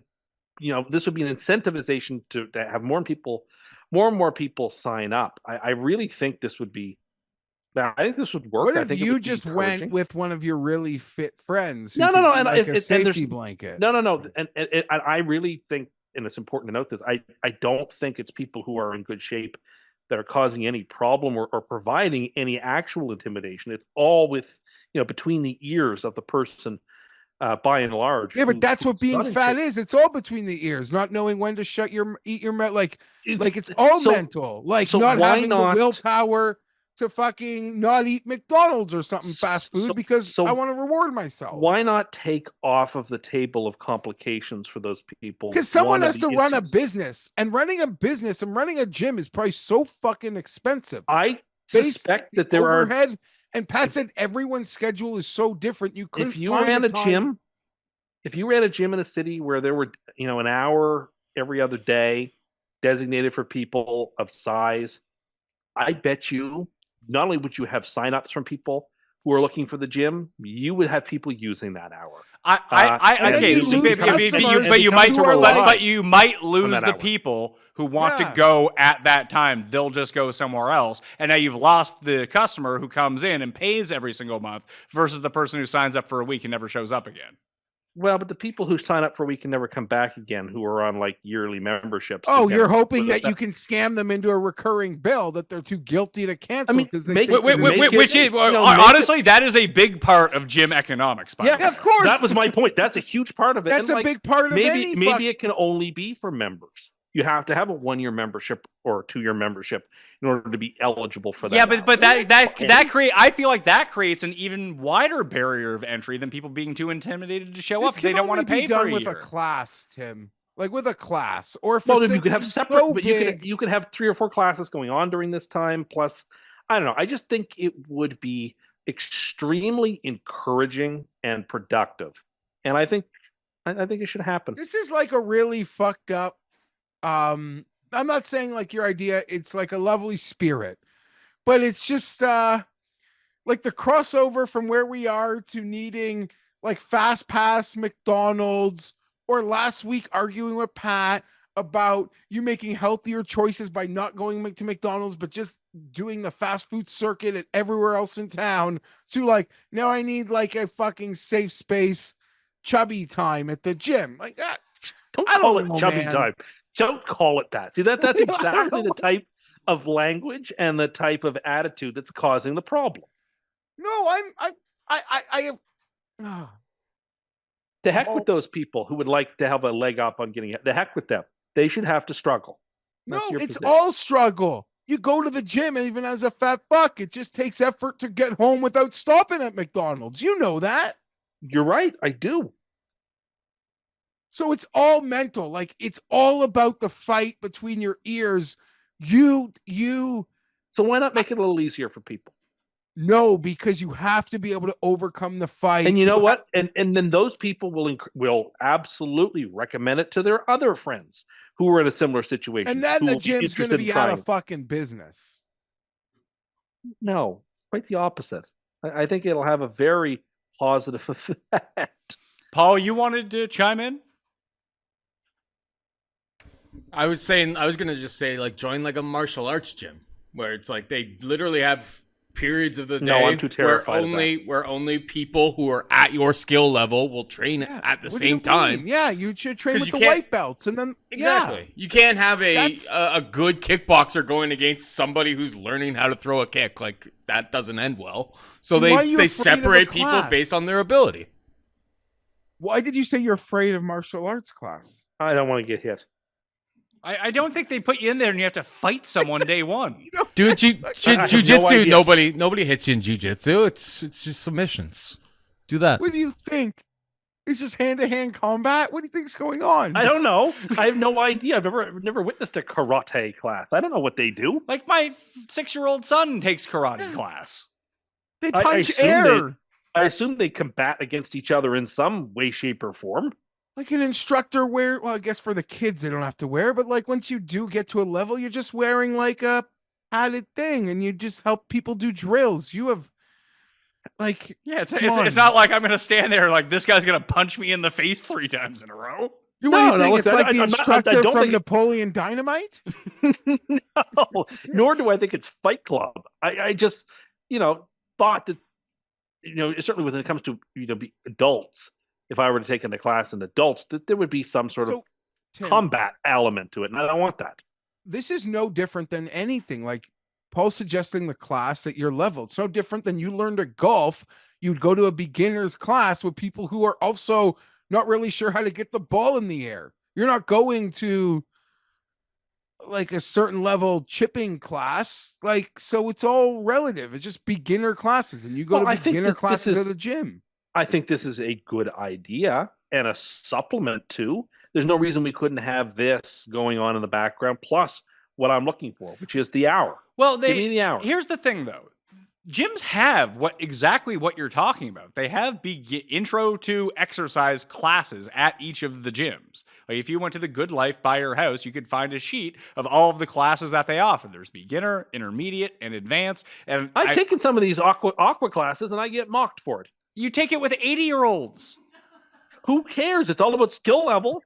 this would be an incentivization to have more and more people sign up. I really think this would be. I think this would work. what I if think it you would be just encouraging. went with one of your really fit friends? Who No, could be and like a there's- safety blanket. No. And I really think, and it's important to note this, I don't think it's people who are in good shape that are causing any problem or providing any actual intimidation. It's all with, between the ears of the person, by and large. Yeah, but that's what who's being not in fat shape. is. It's all between the ears, not knowing when to eat your like It's- it's all so- mental. Like so not why having not- the willpower to fucking not eat McDonald's or something fast food because so I want to reward myself. Why not take off of the table of complications for those people? Because someone one of has to the run a issues. business, and running a business and running a gym is probably so fucking expensive. I Based suspect on that the there are. overhead, and Pat said everyone's schedule is so different. You couldn't If you find ran the a time- gym, if you ran a gym in a city where there were, an hour every other day designated for people of size, I bet you not only would you have signups from people who are looking for the gym, you would have people using that hour. And then Okay, you so lose customers but you might, who are like- but you might lose that the hour. people who want Yeah. to go at that time. They'll just go somewhere else, and now you've lost the customer who comes in and pays every single month versus the person who signs up for a week and never shows up again. Well, but the people who sign up for a week and never come back again, who are on like yearly memberships. Oh, again, you're hoping whether that you can scam them into a recurring bill that they're too guilty to cancel mean, because they make- think wait, they're- make it- Which is, make it- honestly, that is a big part of gym economics. By Yeah, the way. of course. That was my point. That's a huge part of it. That's And, a big part of maybe any fuck- it can only be for members. You have to have a 1-year membership or a 2-year membership in order to be eligible for that. Yeah, but hour. that create. I feel like that creates an even wider barrier of entry than people being too intimidated to show This up. They can don't want to only be pay done for a with year. a class, Tim. Like with a class, or if Well, a then you could city have is separate, so but big, you could have 3 or 4 classes going on during this time. Plus, I don't know. I just think it would be extremely encouraging and productive. And I think it should happen. This is like a really fucked up. I'm not saying like your idea, it's like a lovely spirit, but it's just like the crossover from where we are to needing like fast pass McDonald's, or last week arguing with Pat about you making healthier choices by not going to McDonald's, but just doing the fast food circuit at everywhere else in town, to like, now I need like a fucking safe space, chubby time at the gym. Like that. Don't I call don't it know, chubby man. time. Don't call it that. See, that's I don't exactly the know. type of language and the type of attitude that's causing the problem. No, I have. The heck Well, with those people who would like to have a leg up on getting it. The heck with them. They should have to struggle. No, That's your it's position. all struggle. You go to the gym, even as a fat fuck, it just takes effort to get home without stopping at McDonald's. You know that. You're right. I do. So it's all mental. Like, it's all about the fight between your ears. You So why not make it a little easier for people? know, because you have to be able to overcome the fight. And you know what? And then those people will absolutely recommend it to their other friends who are in a similar situation. And then who the will gym's going to interested in be out trying. of fucking business. No, quite the opposite. I think it'll have a very positive effect. Paul, you wanted to chime in? I was gonna just say, like, join like a martial arts gym where it's like they literally have periods of the day No, I'm too terrified of where only people who are at your skill level will train at the What do you same time. mean? Yeah, you should train 'Cause with you the can't- white belts, and then Exactly. Yeah. You can't have That's- a good kickboxer going against somebody who's learning how to throw a kick. Like, that doesn't end well. So Why are you they afraid of the separate people class? based on their ability. Why did you say you're afraid of martial arts class? I don't want to get hit. I don't think they put you in there and you have to fight someone day one. Dude, I have no jujitsu, idea. nobody hits you in jujitsu. It's just submissions. Do that. What do you think? It's just hand-to-hand combat? What do you think's going on? I don't know. I have no idea. I've never witnessed a karate class. I don't know what they do. Like my 6-year-old son takes karate class. They I punch assume air. I assume they combat against each other in some way, shape, or form. Like an instructor wear, well, I guess for the kids they don't have to wear, but like once you do get to a level, you're just wearing like a padded thing and you just help people do drills. You have like, Yeah, it's Come it's on. not like I'm gonna stand there like this guy's gonna punch me in the face 3 times in a row. what do you No, think? look, It's like the I'm not- I instructor don't from think- Napoleon Dynamite? No, nor do I think it's Fight Club. I just, thought that, certainly when it comes to, be adults, if I were to take in a class in adults, that there would be some sort of So, Tim, combat element to it. And I don't want that. this is no different than anything. Like Paul's suggesting the class at your level. It's no different than you learned at golf. You'd go to a beginner's class with people who are also not really sure how to get the ball in the air. You're not going to like a certain level chipping class. Like, so it's all relative. It's just beginner classes, and you go Well, I to think beginner that this classes is- at a gym. I think this is a good idea and a supplement to. There's no reason we couldn't have this going on in the background, plus what I'm looking for, which is the hour. Well, Give me the hour. Here's the thing, though. Gyms have exactly what you're talking about. They have intro to exercise classes at each of the gyms. Like if you went to the Good Life by your house, you could find a sheet of all of the classes that they offer. There's beginner, intermediate, and advanced. And I've taken some of these aqua classes and I get mocked for it. you take it with 80-year-olds. Who cares? It's all about skill level.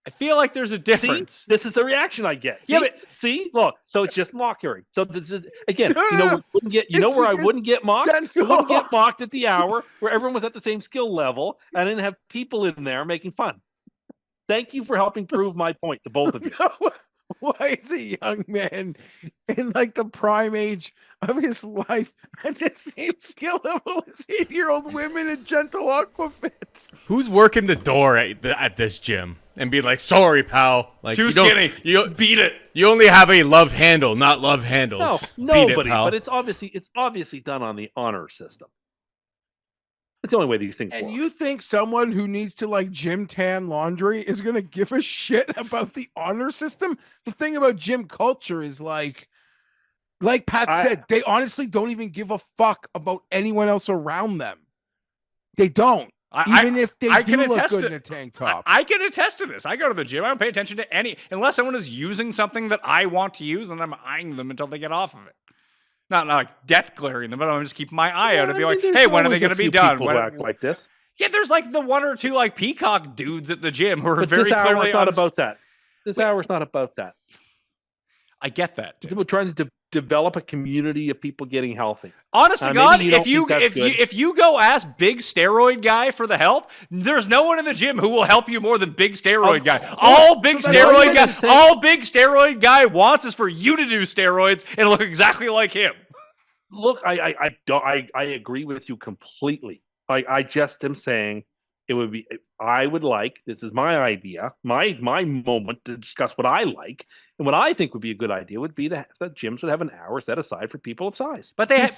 I feel like there's a See, difference. this is the reaction I get. Yeah, See? but- see, look. So it's just mockery. So this is again. No, You no, know, no. we wouldn't get. You It's know where I because- wouldn't get mocked. I That's- wouldn't get mocked at the hour where everyone was at the same skill level, and I didn't have people in there making fun. Thank you for helping prove my point to both of you. Why is a young man in like the prime age of his life at the same skill level as 8-year-old women in gentle aquafits? Who's working the door at this gym and be like, sorry, pal. Like, Too you don't- skinny. You Beat it. You only have a love handle, not love No, handles. Beat nobody. it, pal. But it's obviously done on the honor system. It's the only way these things And work. you think someone who needs to like gym tan laundry is going to give a shit about the honor system? The thing about gym culture is like, Like Pat said, they honestly don't even give a fuck about anyone else around them. They don't. Even if they do look good in a tank top. I can attest to this. I go to the gym. I don't pay attention to unless someone is using something that I want to use, and I'm eyeing them until they get off of it. Not like death glaring them, but I'm just keeping my eye out and be like, hey, when are they going to be done? When act like this? Yeah, there's like the one or two like peacock dudes at the gym who are But very this hour clearly is not about that. This hour is not about that. I get that. It's about trying to develop a community of people getting healthy. Honest to God, if you go ask big steroid guy for the help, there's no one in the gym who will help you more than big steroid guy. All big steroid guy wants is for you to do steroids and look exactly like him. Look, I agree with you completely. I just am saying it would be. I would like. This is my idea, my moment to discuss what I like and what I think would be a good idea would be that gyms would have an hour set aside for people of size. But they have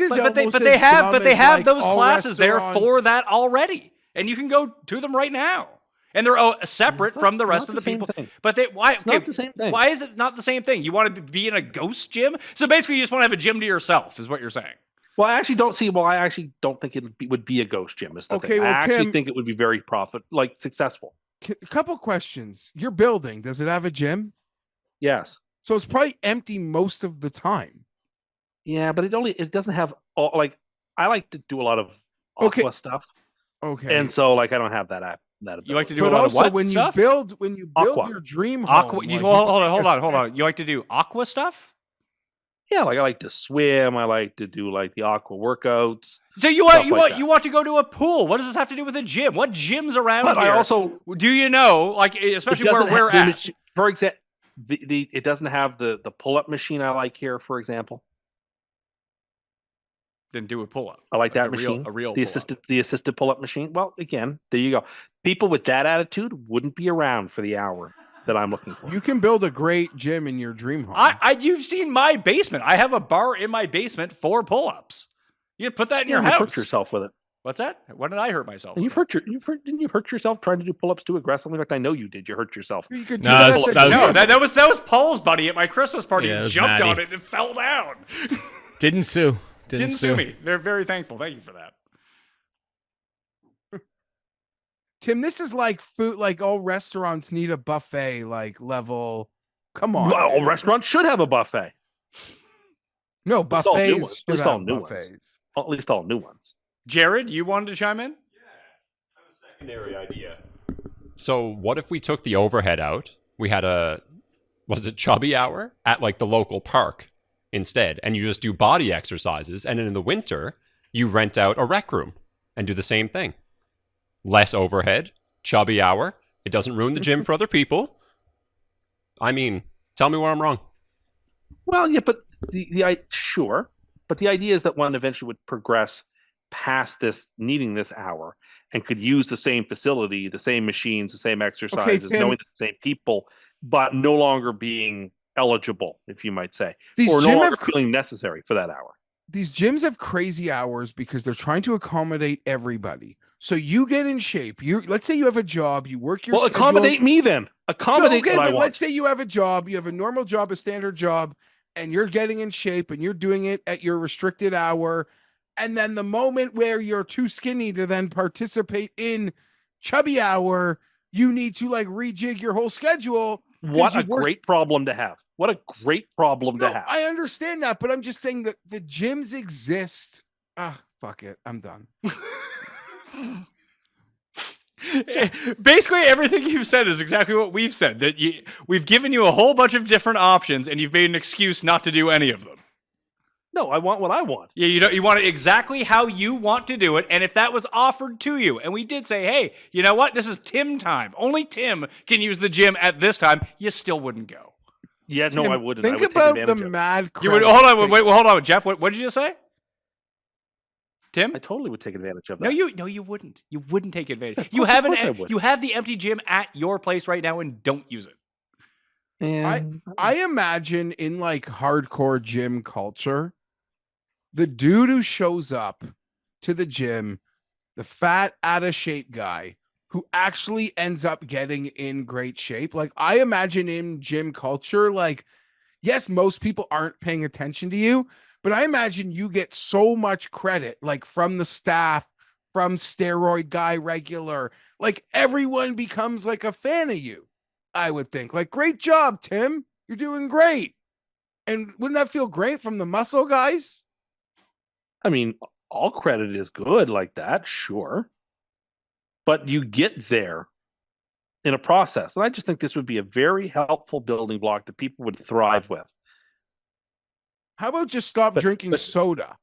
those classes there for that already, and you can go to them right now, and they're separate from the rest of the people. But it's not the same thing. Why is it not the same thing? You want to be in a ghost gym? So basically, you just want to have a gym to yourself, is what you're saying. Well, I actually don't see. Well, I actually don't think it would be a ghost gym. Okay, well, I actually think it would be very successful. A couple questions. Your building, does it have a gym? Yes. So it's probably empty most of the time. Yeah, but it doesn't have all, like, I like to do a lot of aqua stuff. Okay. And so like I don't have that ability. You like to do a lot of what when stuff? when you build your dream home. Hold on. You like to do aqua stuff? Yeah, like I like to swim. I like to do like the aqua workouts. So you want to go to a pool? What does this have to do with a gym? What gyms around but here? I also do you know, like especially where we're at? For example, it doesn't have the pull-up machine I like here, for example. Then do a pull-up. I like that machine. A real the assisted pull-up machine. Well, again, there you go. People with that attitude wouldn't be around for the hour that I'm looking for. You can build a great gym in your dream home. You've seen my basement. I have a bar in my basement for pull-ups. You can put that in your house. You hurt yourself with it. What's that? When did I hurt myself? Didn't you hurt yourself trying to do pull-ups too aggressively? Like I know you did. You hurt yourself. You could No, that was Paul's buddy at my Christmas party. Yeah, he jumped Maddie. on it and fell down. Didn't sue. Didn't sue me. They're very thankful. Thank you for that. Tim, this is like food, like all restaurants need a buffet, like level. Come on. Well, all restaurants should have a buffet. No, buffets. At least all new ones. At least all new ones. Jared, you wanted to chime in? I have a secondary idea. So what if we took the overhead out? We had chubby hour at like the local park instead, and you just do body exercises, and then in the winter, you rent out a rec room and do the same thing. Less overhead, chubby hour. It doesn't ruin the gym for other people. I mean, tell me where I'm wrong. Well, yeah, but sure. But the idea is that one eventually would progress past this needing this hour and could use the same facility, the same machines, the same exercises, knowing the same people, but no longer being eligible, if you might say, or no longer feeling necessary for that hour. These gyms have crazy hours because they're trying to accommodate everybody. So you get in shape. Let's say you have a job, you work your schedule. Accommodate me then. Accommodate okay, what I but want. let's say you have a job, you have a normal job, a standard job, and you're getting in shape and you're doing it at your restricted hour. And then the moment where you're too skinny to then participate in chubby hour, you need to like rejig your whole schedule. What a great problem to have. What a great problem to have. I understand that, but I'm just saying that the gyms exist. Fuck it. I'm done. Basically, everything you've said is exactly what we've said. That we've given you a whole bunch of different options, and you've made an excuse not to do any of them. No, I want what I want. Yeah, you want it exactly how you want to do it, and if that was offered to you, and we did say, hey, you know what? This is Tim time. Only Tim can use the gym at this time. You still wouldn't go. Yeah, Tim, no, I wouldn't. Think about the mad. You would hold on. Wait, hold on, Jeff. What did you just say? Tim? I totally would take advantage of that. No, you wouldn't. You wouldn't take advantage. You have the empty gym at your place right now, and don't use it. And I imagine in like hardcore gym culture, the dude who shows up to the gym, the fat, out of shape guy who actually ends up getting in great shape. Like I imagine in gym culture, like yes, most people aren't paying attention to you, but I imagine you get so much credit, like from the staff, from steroid guy regular, like everyone becomes like a fan of you. I would think, like, great job, Tim. You're doing great. And wouldn't that feel great from the muscle guys? I mean, all credit is good like that, sure. But you get there in a process. And I just think this would be a very helpful building block that people would thrive with. How about just stop drinking soda?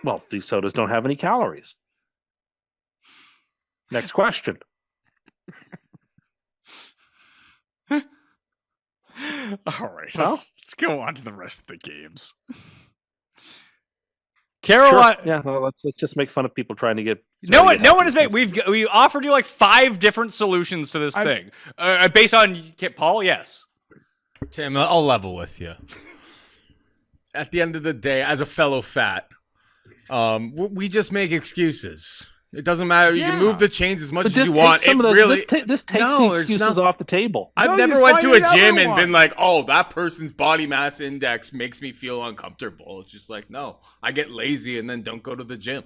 Well, these sodas don't have any calories. Next question. All right, Well? let's go on to the rest of the games. Carolina. Sure. Yeah, well, let's just make fun of people trying to get. No one has made. We offered you like 5 different solutions to this thing, based on Paul. Yes, Tim, I'll level with you. At the end of the day, as a fellow fat, we just make excuses. It doesn't matter. You can move the chains as much as you want. This takes the excuses off the table. I've never went to a gym and been like, oh, that person's body mass index makes me feel uncomfortable. It's just like, no, I get lazy and then don't go to the gym.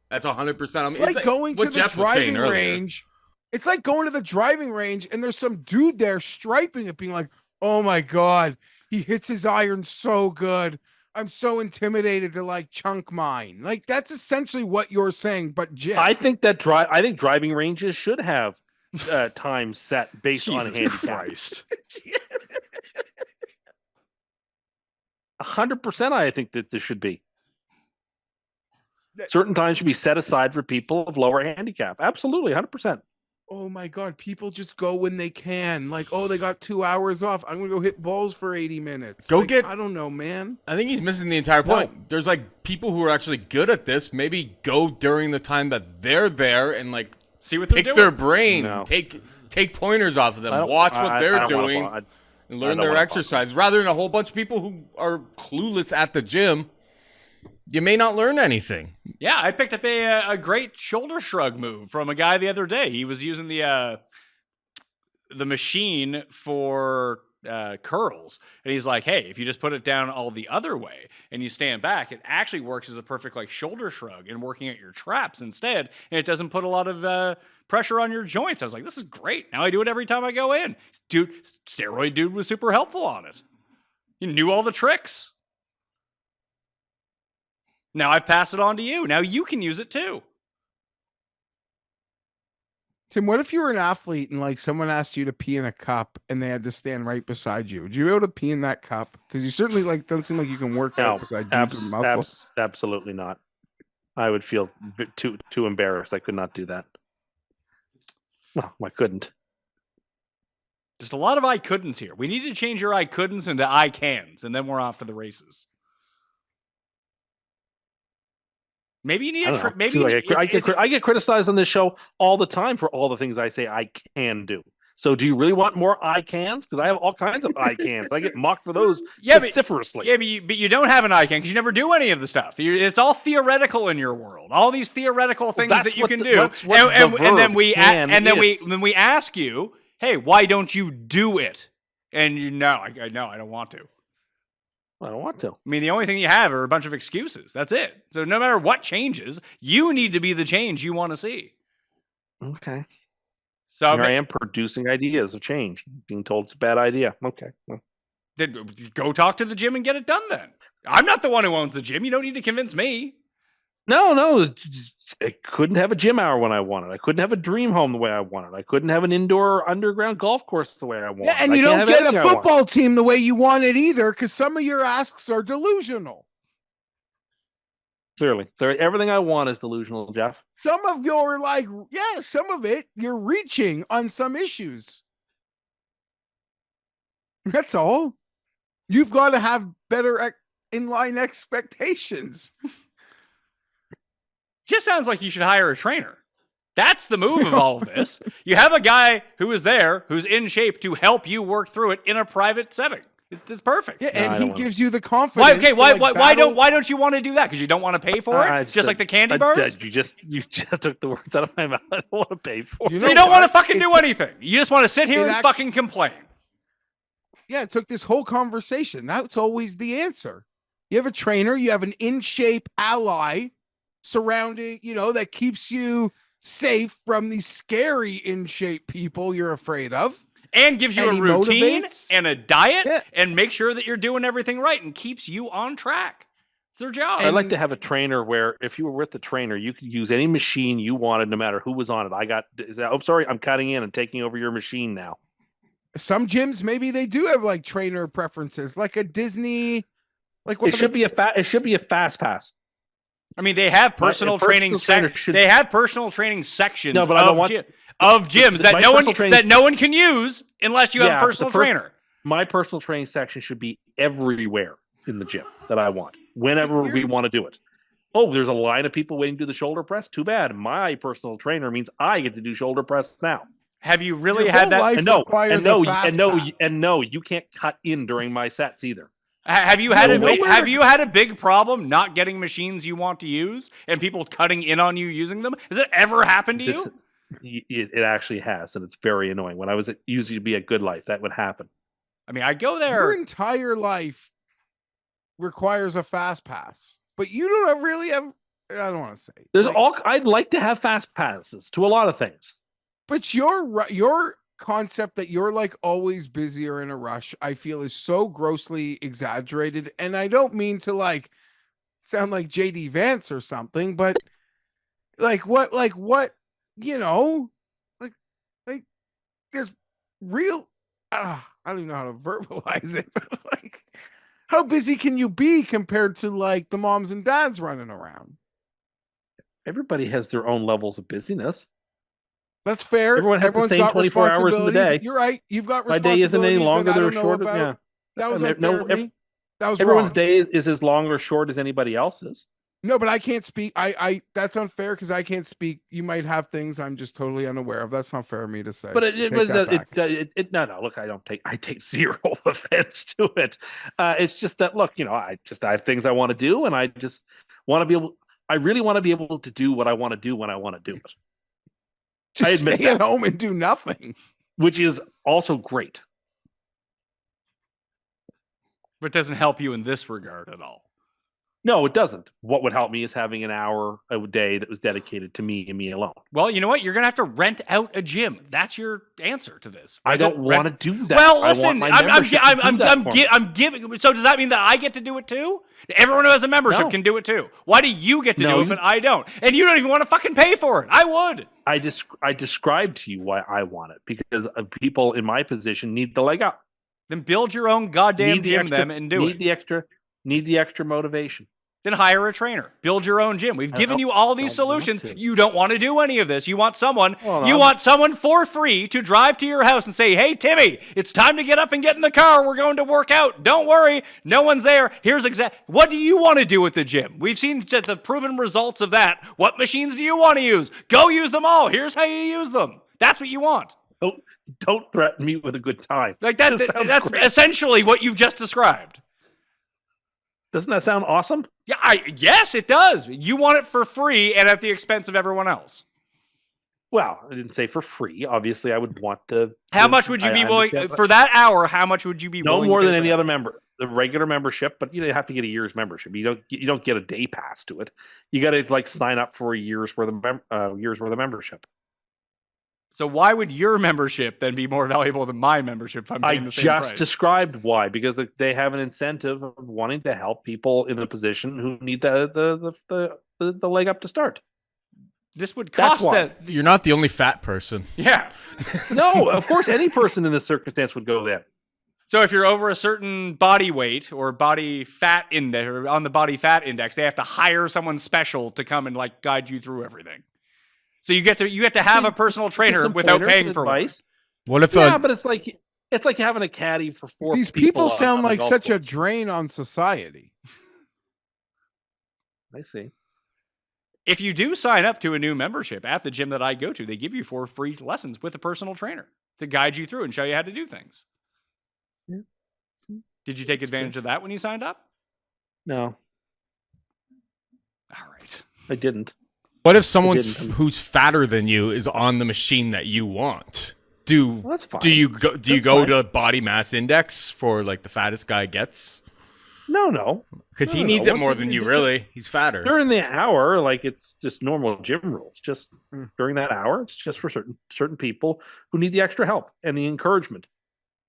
That's 100%. It's like going to the driving range. It's like going to the driving range and there's some dude there striping it, being like, oh my God, he hits his iron so good. I'm so intimidated to like chunk mine. Like that's essentially what you're saying, but Jim. I think driving ranges should have time set based on handicap. Christ. 100%. I think that there should be. Certain times should be set aside for people of lower handicap. Absolutely, 100%. Oh my God, people just go when they can. Like, oh, they got 2 hours off. I'm gonna go hit balls for 80 minutes. I don't know, man. I think he's missing the entire point. There's like people who are actually good at this. Maybe go during the time that they're there and like see what they're doing. Their brain, take pointers off of them, watch what they're doing, and learn their exercise. Rather than a whole bunch of people who are clueless at the gym. You may not learn anything. Yeah, I picked up a great shoulder shrug move from a guy the other day. He was using the machine for curls, and he's like, "Hey, if you just put it down all the other way and you stand back, it actually works as a perfect like shoulder shrug and working at your traps instead, and it doesn't put a lot of pressure on your joints." I was like, "This is great. Now I do it every time I go in." Dude, steroid dude was super helpful on it. He knew all the tricks. Now I've passed it on to you. Now you can use it too. Tim, what if you were an athlete and like someone asked you to pee in a cup and they had to stand right beside you? Would you be able to pee in that cup? Because you certainly like doesn't seem like you can work out beside dudes with muscles. Absolutely not. I would feel too embarrassed. I could not do that. No, I couldn't. Just a lot of I couldn'ts here. We need to change your I couldn'ts into I cans, and then we're off to the races. Maybe you need a I get criticized on this show all the time for all the things I say I can do. So do you really want more I cans? Because I have all kinds of I cans. I get mocked for those vociferously. But you don't have an I can because you never do any of the stuff. It's all theoretical in your world. All these theoretical things that you can do. And then we ask you, hey, why don't you do it? And I don't want to. I don't want to. I mean, the only thing you have are a bunch of excuses. That's it. So no matter what changes, you need to be the change you want to see. Okay. So I am producing ideas of change. Being told it's a bad idea. Okay. Well. Then go talk to the gym and get it done then. I'm not the one who owns the gym. You don't need to convince me. No. I couldn't have a gym hour when I wanted. I couldn't have a dream home the way I wanted. I couldn't have an indoor underground golf course the way I wanted. Yeah, and you don't get a football team the way you want it either, because some of your asks are delusional. Clearly. Everything I want is delusional, Geoff. Some of your some of it, you're reaching on some issues. That's all. You've got to have better inline expectations. Just sounds like you should hire a trainer. That's the move of all of this. You have a guy who is there, who's in shape to help you work through it in a private setting. It's perfect. Yeah, and he gives you the confidence. Why don't you want to do that? Because you don't want to pay for it? Just like the candy bars? You just took the words out of my mouth. I don't want to pay for it. So you don't want to fucking do anything. You just want to sit here and fucking complain. it took this whole conversation. That's always the answer. You have a trainer, you have an in shape ally surrounding, that keeps you safe from these scary in shape people you're afraid of. And gives you And a he routine motivates. and a diet Yeah. and make sure that you're doing everything right and keeps you on track. It's their job. I'd like to have a trainer where if you were with the trainer, you could use any machine you wanted, no matter who was on it. I'm sorry, I'm cutting in and taking over your machine now. Some gyms, maybe they do have like trainer preferences, like a Disney, like It should be a fast pass. I mean, they have personal training They have personal training sections of gyms that no one can use unless you have a personal trainer. My personal training section should be everywhere in the gym that I want, whenever we want to do it. Oh, there's a line of people waiting to do the shoulder press? Too bad. My personal trainer means I get to do shoulder press now. Have you really had that? And no, you can't cut in during my sets either. Have you had a big problem not getting machines you want to use and people cutting in on you using them? Has it ever happened to you? It actually has, and it's very annoying. When I was usually be at Good Life, that would happen. I mean, I go there. Your entire life requires a fast pass, but you don't really have. I don't want to say. I'd like to have fast passes to a lot of things. But your concept that you're like always busy or in a rush, I feel is so grossly exaggerated. And I don't mean to like sound like JD Vance or something, but what, there's real, I don't even know how to verbalize it, but like, how busy can you be compared to like the moms and dads running around? Everybody has their own levels of busyness. That's fair. Everyone's got 24 hours in the day. You're right. You've got My responsibilities. day isn't any longer than shorter. Yeah. That was unfair of me. That was everyone's wrong. day is as long or short as anybody else's. No, but I can't speak. I that's unfair because I can't speak. You might have things I'm just totally unaware of. That's not fair of me to say. But no. Look, I take zero offense to it. It's just that look, I have things I want to do, and I just want to be able. I really want to be able to do what I want to do when I want to do it. Just stay at home and do nothing, which is also great. But doesn't help you in this regard at all. No, it doesn't. What would help me is having an hour a day that was dedicated to me and me alone. Well, you know what? You're going to have to rent out a gym. That's your answer to this. I don't want to do that. Well, listen, I'm giving. So does that mean that I get to do it too? Everyone who has a membership can do it too. Why do you get to do it, but I don't? And you don't even want to fucking pay for it. I would. I described to you why I want it, because people in my position need the leg up. Then build your own goddamn gym and do it. Need the extra motivation. Then hire a trainer. Build your own gym. We've given you all these solutions. You don't want to do any of this. You want someone for free to drive to your house and say, "Hey, Timmy, it's time to get up and get in the car. We're going to work out. Don't worry. No one's there. Here's what do you want to do with the gym? We've seen the proven results of that. What machines do you want to use? Go use them all. Here's how you use them. That's what you want. Don't threaten me with a good time. Like that's essentially what you've just described. Doesn't that sound awesome? Yeah, yes, it does. You want it for free and at the expense of everyone else. Well, I didn't say for free. Obviously, I would want the. How much would you be willing for that hour? How much would you be willing? No more than any other member. The regular membership, but you have to get a year's membership. You don't get a day pass to it. You got to sign up for a year's worth of membership. So why would your membership then be more valuable than my membership if I'm paying the same price? I just described why, because they have an incentive of wanting to help people in a position who need the leg up to start. This would cost that. You're not the only fat person. Yeah. No, of course, any person in this circumstance would go there. So if you're over a certain body weight or body fat index, or on the body fat index, they have to hire someone special to come and guide you through everything. So you get to have a personal trainer without paying for one. What if? But it's like having a caddy for four. These people sound like such a drain on society. I see. If you do sign up to a new membership at the gym that I go to, they give you 4 free lessons with a personal trainer to guide you through and show you how to do things. Yeah. Did you take advantage of that when you signed up? No. All right. I didn't. What if someone who's fatter than you is on the machine that you want? Do That's fine. do you go That's go fine. to body mass index for like the fattest guy gets? No. Because he No, needs no. it more Once than you- you, really. He's fatter. During the hour, like it's just normal gym rules. Just during that hour, it's just for certain people who need the extra help and the encouragement,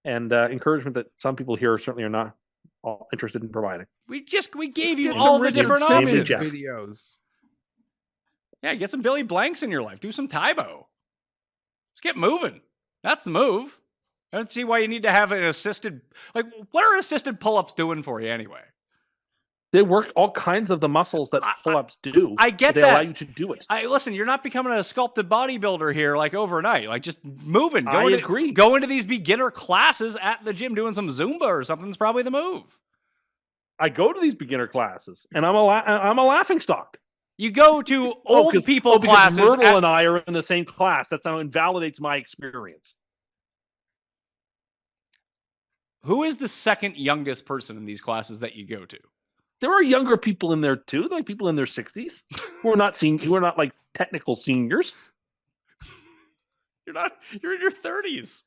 and encouragement that some people here certainly are not all interested in providing. We gave you Get all some the Richard different Simmons options. Jeff. videos. Yeah, get some Billy Blanks in your life. Do some Tybo. Just get moving. That's the move. I don't see why you need to have an assisted. Like, what are assisted pull-ups doing for you anyway? They work all kinds of the muscles that pull-ups do. I get but they that. allow you to do it. Listen, you're not becoming a sculpted bodybuilder here like overnight. Like, just moving. I agree. Go into these beginner classes at the gym doing some Zumba or something is probably the move. I go to these beginner classes, and I'm a laughing stock. You go to old people because classes. Myrtle and I are in the same class. That's how it invalidates my experience. Who is the second youngest person in these classes that you go to? There are younger people in there too, like people in their 60s who are not like technical seniors. You're in your 30s.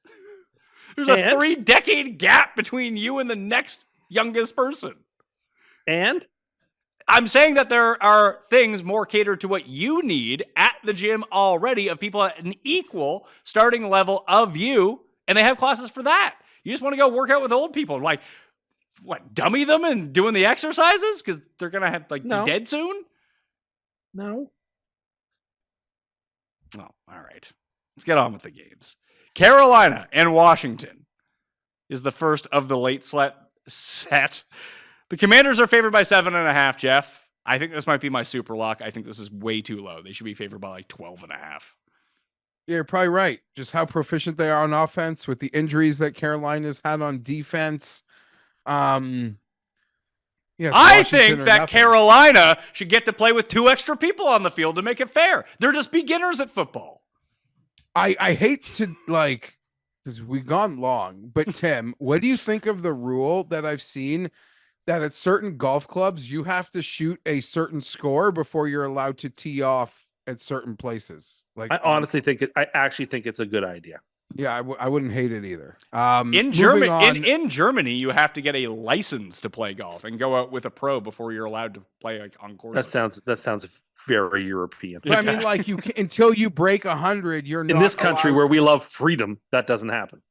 There's a And? 3-decade gap between you and the next youngest person. And I'm saying that there are things more catered to what you need at the gym already of people at an equal starting level of you, and they have classes for that. You just want to go work out with old people. Like, what, dummy them and doing the exercises? Because they're going to have be dead soon? no. Oh, all right. Let's get on with the games. Carolina and Washington is the first of the late set. The Commanders are favored by 7.5, Jeff. I think this might be my super lock. I think this is way too low. They should be favored by like 12.5. Yeah, you're probably right. Just how proficient they are on offense with the injuries that Carolina's had on defense. Yeah, it's I Washington think or that nothing. Carolina should get to play with 2 extra people on the field to make it fair. They're just beginners at football. I hate to because we've gone long, but Tim, what do you think of the rule that I've seen that at certain golf clubs you have to shoot a certain score before you're allowed to tee off at certain places? Like, I actually think it's a good idea. yeah, I wouldn't hate it either. In moving Germany, on- in Germany, you have to get a license to play golf and go out with a pro before you're allowed to play like on courses. That sounds very European. But I mean, like until you break 100, you're not In this country allowed- where we love freedom, that doesn't happen.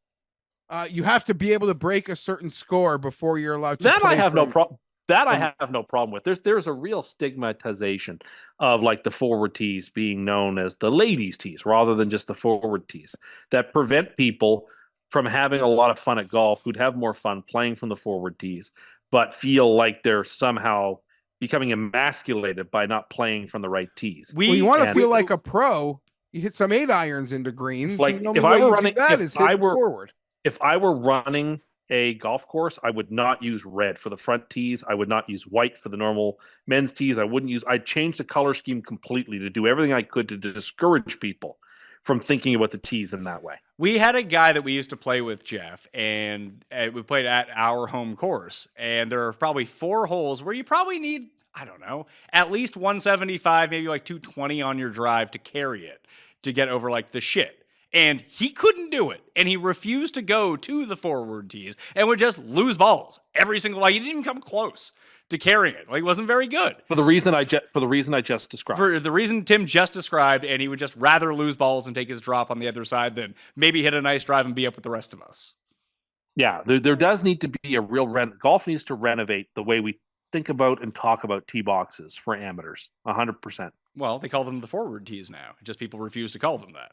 you have to be able to break a certain score before you're allowed to. That I play have no from- problem. That I have no problem with. There's a real stigmatization of like the forward tees being known as the ladies' tees rather than just the forward tees that prevent people from having a lot of fun at golf who'd have more fun playing from the forward tees, but feel like they're somehow becoming emasculated by not playing from the right tees. Well, you want to and- feel like a pro. You hit some 8 irons into greens. Like, and the only if I way were you do running- that if is I hit were- forward. If I were running a golf course, I would not use red for the front tees. I would not use white for the normal men's tees. I'd change the color scheme completely to do everything I could to discourage people from thinking about the tees in that way. We had a guy that we used to play with, Jeff, and we played at our home course. And there are probably 4 holes where you probably need, I don't know, at least 175, maybe like 220 on your drive to carry it to get over like the shit. And he couldn't do it. And he refused to go to the forward tees and would just lose balls every single, like he didn't even come close to carrying it. Like, he wasn't very good. For the reason I just described. For the reason Tim just described, and he would just rather lose balls and take his drop on the other side than maybe hit a nice drive and be up with the rest of us. Yeah, there does need to be a real golf needs to renovate the way we think about and talk about tee boxes for amateurs. 100%. Well, they call them the forward tees now. Just people refuse to call them that.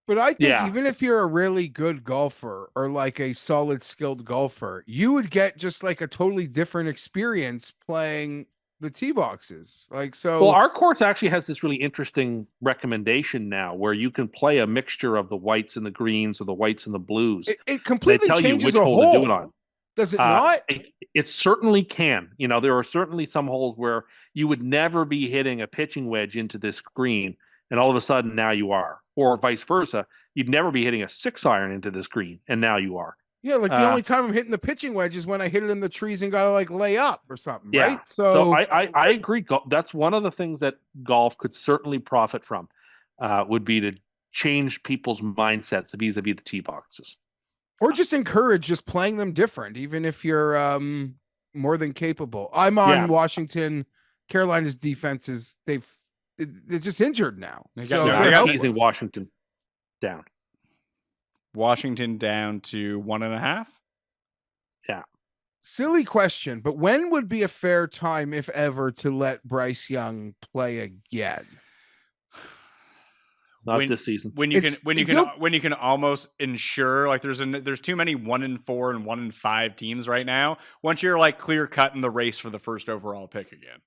But I think Yeah. even if you're a really good golfer or like a solid skilled golfer, you would get just like a totally different experience playing the tee boxes. Like, so Well, our course actually has this really interesting recommendation now where you can play a mixture of the whites and the greens or the whites and the blues. it They completely tell you changes which a hole to do it hole. on. Does it not? It certainly can. You know, there are certainly some holes where you would never be hitting a pitching wedge into this green, and all of a sudden now you are. Or vice versa. You'd never be hitting a 6-iron into this green, and now you are. Yeah, like the only time I'm hitting the pitching wedge is when I hit it in the trees and gotta like lay up or something, Yeah. right? So I agree. That's one of the things that golf could certainly profit from, would be to change people's mindsets vis-a-vis the tee boxes. Or just encourage just playing them different, even if you're more than capable. I'm on Washington. Carolina's defense is they're just injured now. So they're easing Washington down. Washington down to 1.5. Yeah. Silly question, but when would be a fair time, if ever, to let Bryce Young play again? Not this season. When you can almost ensure, like, there's too many 1-4 and 1-5 teams right now. Once you're like clear cut in the race for the first overall pick again.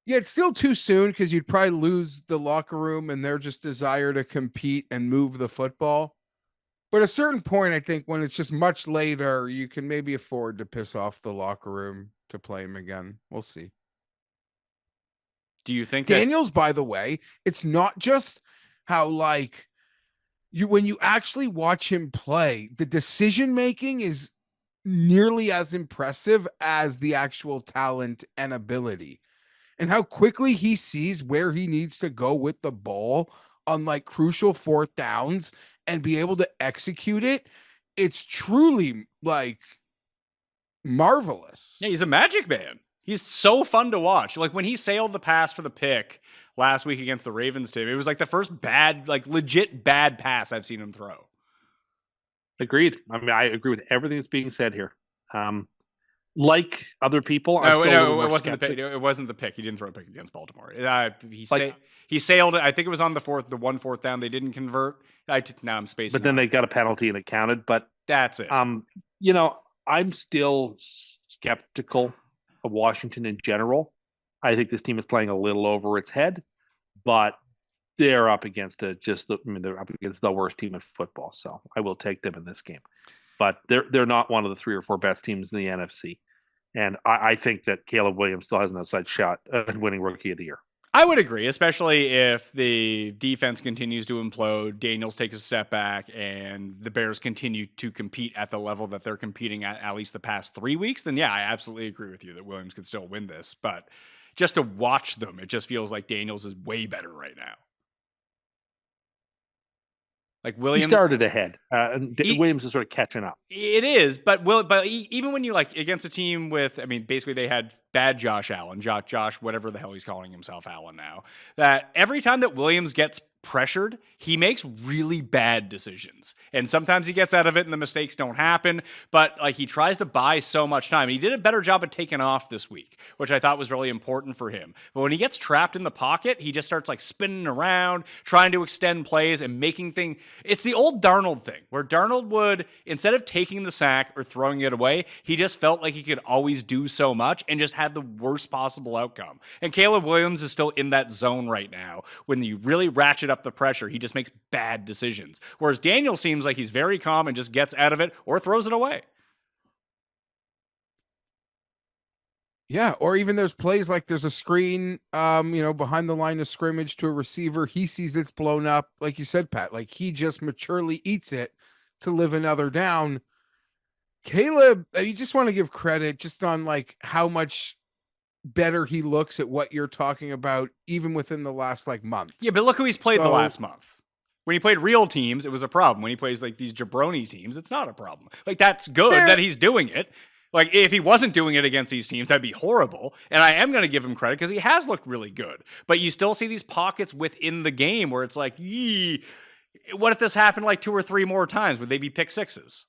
Yeah, it's still too soon because you'd probably lose the locker room and their just desire to compete and move the football. But at a certain point, I think when it's just much later, you can maybe afford to piss off the locker room to play him again. We'll see. Do you think Daniels, by the way, it's not just how, like, when you actually watch him play, the decision making is nearly as impressive as the actual talent and ability. And how quickly he sees where he needs to go with the ball on like crucial fourth downs and be able to execute it. It's truly like marvelous. Yeah, he's a magic man. He's so fun to watch. Like when he sailed the pass for the pick last week against the Ravens team, it was like the first bad, like legit bad pass I've seen him throw. Agreed. I mean, I agree with everything that's being said here. Like other people, no, it wasn't the pick. It wasn't the pick. He didn't throw a pick against Baltimore. He sailed it. I think it was on the fourth down. They didn't convert. Now I'm spacing. But then they got a penalty and it counted. But that's it. I'm still skeptical of Washington in general. I think this team is playing a little over its head, but they're up against they're up against the worst team in football. So I will take them in this game. But they're not one of the 3 or 4 best teams in the NFC. And I think that Caleb Williams still has an outside shot at winning Rookie of the Year. I would agree, especially if the defense continues to implode, Daniels takes a step back, and the Bears continue to compete at the level that they're competing at least the past 3 weeks, then yeah, I absolutely agree with you that Williams could still win this. But just to watch them, it just feels like Daniels is way better right now. Like Williams he started ahead, and Williams is sort of catching up. It is, but even when you like against a team with, I mean, basically they had bad Josh Allen, Josh, whatever the hell he's calling himself, Allen now. That every time that Williams gets pressured, he makes really bad decisions, and sometimes he gets out of it, and the mistakes don't happen. But like he tries to buy so much time, and he did a better job at taking off this week, which I thought was really important for him. But when he gets trapped in the pocket, he just starts like spinning around, trying to extend plays and making things. It's the old Darnold thing, where Darnold would, instead of taking the sack or throwing it away, he just felt like he could always do so much and just had the worst possible outcome. And Caleb Williams is still in that zone right now. When you really ratchet up the pressure, he just makes bad decisions. Whereas Daniel seems like he's very calm and just gets out of it or throws it away. Yeah, or even there's plays like there's a screen, behind the line of scrimmage to a receiver. He sees it's blown up, like you said, Pat. Like he just maturely eats it to live another down. Caleb, you just want to give credit just on like how much better he looks at what you're talking about, even within the last like month. Yeah, but look who he's played the last month. When he played real teams, it was a problem. When he plays like these jabroni teams, it's not a problem. Like that's good that he's doing it. Like if he wasn't doing it against these teams, that'd be horrible. And I am going to give him credit because he has looked really good. But you still see these pockets within the game where it's like, yee, what if this happened like 2 or 3 more times? Would they be pick sixes?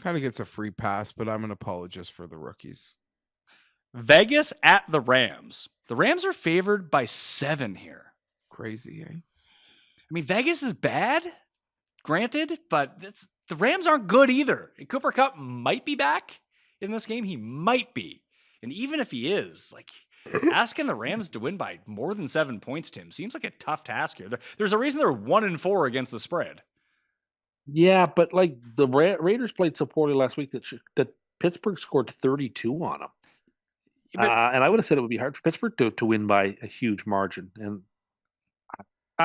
Kind of gets a free pass, but I'm an apologist for the rookies. Vegas at the Rams. The Rams are favored by 7 here. Crazy, eh? I mean, Vegas is bad, granted, but the Rams aren't good either. And Cooper Kupp might be back in this game. He might be. And even if he is, like, asking the Rams to win by more than 7 points, Tim, seems like a tough task here. There's a reason they're 1-4 against the spread. Yeah, but like the Raiders played so poorly last week that Pittsburgh scored 32 on them. And I would have said it would be hard for Pittsburgh to win by a huge margin. And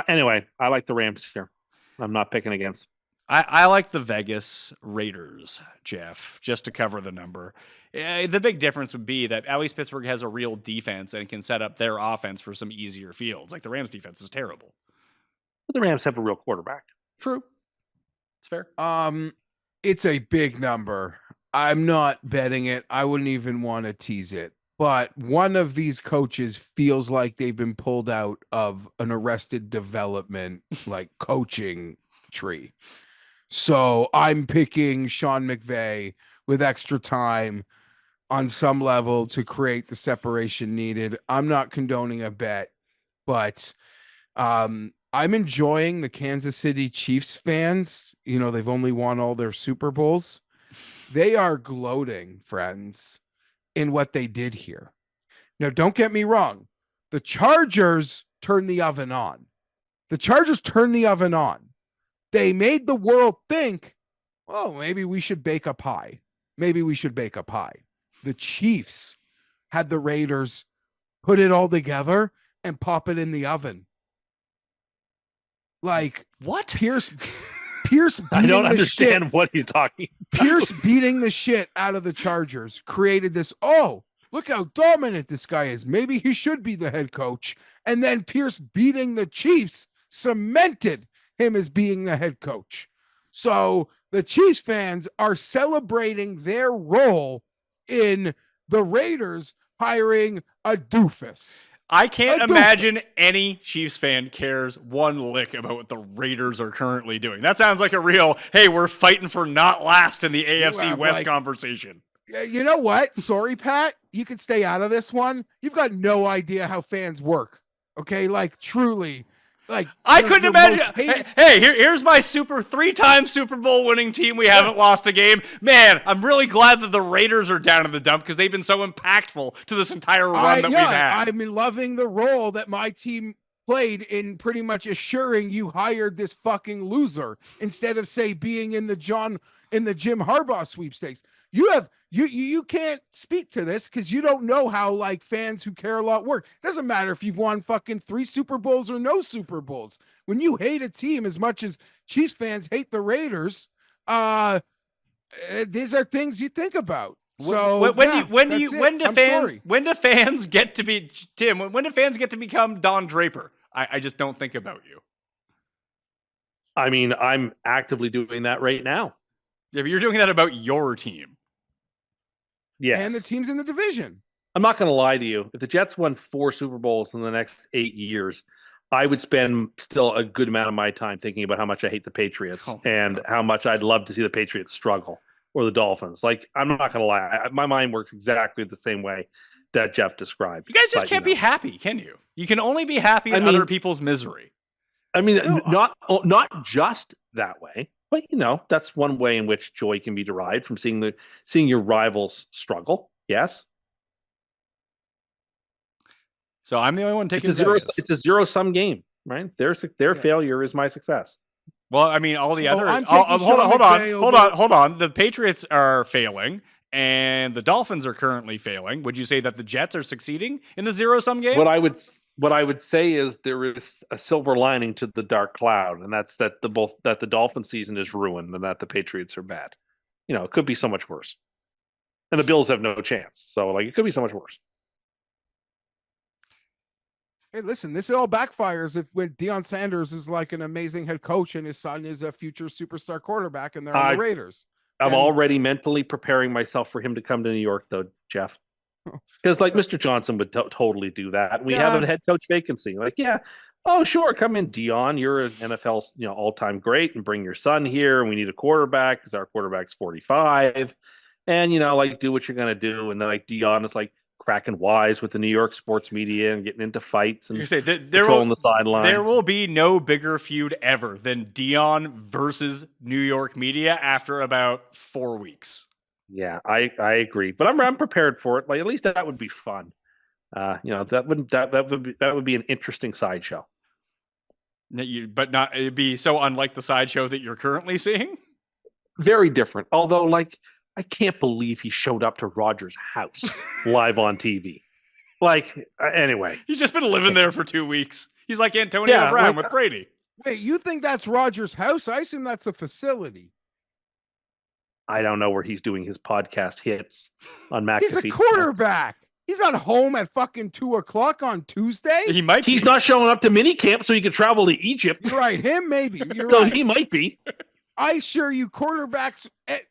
anyway, I like the Rams here. I'm not picking against. I like the Vegas Raiders, Geoff, just to cover the number. The big difference would be that at least Pittsburgh has a real defense and can set up their offense for some easier fields. Like the Rams defense is terrible. But the Rams have a real quarterback. True. It's fair. It's a big number. I'm not betting it. I wouldn't even want to tease it. But one of these coaches feels like they've been pulled out of an Arrested Development like coaching tree. So I'm picking Sean McVay with extra time on some level to create the separation needed. I'm not condoning a bet, but I'm enjoying the Kansas City Chiefs fans. You know, they've only won all their Super Bowls. They are gloating, friends, in what they did here. Now, don't get me wrong. The Chargers turned the oven on. They made the world think, oh, maybe we should bake a pie. The Chiefs had the Raiders put it all together and pop it in the oven. Like, what? Pierce I beating don't the understand shit. what he's talking about. Pierce beating the shit out of the Chargers created this, oh, look how dominant this guy is. Maybe he should be the head coach. And then Pierce beating the Chiefs cemented him as being the head coach. So the Chiefs fans are celebrating their role in the Raiders hiring a doofus. I can't imagine any Chiefs fan cares one lick about what the Raiders are currently doing. That sounds like a real, hey, we're fighting for not last in the AFC West conversation. You know what? Sorry, Pat. You can stay out of this one. You've got no idea how fans work. Okay? Like, truly. Like, I couldn't imagine. Hey, here's my three-time Super Bowl winning team. We haven't lost a game. Man, I'm really glad that the Raiders are down in the dump because they've been so impactful to this entire run that we've had. I've been loving the role that my team played in pretty much assuring you hired this fucking loser instead of, say, being in the Jim Harbaugh sweepstakes. You can't speak to this because you don't know how like fans who care a lot work. Doesn't matter if you've won fucking 3 Super Bowls or no Super Bowls. When you hate a team as much as Chiefs fans hate the Raiders, these are things you think about. So when do fans get to be Tim? When do fans get to become Don Draper? I just don't think about you. I mean, I'm actively doing that right now. Yeah, but you're doing that about your team. Yes. And the teams in the division. I'm not going to lie to you. If the Jets won 4 Super Bowls in the next 8 years, I would spend still a good amount of my time thinking about how much I hate the Patriots and how much I'd love to see the Patriots struggle or the Dolphins. Like, I'm not going to lie. My mind works exactly the same way that Geoff described. You guys just can't be happy, can you? You can only be happy in other people's misery. I mean, not just that way. But that's one way in which joy can be derived from seeing your rivals struggle. Yes. So I'm the only one taking it's a zero-sum game, right? Their failure is my success. Well, I mean, all the other hold on. The Patriots are failing, and the Dolphins are currently failing. Would you say that the Jets are succeeding in the zero-sum game? What I would say is there is a silver lining to the dark cloud, and that's that the Dolphin season is ruined and that the Patriots are bad. It could be so much worse. And the Bills have no chance. So it could be so much worse. Hey, listen, this all backfires when Deion Sanders is like an amazing head coach and his son is a future superstar quarterback and they're on the Raiders. I'm already mentally preparing myself for him to come to New York, though, Geoff. Because Mr. Johnson would totally do that. We have a head coach vacancy. Oh, sure, come in, Deion. You're an NFL all-time great, and bring your son here. And we need a quarterback because our quarterback's 45. And do what you're gonna do. And then Deion is cracking wise with the New York sports media and getting into fights and controlling the sidelines. There will be no bigger feud ever than Deion versus New York media after about 4 weeks. Yeah, I agree, but I'm prepared for it. At least that would be fun. That would be an interesting sideshow. It'd be so unlike the sideshow that you're currently seeing. Very different. Although, I can't believe he showed up to Rogers' house live on TV. Anyway, he's just been living there for 2 weeks. He's like Antonio Brown with Brady. Wait, you think that's Rogers' house? I assume that's the facility. I don't know where he's doing his podcast hits on McAfee. He's a quarterback. He's not home at fucking 2:00 on Tuesday. He might He's be. not showing up to mini camp so he could travel to Egypt. You're right. Him, maybe. You're So right. he might be. I assure you, quarterbacks,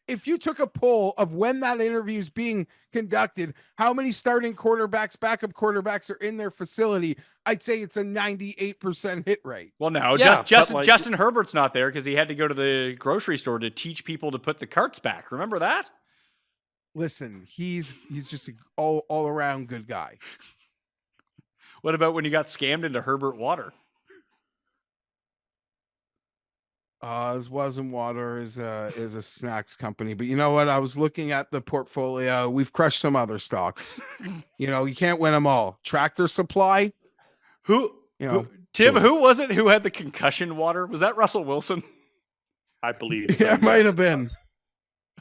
if you took a poll of when that interview is being conducted, how many starting quarterbacks, backup quarterbacks are in their facility, I'd say it's a 98% hit rate. Well, no, Yeah, Justin Herbert's not there because he had to go to the grocery store to teach people to put the carts back. Remember that? Listen, he's just an all around good guy. What about when you got scammed into Herbert Water? This wasn't water is a snacks company, but you know what? I was looking at the portfolio. We've crushed some other stocks. You can't win them all. Tractor Supply. Tim, who was it who had the concussion water? Was that Russell Wilson? I believe. Yeah, it might have been.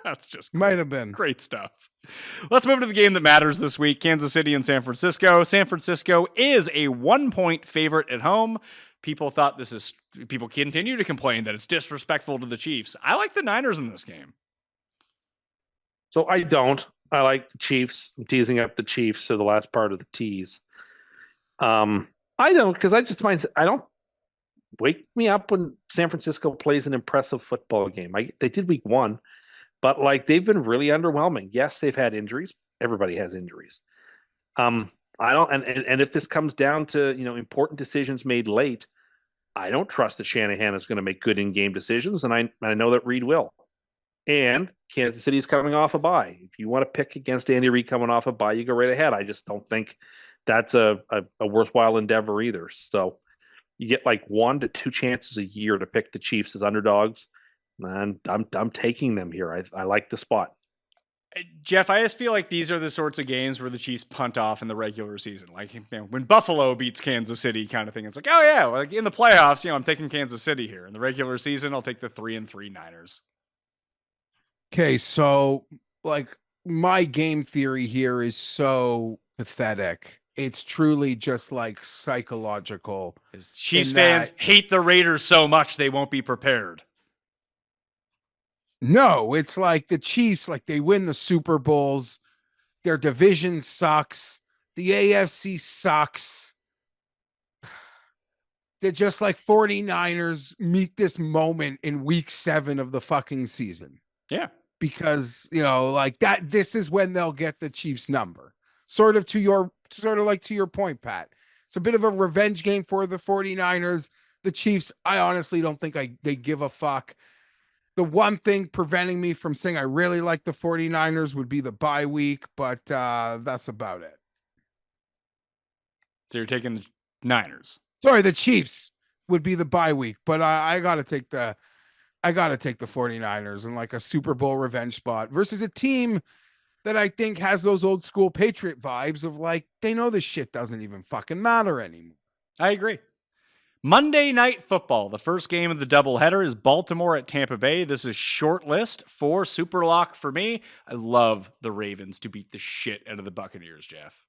That's just Might have been. great stuff. Let's move to the game that matters this week. Kansas City and San Francisco. San Francisco is a 1-point favorite at home. People continue to complain that it's disrespectful to the Chiefs. I like the Niners in this game. So I don't. I like the Chiefs. I'm teasing up the Chiefs to the last part of the tease. I don't, because I just find I don't wake me up when San Francisco plays an impressive football game. They did week 1, but they've been really underwhelming. Yes, they've had injuries. Everybody has injuries. I don't, and if this comes down to important decisions made late, I don't trust that Shanahan is going to make good in-game decisions, and I know that Reed will. And Kansas City is coming off a bye. If you want to pick against Andy Reid coming off a bye, you go right ahead. I just don't think that's a worthwhile endeavor either. So you get 1 to 2 chances a year to pick the Chiefs as underdogs, and I'm taking them here. I like the spot. Geoff, I just feel like these are the sorts of games where the Chiefs punt off in the regular season. When Buffalo beats Kansas City kind of thing, it's oh yeah, in the playoffs, I'm taking Kansas City here. In the regular season, I'll take the 3-3 Niners. Okay, so my game theory here is so pathetic. It's truly just psychological. Chiefs fans hate the Raiders so much they won't be prepared. No, it's the Chiefs, they win the Super Bowls. Their division sucks. The AFC sucks. They're just 49ers meet this moment in week 7 of the fucking season. Yeah. Because, that this is when they'll get the Chiefs number. Sort of to your point, Pat. It's a bit of a revenge game for the 49ers. The Chiefs, I honestly don't think they give a fuck. The one thing preventing me from saying I really like the 49ers would be the bye week, but that's about it. So you're taking the Niners. Sorry, the Chiefs would be the bye week, but I gotta take the 49ers in a Super Bowl revenge spot versus a team that I think has those old school Patriot vibes of they know this shit doesn't even fucking matter anymore. I agree. Monday Night Football, the first game of the doubleheader is Baltimore at Tampa Bay. This is short list for Super Lock for me. I love the Ravens to beat the shit out of the Buccaneers, Geoff.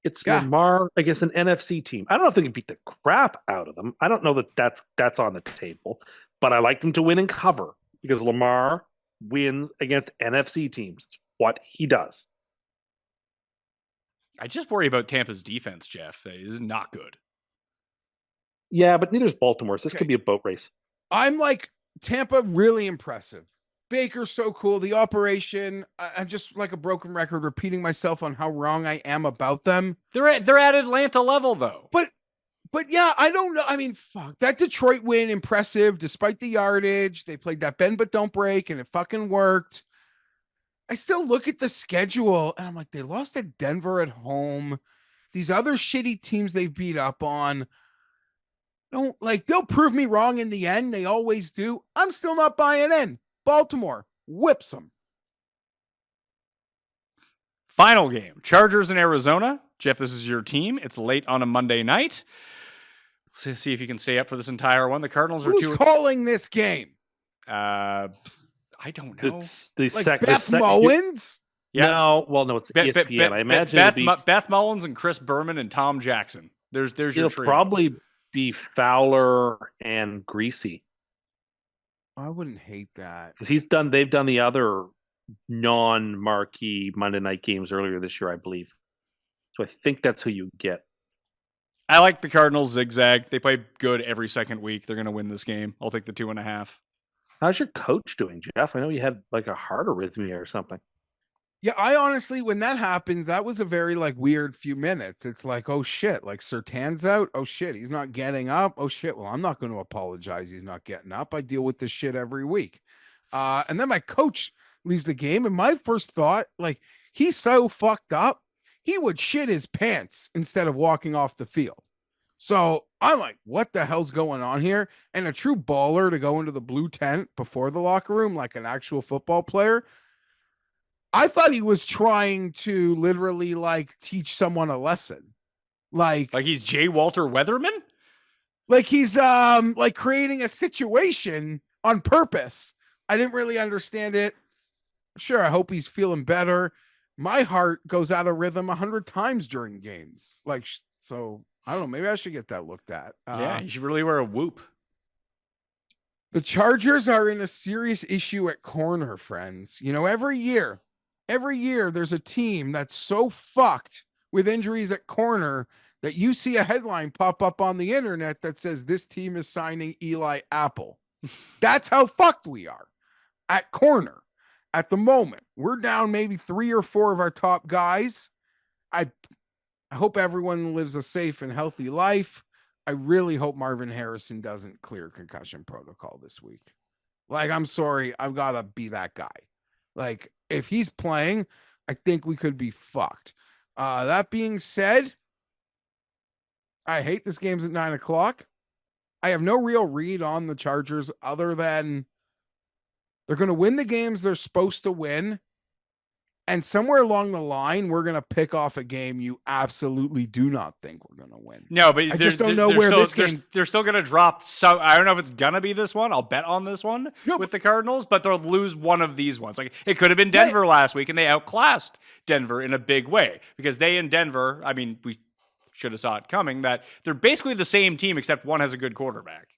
It's Lamar against an NFC team. I don't know if they can beat the crap out of them. I don't know that that's on the table, but I like them to win and cover because Lamar wins against NFC teams. It's what he does. I just worry about Tampa's defense, Geoff. It is not good. Yeah, but neither is Baltimore. So this could be a boat race. I'm Tampa, really impressive. Baker's so cool. The operation, I'm just a broken record repeating myself on how wrong I am about them. They're at Atlanta level, though. But yeah, I don't know. I mean, fuck. That Detroit win, impressive, despite the yardage. They played that bend but don't break, and it fucking worked. I still look at the schedule, and I'm they lost at Denver at home. These other shitty teams they've beat up on. Don't they'll prove me wrong in the end. They always do. I'm still not buying in. Baltimore whips them. Final game, Chargers in Arizona. Geoff, this is your team. It's late on a Monday night. Let's see if you can stay up for this entire one. The Cardinals are Who's calling this game? I don't know. It's the Beth Mowins? Yeah. No, it's ESPN. I imagine Beth Mullins and Chris Berman and Tom Jackson. There's your It'll trio. probably be Fowler and Greasy I wouldn't hate that. because they've done the other non-marquee Monday night games earlier this year, I believe. So I think that's who you get. I like the Cardinals zigzag. They play good every second week. They're going to win this game. I'll take the 2.5. How's your coach doing, Geoff? I know you had like a heart arrhythmia or something. Yeah, I honestly, when that happens, that was a very like weird few minutes. It's like, oh shit, like Sertan's out. Oh shit, he's not getting up. Oh shit, well, I'm not going to apologize. He's not getting up. I deal with this shit every week. And then my coach leaves the game, and my first thought, like, he's so fucked up, he would shit his pants instead of walking off the field. So I'm like, what the hell's going on here? And a true baller to go into the blue tent before the locker room, like an actual football player. I thought he was trying to literally like teach someone a lesson. Like he's J. Walter Weatherman? Like he's like creating a situation on purpose. I didn't really understand it. Sure, I hope he's feeling better. My heart goes out of rhythm 100 times during games. Like, so I don't know. Maybe I should get that looked at. Yeah, you should really wear a whoop. The Chargers are in a serious issue at corner, friends. You know, every year there's a team that's so fucked with injuries at corner that you see a headline pop up on the internet that says this team is signing Eli Apple. That's how fucked we are at corner at the moment. We're down maybe 3 or 4 of our top guys. I hope everyone lives a safe and healthy life. I really hope Marvin Harrison doesn't clear concussion protocol this week. Like, I'm sorry, I've got to be that guy. Like, if he's playing, I think we could be fucked. That being said, I hate this game's at 9:00. I have no real read on the Chargers other than they're going to win the games they're supposed to win. And somewhere along the line, we're going to pick off a game you absolutely do not think we're going to win. No, but I just don't know where this game... They're still going to drop some... I don't know if it's going to be this one. I'll bet on this one with the Cardinals, but they'll lose one of these ones. Like, it could have been Denver last week, and they outclassed Denver in a big way. Because they and Denver, I mean, we should have saw it coming, that they're basically the same team, except one has a good quarterback.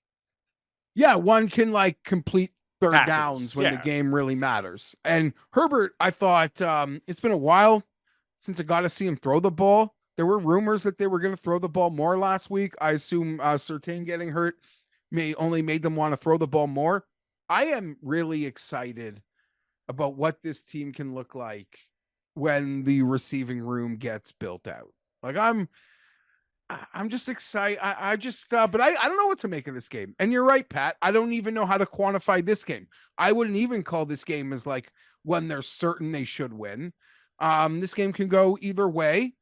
Yeah, one can, like, complete third passes downs when the game really matters. And Herbert, I thought it's been a while since I got to see him throw the ball. There were rumors that they were going to throw the ball more last week. I assume Surtain getting hurt only made them want to throw the ball more. I am really excited about what this team can look like when the receiving room gets built out. Like, I'm just excited. But I don't know what to make of this game. And you're right, Pat. I don't even know how to quantify this game. I wouldn't even call this game as like when they're certain they should win. This game can go either way.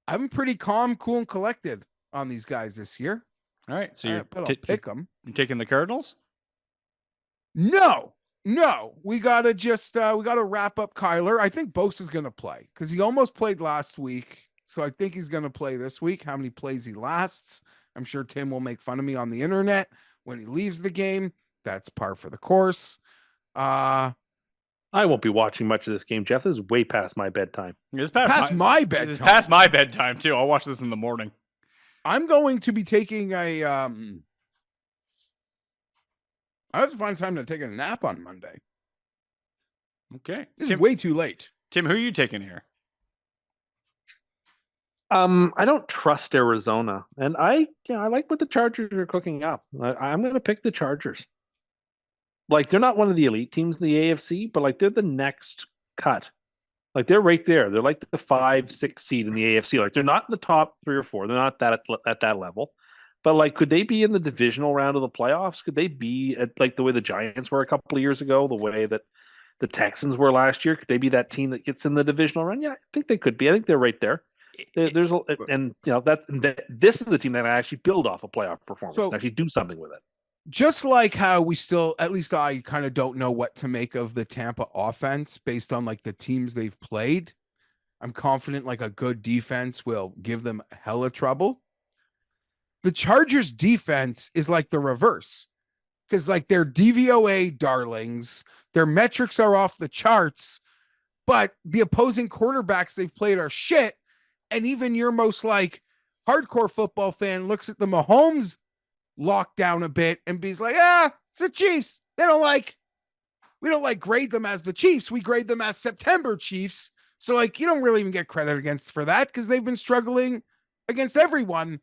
I'm pretty calm, cool, and collected on these guys this year. All right. So I'll pick them. You taking the Cardinals? No. We got to wrap up Kyler. I think Bosa's going to play because he almost played last week. So I think he's going to play this week. How many plays he lasts, I'm sure Tim will make fun of me on the internet when he leaves the game. That's par for the course. I won't be watching much of this game, Geoff. This is way past my bedtime. It's past my bedtime. It's past my bedtime, too. I'll watch this in the morning. I'm going to be taking I have to find time to take a nap on Monday. Okay. This is way too late. Tim, who are you taking here? I don't trust Arizona, and I like what the Chargers are cooking up. I'm going to pick the Chargers. Like, they're not one of the elite teams in the AFC, but like they're the next cut. Like, they're right there. They're like the 5-6 seed in the AFC. Like, they're not in the top 3 or 4. They're not that at that level. But like, could they be in the divisional round of the playoffs? Could they be at like the way the Giants were a couple of years ago, the way that the Texans were last year? Could they be that team that gets in the divisional round? Yeah, I think they could be. I think they're right there. This is the team that I actually build off a playoff performance and actually do something with it. Just like how we still, at least I kind of don't know what to make of the Tampa offense based on like the teams they've played. I'm confident like a good defense will give them hella trouble. The Chargers defense is like the reverse because like they're DVOA darlings. Their metrics are off the charts, but the opposing quarterbacks they've played are shit. And even your most like hardcore football fan looks at the Mahomes lockdown a bit and be like, it's the Chiefs. We don't like grade them as the Chiefs. We grade them as September Chiefs. So like, you don't really even get credit against for that because they've been struggling against everyone.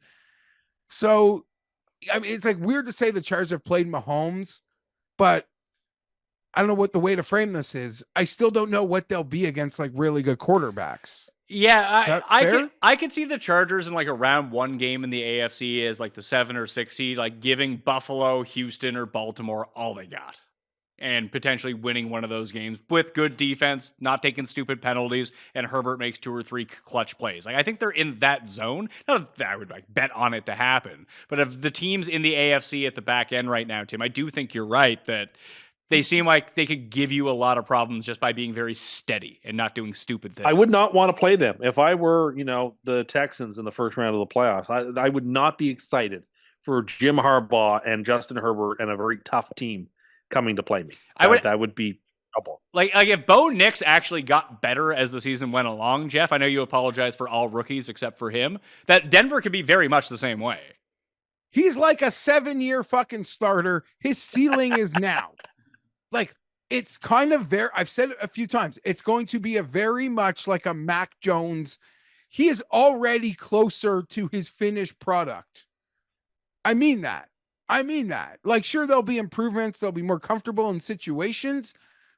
So, I mean, it's like weird to say the Chargers have played Mahomes, but I don't know what the way to frame this is. I still don't know what they'll be against like really good quarterbacks. Yeah, I could see the Chargers in like a round 1 game in the AFC as like the 7 or 6 seed, like giving Buffalo, Houston, or Baltimore all they got. And potentially winning one of those games with good defense, not taking stupid penalties, and Herbert makes 2 or 3 clutch plays. Like I think they're in that zone. Not that I would like bet on it to happen, but of the teams in the AFC at the back end right now, Tim, I do think you're right that they seem like they could give you a lot of problems just by being very steady and not doing stupid things. I would not want to play them if I were, the Texans in the first round of the playoffs. I would not be excited for Jim Harbaugh and Justin Herbert and a very tough team coming to play me. That would be trouble. Like if Bo Nix actually got better as the season went along, Geoff, I know you apologize for all rookies except for him, that Denver could be very much the same way. He's like a 7-year fucking starter. His ceiling is now. Like, it's kind of I've said it a few times, it's going to be a very much like a Mac Jones. He is already closer to his finished product. I mean that. Like, sure, there'll be improvements. They'll be more comfortable in situations.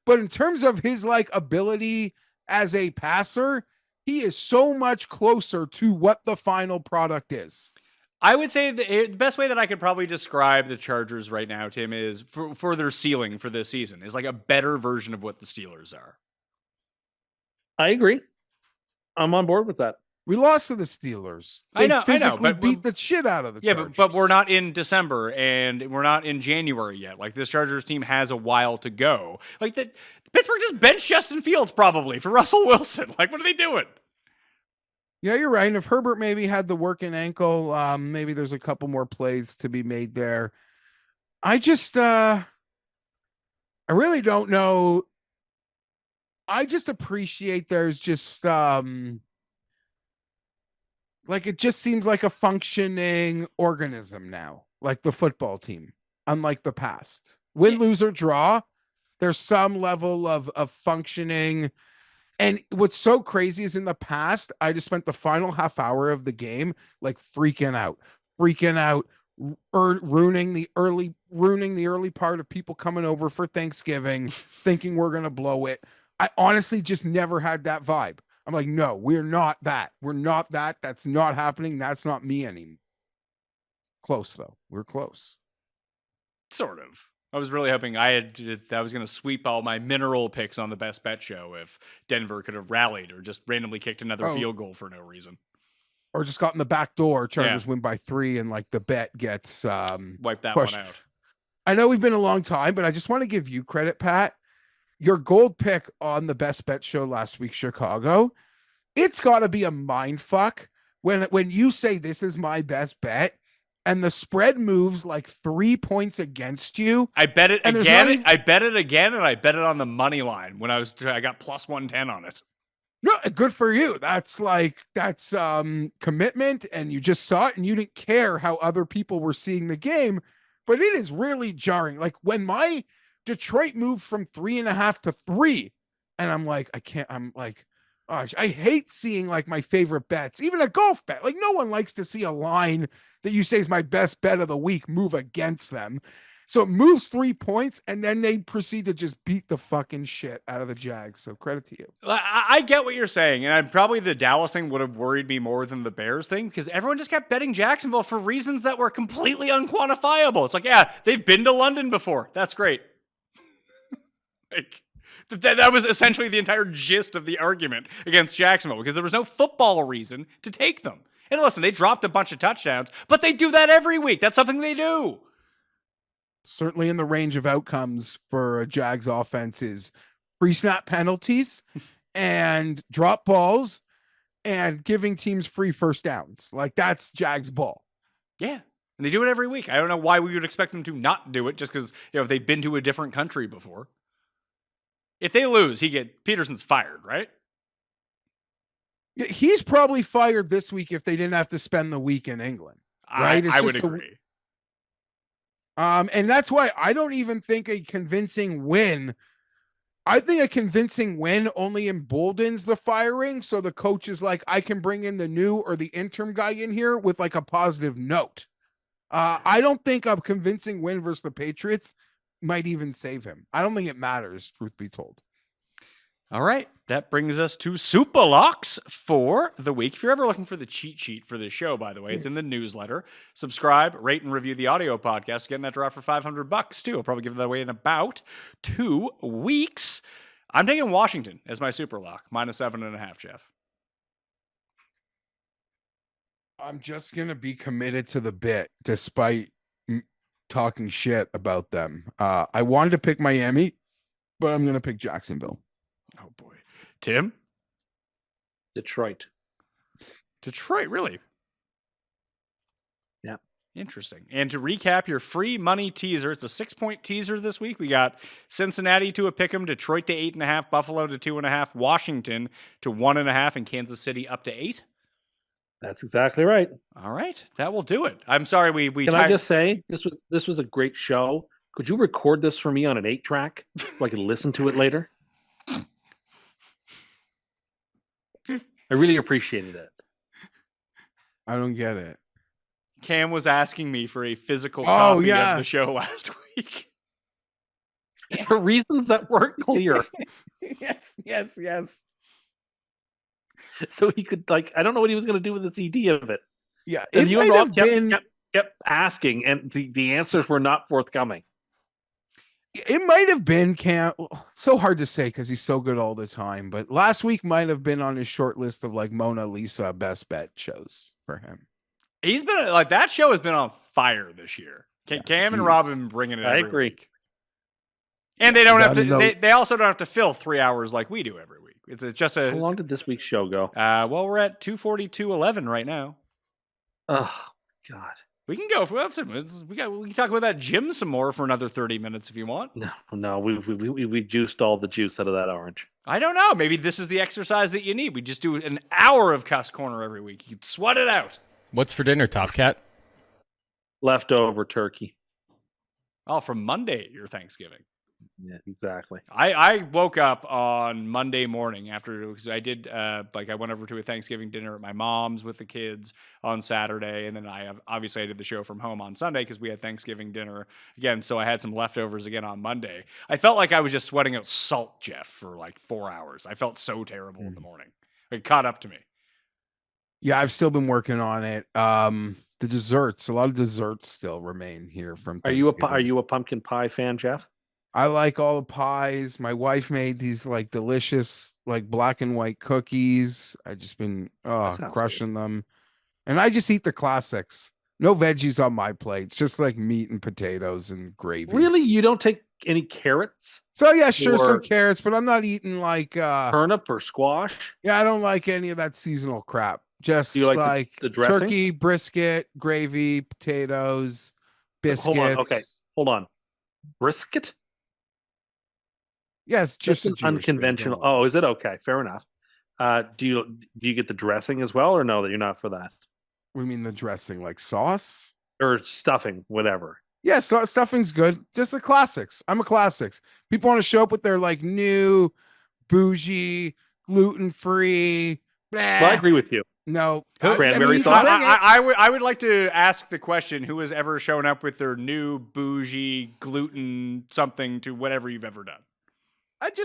But in terms of his, like, ability as a passer, he is so much closer to what the final product is. I would say the best way that I could probably describe the Chargers right now, Tim, is for their ceiling for this season is like a better version of what the Steelers are. I agree. I'm on board with that. We lost to the Steelers. I know, but beat the shit out of the Chargers. But we're not in December and we're not in January yet. Like this Chargers team has a while to go. Like the Pittsburgh just benched Justin Fields probably for Russell Wilson. Like what are they doing? Yeah, you're right. And if Herbert maybe had the working ankle, maybe there's a couple more plays to be made there. I just, I really don't know. I just appreciate there's just, like, it just seems like a functioning organism now, like the football team, unlike the past. Win, lose, or draw, there's some level of functioning. And what's so crazy is in the past, I just spent the final half hour of the game like freaking out, ruining the early part of people coming over for Thanksgiving, thinking we're gonna blow it. I honestly just never had that vibe. I'm like, no, we're not that. We're not that. That's not happening. That's not me anymore. Close though. We're close. Sort of. I was really hoping I was going to sweep all my mineral picks on the best bet show if Denver could have rallied or just randomly kicked another field goal for no reason. Or just got in the back door, Chargers win by 3 and like the bet gets wipe that pushed. one out. I know we've been a long time, but I just want to give you credit, Pat. Your gold pick on the best bet show last week, Chicago. It's got to be a mind fuck when you say this is my best bet. And the spread moves like 3 points against you. I bet it again. I bet it again, and I bet it on the money line when I got plus 110 on it. No, good for you. That's commitment, and you just saw it, and you didn't care how other people were seeing the game. But it is really jarring. Like when my Detroit moved from 3.5 to 3, and I'm like, gosh, I hate seeing like my favorite bets, even a golf bet. Like no one likes to see a line that you say is my best bet of the week move against them. So it moves 3 points and then they proceed to just beat the fucking shit out of the Jags. So credit to you. I get what you're saying. And probably the Dallas thing would have worried me more than the Bears thing because everyone just kept betting Jacksonville for reasons that were completely unquantifiable. It's like, yeah, they've been to London before. That's great. Like, that was essentially the entire gist of the argument against Jacksonville because there was no football reason to take them. And listen, they dropped a bunch of touchdowns, but they do that every week. That's something they do. Certainly in the range of outcomes for a Jags offense is pre-snap penalties and drop balls and giving teams free first downs. Like that's Jags ball. Yeah. And they do it every week. I don't know why we would expect them to not do it just because, they've been to a different country before. If they lose, Peterson's fired, right? Yeah, he's probably fired this week if they didn't have to spend the week in England. Right? I would agree. And that's why I don't even think a convincing win. I think a convincing win only emboldens the firing. So the coach is like, I can bring in the new or the interim guy in here with like a positive note. I don't think a convincing win versus the Patriots might even save him. I don't think it matters, truth be told. All right. That brings us to Super Locks for the week. If you're ever looking for the cheat sheet for this show, by the way, it's in the newsletter. Subscribe, rate, and review the audio podcast. Getting that draw for $500 too. I'll probably give that away in about 2 weeks. I'm taking Washington as my Super Lock, -7.5, Geoff. I'm just going to be committed to the bit despite talking shit about them. I wanted to pick Miami, but I'm going to pick Jacksonville. Oh, boy. Tim? Detroit. Detroit, really? Yeah. Interesting. And to recap your free money teaser, it's a 6-point teaser this week. We got Cincinnati to a pick'em, Detroit to 8.5, Buffalo to 2.5, Washington to 1.5, and Kansas City up to 8. That's exactly right. All right, that will do it. I'm sorry we. Can I just say this was a great show? Could you record this for me on an 8-track so I could listen to it later? I really appreciated it. I don't get it. Cam was asking me for a physical copy of the show last week. For reasons that weren't clear. Yes. So he could, like, I don't know what he was going to do with the CD of it. Yeah, And it you might and Rob have been. kept asking, and the answers were not forthcoming. It might have been Cam. So hard to say because he's so good all the time. But last week might have been on his short list of like Mona Lisa best bet shows for him. He's been like that show has been on fire this year. Cam and Rob have been bringing it. I every agree. week. And they don't have to. They also don't have to fill 3 hours like we do every week. It's just a. How long did this week's show go? Well, we're at 2:42:11 right now. Oh God. We can go for we can talk about that gym some more for another 30 minutes if you want. No, we juiced all the juice out of that orange. I don't know. Maybe this is the exercise that you need. We just do an hour of Cust Corner every week. You can sweat it out. What's for dinner, Top Cat? Leftover turkey. Oh, from Monday, your Thanksgiving. Yeah, exactly. I woke up on Monday morning because I did I went over to a Thanksgiving dinner at my mom's with the kids on Saturday, and then I did the show from home on Sunday because we had Thanksgiving dinner again. So I had some leftovers again on Monday. I felt like I was just sweating out salt, Geoff, for like 4 hours. I felt so terrible in the morning. It caught up to me. Yeah, I've still been working on it. The desserts, a lot of desserts still remain here from. Are you a pumpkin pie fan, Geoff? I like all the pies. My wife made these like delicious, like black and white cookies. I just been crushing them. And I just eat the classics. No veggies on my plate. It's just like meat and potatoes and gravy. Really? You don't take any carrots? So yeah, sure, some carrots, but I'm not eating like turnip or squash. Yeah, I don't like any of that seasonal crap. Just you like the dressing? Turkey, brisket, gravy, potatoes, biscuits. Hold on. Brisket? Yeah, it's just an unconventional. Thing. Oh, is it? Okay, fair enough. Do you get the dressing as well, or no? That you're not for that. What do you mean the dressing, like sauce or stuffing, whatever? Yeah, so stuffing's good. Just the classics. I'm a classics. People want to show up with their like new, bougie, gluten-free. Well, I agree with you. No, cranberry sauce. I would like to ask the question: who has ever shown up with their new bougie gluten something to whatever you've ever done?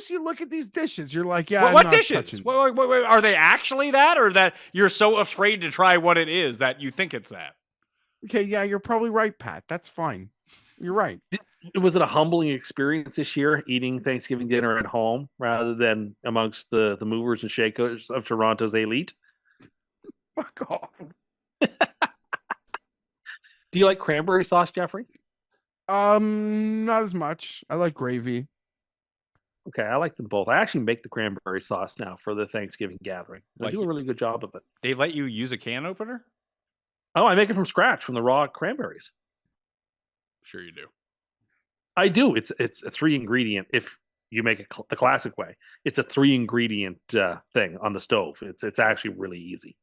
You look at these dishes. You're like, yeah. What dishes? Wait, are they actually that, or that you're so afraid to try what it is that you think it's that? Okay, yeah, you're probably right, Pat. That's fine. You're right. Was it a humbling experience this year, eating Thanksgiving dinner at home rather than amongst the movers and shakers of Toronto's elite? Fuck off. Do you like cranberry sauce, Jeffrey? Not as much. I like gravy. Okay, I like them both. I actually make the cranberry sauce now for the Thanksgiving gathering. I do a really good job of it. They let you use a can opener? Oh, I make it from scratch, from the raw cranberries. Sure you do. I do. It's a 3 ingredient. If You make it the classic way. It's a 3-ingredient thing on the stove. It's actually really easy.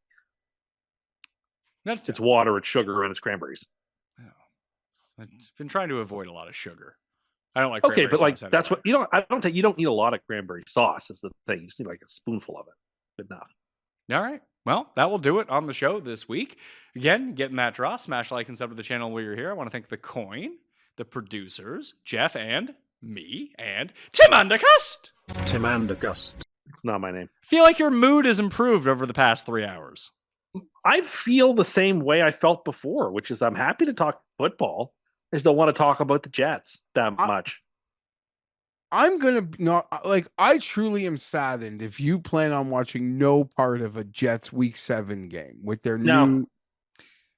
It's water, it's sugar, and it's cranberries. I've been trying to avoid a lot of sugar. I don't like Okay, cranberry but like sauce that's anyway. what you don't need a lot of cranberry sauce. Is the thing. You just need like a spoonful of it. Good enough. All right. Well, that will do it on the show this week. Again, getting that draw, smash like and sub to the channel while you're here. I want to thank the coin, the producers, Geoff and me, and Tim Undercust. Tim and Gust. It's not my name. Feel like your mood has improved over the past 3 hours. I feel the same way I felt before, which is I'm happy to talk football. I just don't want to talk about the Jets that much. I'm gonna not like. I truly am saddened if you plan on watching no part of a Jets Week 7 game with their new.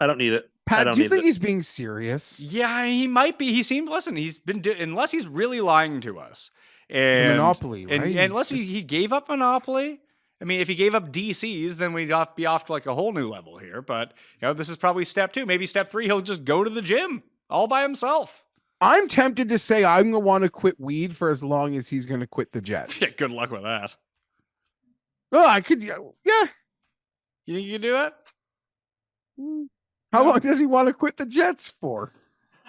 I don't need it. Pat, do you think he's being serious? Yeah, he might be. He seemed. Listen, he's been unless he's really lying to us. And Monopoly, right? And unless he gave up Monopoly. I mean, if he gave up DCs, then we'd be off to like a whole new level here. But this is probably step 2. Maybe step 3, he'll just go to the gym all by himself. I'm tempted to say I'm gonna want to quit weed for as long as he's gonna quit the Jets. Yeah, good luck with that. Well, I could. Yeah. You think you can do that? How long does he want to quit the Jets for?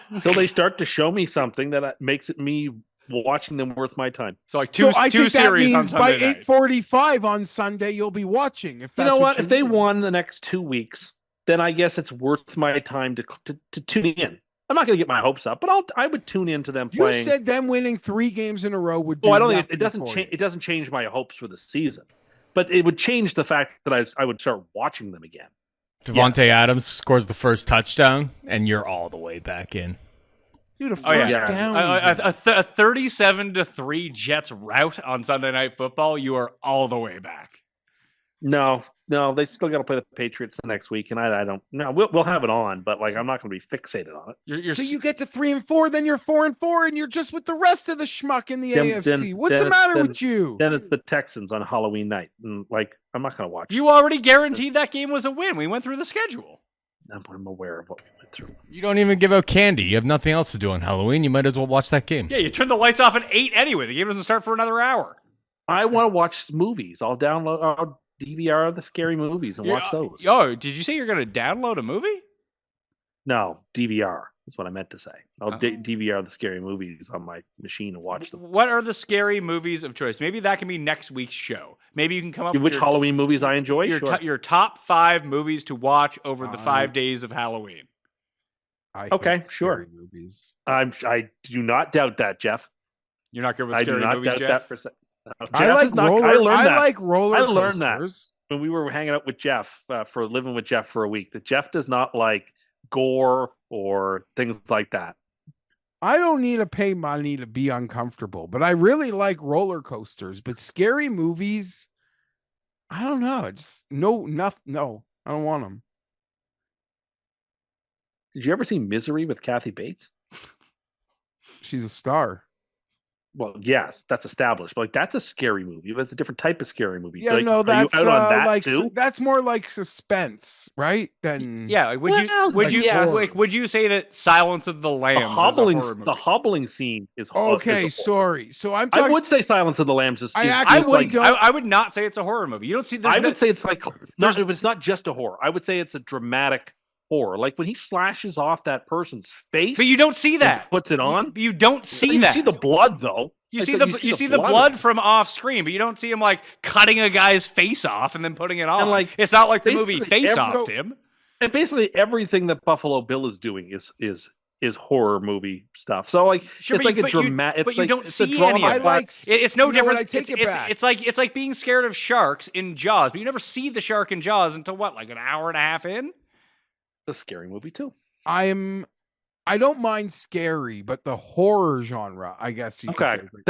Until they start to show me something that makes it me watching them worth my time. So like two series on Sunday by 8:45 on Sunday you'll be watching. If that's if they won the next 2 weeks, then I guess it's worth my time to tune in. I'm not going to get my hopes up, but I would tune into them playing. You said them winning 3 games in a row would do. I don't think it doesn't change. It doesn't change my hopes for the season, but it would change the fact that I would start watching them again. Devontae Adams scores the first touchdown, and you're all the way back in. Dude, a first down. A 37-3 Jets rout on Sunday Night Football. You are all the way back. No, they still got to play the Patriots the next week, and I don't. No, we'll have it on, but like I'm not going to be fixated on it. So you get to 3-4, then you're 4-4, and you're just with the rest of the schmuck in the AFC. What's the matter with you? Then it's the Texans on Halloween night, and like I'm not going to watch. You already guaranteed that game was a win. We went through the schedule. I'm aware of what we went through. You don't even give out candy. You have nothing else to do on Halloween. You might as well watch that game. Yeah, you turn the lights off at 8 anyway. The game doesn't start for another hour. I want to watch movies. I'll DVR the scary movies and watch those. Oh, did you say you're going to download a movie? No, DVR is what I meant to say. I'll DVR the scary movies on my machine and watch them. What are the scary movies of choice? Maybe that can be next week's show. Maybe you can come up with which Halloween movies I enjoy. Your top 5 movies to watch over the 5 days of Halloween. Okay, sure. Movies. I do not doubt that, Geoff. You're not good with scary movies, Geoff? I like roller I learned coasters. that when we were hanging out with Geoff for living with Geoff for a week. That Geoff does not like gore or things like that. I don't need to pay money to be uncomfortable, but I really like roller coasters. But scary movies, I don't know. It's no, I don't want them. Did you ever see Misery with Kathy Bates? She's a star. Well, yes, that's established. But like, that's a scary movie. But it's a different type of scary movie. Yeah, like, no, that's like too? that's more like suspense, right? Than would you say that Silence of the Lambs is a horror movie? The hobbling scene is okay. Sorry, so I would say Silence of the Lambs is. I would not say it's a horror movie. You don't see. I would say it's like it's not just a horror. I would say it's a dramatic horror. Like when he slashes off that person's face, but you don't see that. Puts it on. You don't see that. You see the blood though. You see the blood from off screen, but you don't see him like cutting a guy's face off and then putting it on. And like it's not like the movie Face Off, Tim. And basically everything that Buffalo Bill is doing is horror movie stuff. So like sure, it's like a dramatic. But you don't see any of it. It's no different. It's like being scared of sharks in Jaws, but you never see the shark in Jaws until what, like an hour and a half in. It's a scary movie too. I don't mind scary, but the horror genre, I guess you could say.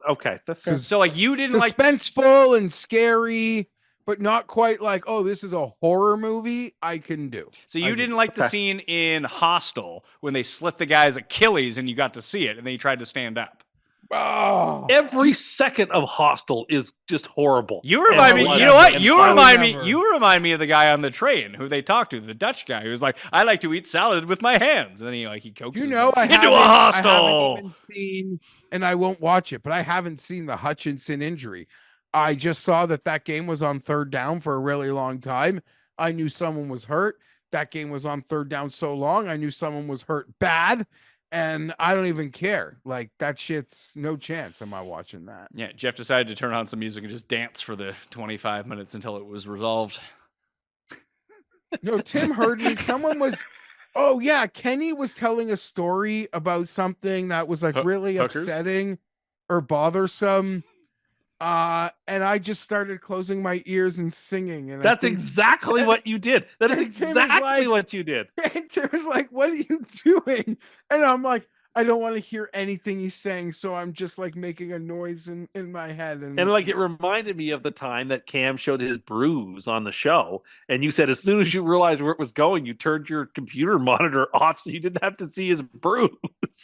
Okay. That's so like you didn't like suspenseful and scary, but not quite like, oh, this is a horror movie. I can do. So you didn't like the scene in Hostel when they slit the guy's Achilles and you got to see it, and then you tried to stand up. Oh, Every second of Hostel is just horrible. You remind me. And You know what? and You I would remind me. never. You remind me of the guy on the train who they talked to, the Dutch guy, who's like, "I like to eat salad with my hands," and then he coaxes you know, them I into a haven't hostel. even seen, and I won't watch it, but I haven't seen the Hutchinson injury. I just saw that game was on third down for a really long time. I knew someone was hurt. That game was on third down so long. I knew someone was hurt bad, and I don't even care. Like, that shit's no chance. Am I watching that? Yeah, Geoff decided to turn on some music and just dance for the 25 minutes until it was resolved. No, Tim heard me. Someone was, oh yeah, Kenny was telling a story about something that was like really hookers? upsetting or bothersome. And I just started closing my ears and singing. And That's exactly what you did. That is and Tim was exactly like- what you did. And Tim was like, "What are you doing?" And I'm like, I don't want to hear anything he's saying, so I'm just like making a noise in my head. And like it reminded me of the time that Cam showed his bruise on the show, and you said as soon as you realized where it was going, you turned your computer monitor off so you didn't have to see his bruise.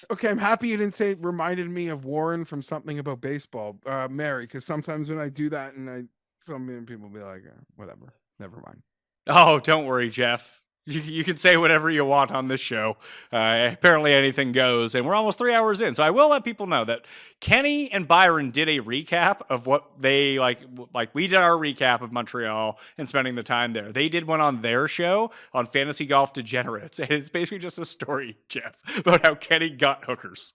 Okay, I'm happy you didn't say it reminded me of Warren from something about baseball, Mary, because sometimes when I do that, and some people be like, whatever, never mind. Oh, don't worry, Geoff. You can say whatever you want on this show. Apparently anything goes, and we're almost 3 hours in. So I will let people know that Kenny and Byron did a recap of what they like we did our recap of Montreal and spending the time there. They did one on their show on Fantasy Golf Degenerates, and it's basically just a story, Geoff, about how Kenny got hookers.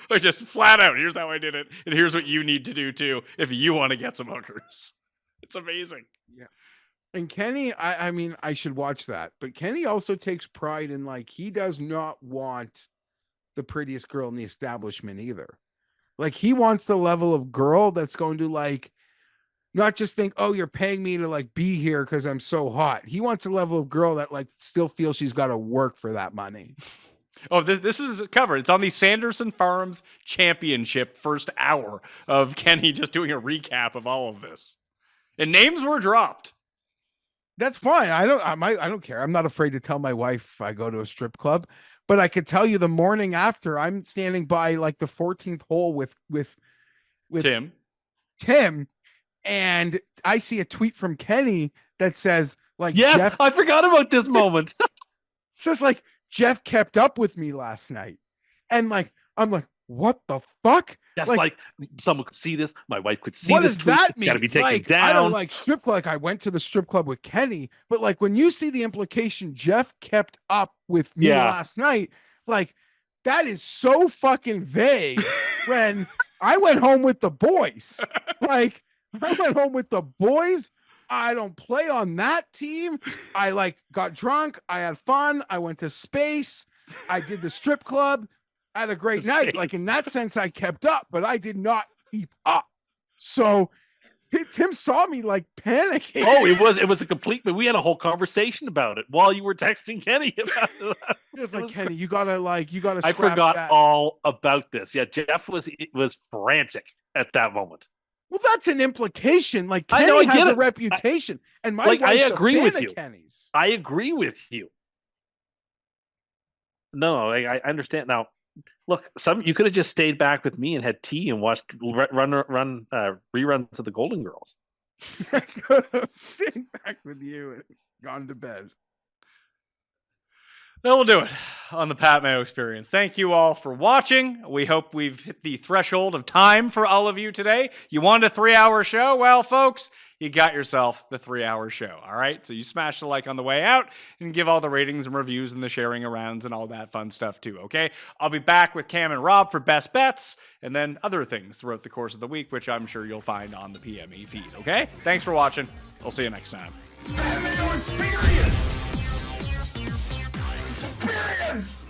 Like, just flat out, here's how I did it, and here's what you need to do too if you want to get some hookers. It's amazing. And Kenny, I mean, I should watch that, but Kenny also takes pride in, like, he does not want the prettiest girl in the establishment either. Like, he wants the level of girl that's going to, like, not just think, oh, you're paying me to, like, be here because I'm so hot. He wants a level of girl that, like, still feels she's got to work for that money. Oh, this is covered. It's on the Sanderson Farms Championship first hour of Kenny just doing a recap of all of this. And names were dropped. That's fine. I don't care. I'm not afraid to tell my wife I go to a strip club, but I could tell you the morning after I'm standing by like the 14th hole with Tim, and I see a tweet from Kenny that says like, Yes, Geoff, I forgot about this moment. says like, Geoff kept up with me last night. And like, I'm like, what the fuck? That's like someone could see this. My wife could see what this. does that mean? Got to be taken like, down. I don't like strip club. Like, I went to the strip club with Kenny, but like when you see the implication, Geoff kept up with me last night. Like, that is so fucking vague. When I went home with the boys, like I went home with the boys. I don't play on that team. I like got drunk. I had fun. I went to space. I did the strip club. I had a great night. Like, in that sense, I kept up, but I did not keep up. So Tim saw me like panicking. Oh, it was a complete. We had a whole conversation about it while you were texting Kenny about it. It's like, Kenny, you gotta. I forgot all about this. Yeah, Geoff was frantic at that moment. Well, that's an implication. Like, Kenny I know, I has get a it. reputation, and my Like, I wife's agree a fan with of you. Kenny's. I agree with you. No, I understand now. Look, you could have just stayed back with me and had tea and watched reruns of the Golden Girls. I could have stayed back with you and gone to bed. That will do it on the Pat Mayo Experience. Thank you all for watching. We hope we've hit the threshold of time for all of you today. You wanted a 3-hour show? Well, folks, you got yourself the 3-hour show, all right? So you smash the like on the way out and give all the ratings and reviews and the sharing arounds and all that fun stuff too, okay? I'll be back with Cam and Rob for Best Bets and then other things throughout the course of the week, which I'm sure you'll find on the PME feed, okay? Thanks for watching. I'll see you next time. Pat Mayo Experience! Experience!